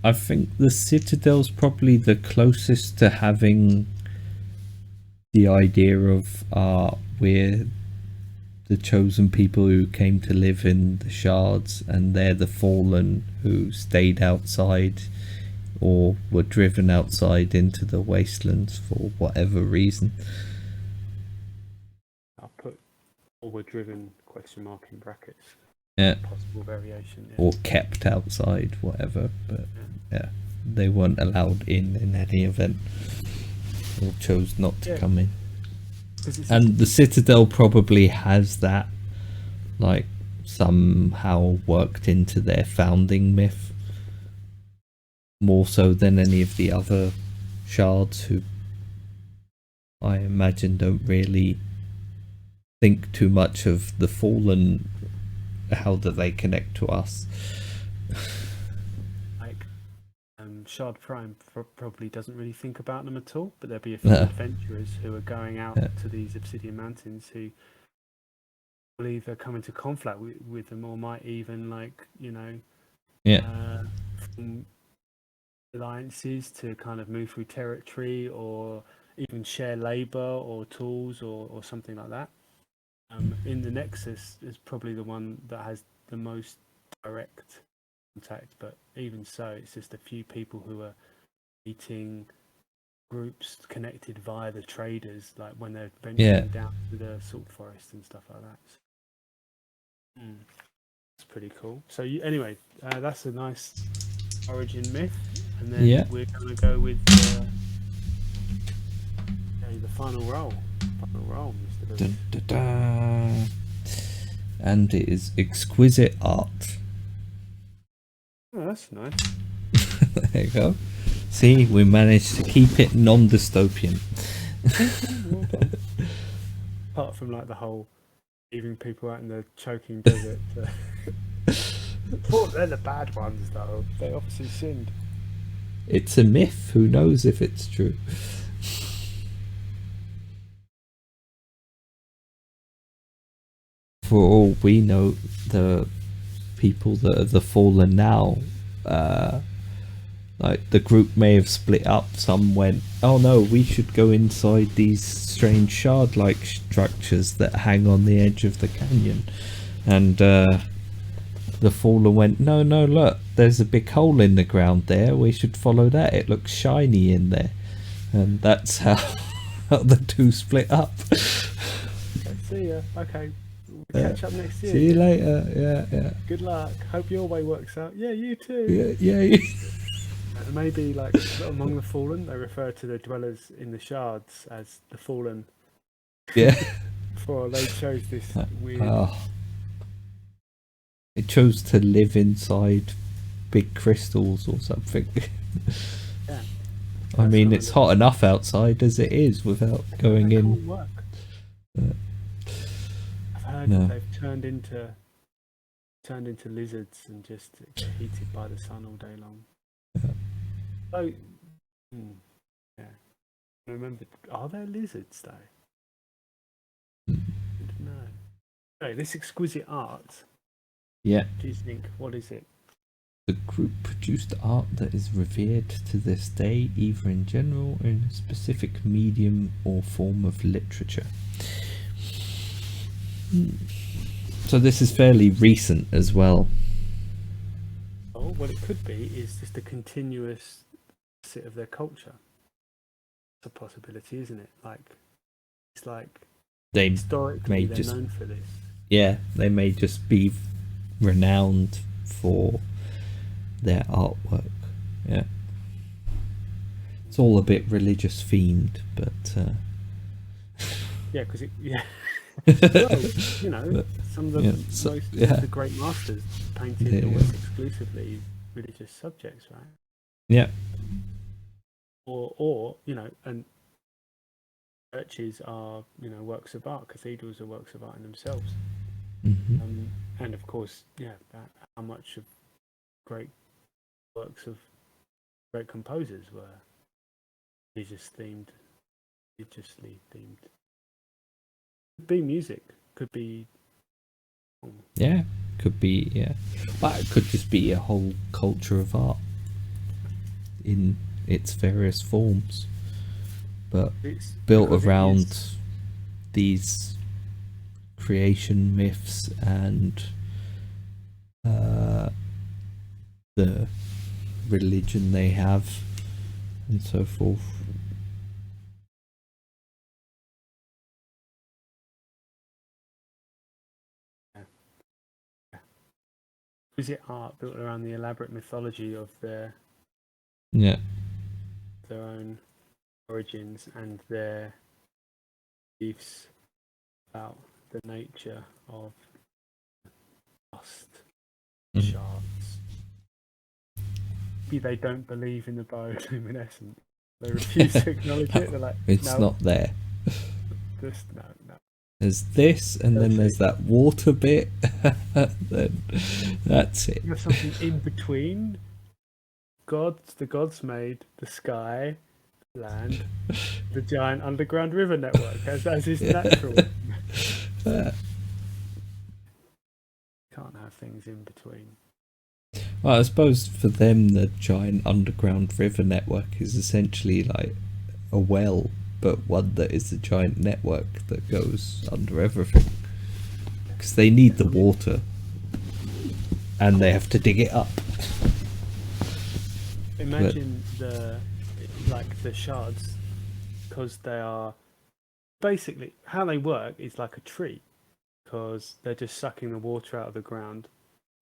I think the Citadel's probably the closest to having the idea of we're the chosen people who came to live in the shards, and they're the fallen who stayed outside or were driven outside into the wastelands for whatever reason. I'll put "or were driven" in brackets. Possible variation. Or kept outside, whatever. But they weren't allowed in any event, or chose not to come in. And the Citadel probably has that, like, somehow worked into their founding myth, more so than any of the other shards, who I imagine don't really think too much of the Fallen. How do they connect to us? Like Shard Prime probably doesn't really think about them at all, but there'll be a few adventurers who are going out to these Obsidian Mountains who will either come into conflict with them or might even, like, you know, form alliances to kind of move through territory or even share labor or tools or something like that. In the Nexus is probably the one that has the most direct contact, but even so, it's just a few people who are meeting groups connected via the traders, like when they're venturing down to the salt forest and stuff like that. So, it's pretty cool. So anyway, that's a nice origin myth, and then we're going to go with the final roll. Final roll, Mr. Dun, dun, dun. And it is exquisite art. Oh, that's nice. There you go. See, we managed to keep it non-dystopian. Apart from like the whole leaving people out in the choking desert. They're the bad ones, though. They obviously sinned. It's a myth. Who knows if it's true? For all we know, the people that are the fallen now, like the group may have split up. Some went, oh no, we should go inside these strange shard-like structures that hang on the edge of the canyon, and the fallen went, no, look, there's a big hole in the ground there, we should follow that, it looks shiny in there. And that's how the two split up. See ya. Okay, we'll catch up next year. See you later. Yeah. Good luck. Hope your way works out. Yeah, you too. Yeah. Maybe like among the fallen, they refer to the dwellers in the shards as the fallen. Yeah. Before they chose this weird. It chose to live inside big crystals or something. Yeah. I mean, it's hot enough outside as it is without going in. Work. I've heard that they've turned into lizards and just get heated by the sun all day long. So, yeah. I remember, are there lizards though? No. Okay, this exquisite art. Yeah. What do you think? What is it? The group produced art that is revered to this day, either in general or in a specific medium or form of literature. So this is fairly recent as well. Oh, what it could be is just a continuous set of their culture. It's a possibility, isn't it? Like, it's like they historically they're known for this. Yeah, they may just be renowned for their artwork. Yeah, it's all a bit religious themed, but yeah, because well, you know, some of the the great masters painted almost exclusively religious subjects, right? Yeah. Or you know, and churches are, you know, works of art. Cathedrals are works of art in themselves. Mm-hmm. And of course, how much of great works of great composers were religiously themed. Could be music, could be but it could just be a whole culture of art in its various forms, but it's built around these creation myths and the religion they have and so forth. Is it art built around the elaborate mythology of their own origins and their beliefs about the nature of dust shards? Maybe they don't believe in the bioluminescent. They refuse to acknowledge it. They're like, it's not there. Just no. There's this, and then there's that water bit. Then that's it. There's something in between. the gods made the sky, land, the giant underground river network as is natural. Can't have things in between. Well, I suppose for them, the giant underground river network is essentially like a well, but one that is a giant network that goes under everything. Because they need the water, and they have to dig it up. Imagine the shards, because they are basically how they work is like a tree, because they're just sucking the water out of the ground.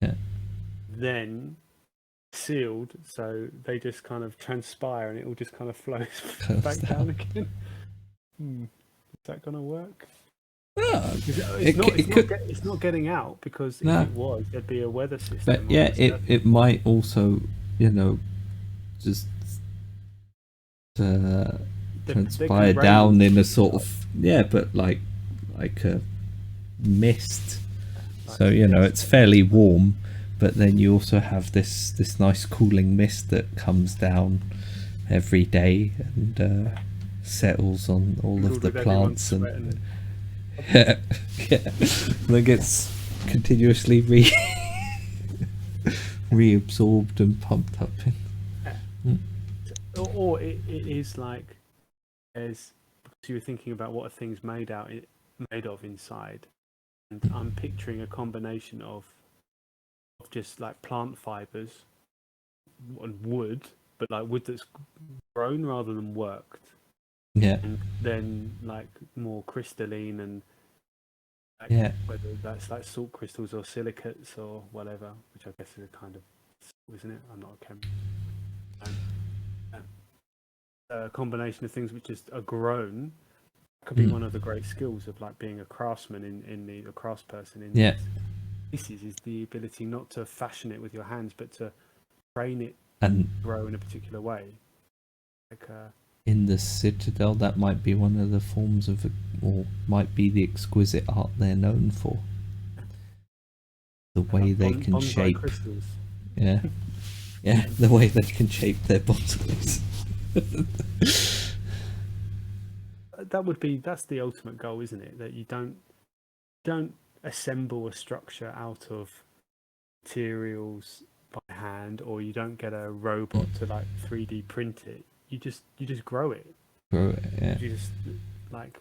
Yeah. Then sealed, so they just kind of transpire and it all just kind of flows back down again. Is that gonna work? It's not getting out, because if it was, there'd be a weather system. But yeah, it might also, just transpire down in a sort of but like a mist. So it's fairly warm, but then you also have this nice cooling mist that comes down every day and settles on all of the plants and and then gets continuously reabsorbed and pumped up in. Or it is like, as you were thinking about what a thing's made of inside, and I'm picturing a combination of just like plant fibers and wood, but like wood that's grown rather than worked. Yeah. And then like more crystalline and whether that's like salt crystals or silicates or whatever, which I guess is a kind of, isn't it? I'm not a chemist. A combination of things which just are grown could be one of the great skills of like being a craftsman a craftsperson in pieces, is the ability not to fashion it with your hands, but to train it and grow in a particular way. Like in the Citadel, that might be one of the forms of, or might be the exquisite art they're known for. The way they can shape crystals. Yeah, the way they can shape their bonsais. That's the ultimate goal, isn't it? That you don't assemble a structure out of materials by hand, or you don't get a robot to like 3D print it. You just grow it. You just like,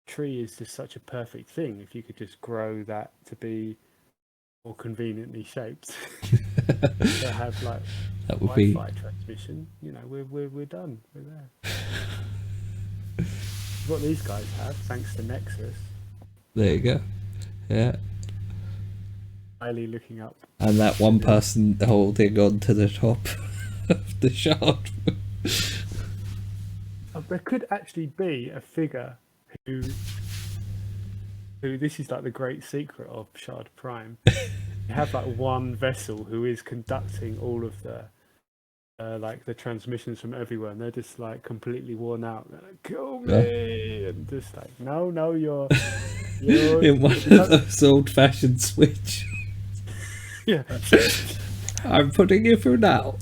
tree is just such a perfect thing. If you could just grow that to be more conveniently shaped, to have like that would Wi-Fi transmission, we're done. We're there. What these guys have, thanks to Nexus. There you go. Yeah. Highly looking up. And that one person holding on to the top of the shard. There could actually be a figure who this is like the great secret of Shard Prime. You have like one vessel who is conducting all of the like the transmissions from everywhere, and they're just like completely worn out. They're like, kill me, and just like, no, you're in one of those old-fashioned switch. Yeah, I'm putting you through now.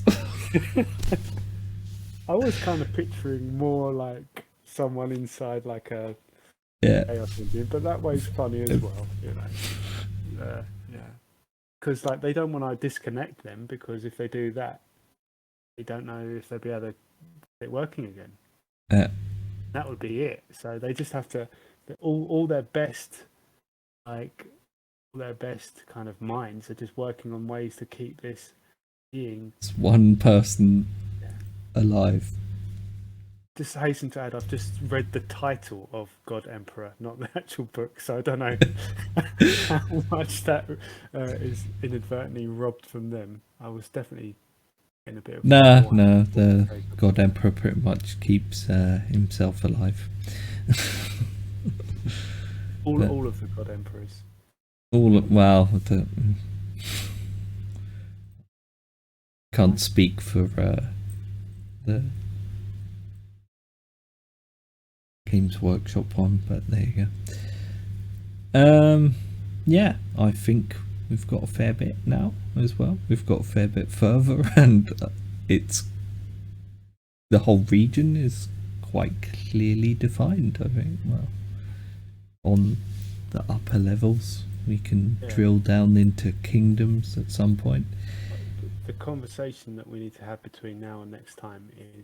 I was kind of picturing more like someone inside like a chaos engine, but that way's funny as well, because like they don't want to disconnect them, because if they do that, they don't know if they'll be able to get it working again. That would be it. So they just have to all their best, like all their best kind of minds are just working on ways to keep this being. It's one person alive. Just hasten to add, I've just read the title of God Emperor, not the actual book, so I don't know how much that is inadvertently robbed from them. I was definitely in a bit of no, the God Emperor pretty much keeps himself alive. all of the God Emperors. Can't speak for the Games Workshop one, but there you go. I think we've got a fair bit now as well. We've got a fair bit further, and it's the whole region is quite clearly defined, I think. Well, on the upper levels, we can drill down into kingdoms at some point. The conversation that we need to have between now and next time is,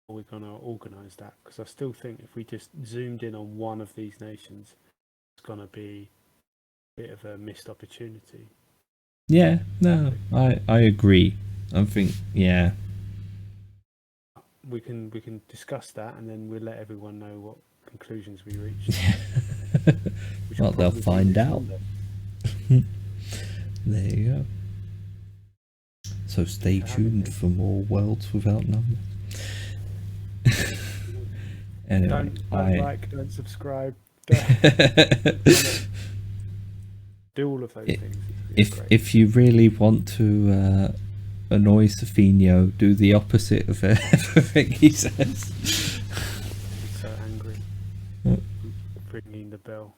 are we going to organise that? Because I still think if we just zoomed in on one of these nations, it's going to be a bit of a missed opportunity. Yeah, no, I agree. I think, yeah. We can discuss that, and then we'll let everyone know what conclusions we reached. Well, they'll find out. There you go. So stay tuned for more Worlds Without Number. Anyway, don't like, don't subscribe, don't do all of those things. If you really want to annoy Sofinho, do the opposite of everything he says. He's so angry. Ringing the bell.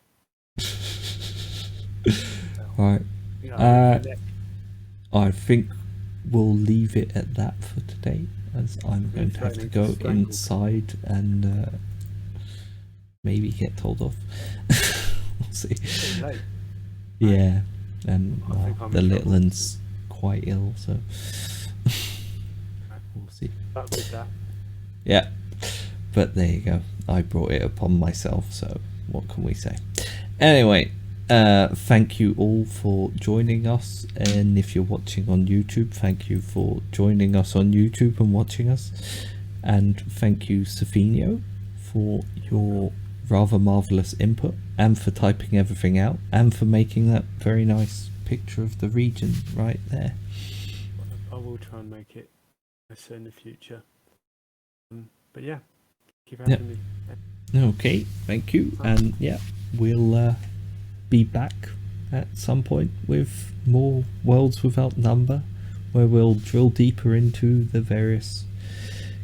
Right. I think we'll leave it at that for today, as I'm going to have to go inside and maybe get told off. We'll see. Yeah, and the little one's quite ill, so we'll see. Back with that. Yeah, but there you go. I brought it upon myself, so what can we say? Anyway, thank you all for joining us, and if you're watching on YouTube, thank you for joining us on YouTube and watching us, and thank you, Sofinho, for your rather marvelous input, and for typing everything out, and for making that very nice picture of the region right there. I will try and make it nicer in the future. But yeah, keep having me. Okay, thank you, and yeah, we'll be back at some point with more Worlds Without Number, where we'll drill deeper into the various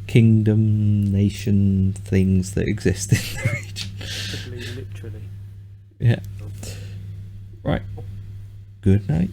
kingdom, nation things that exist in the region. Literally. Yeah. Right. Good night.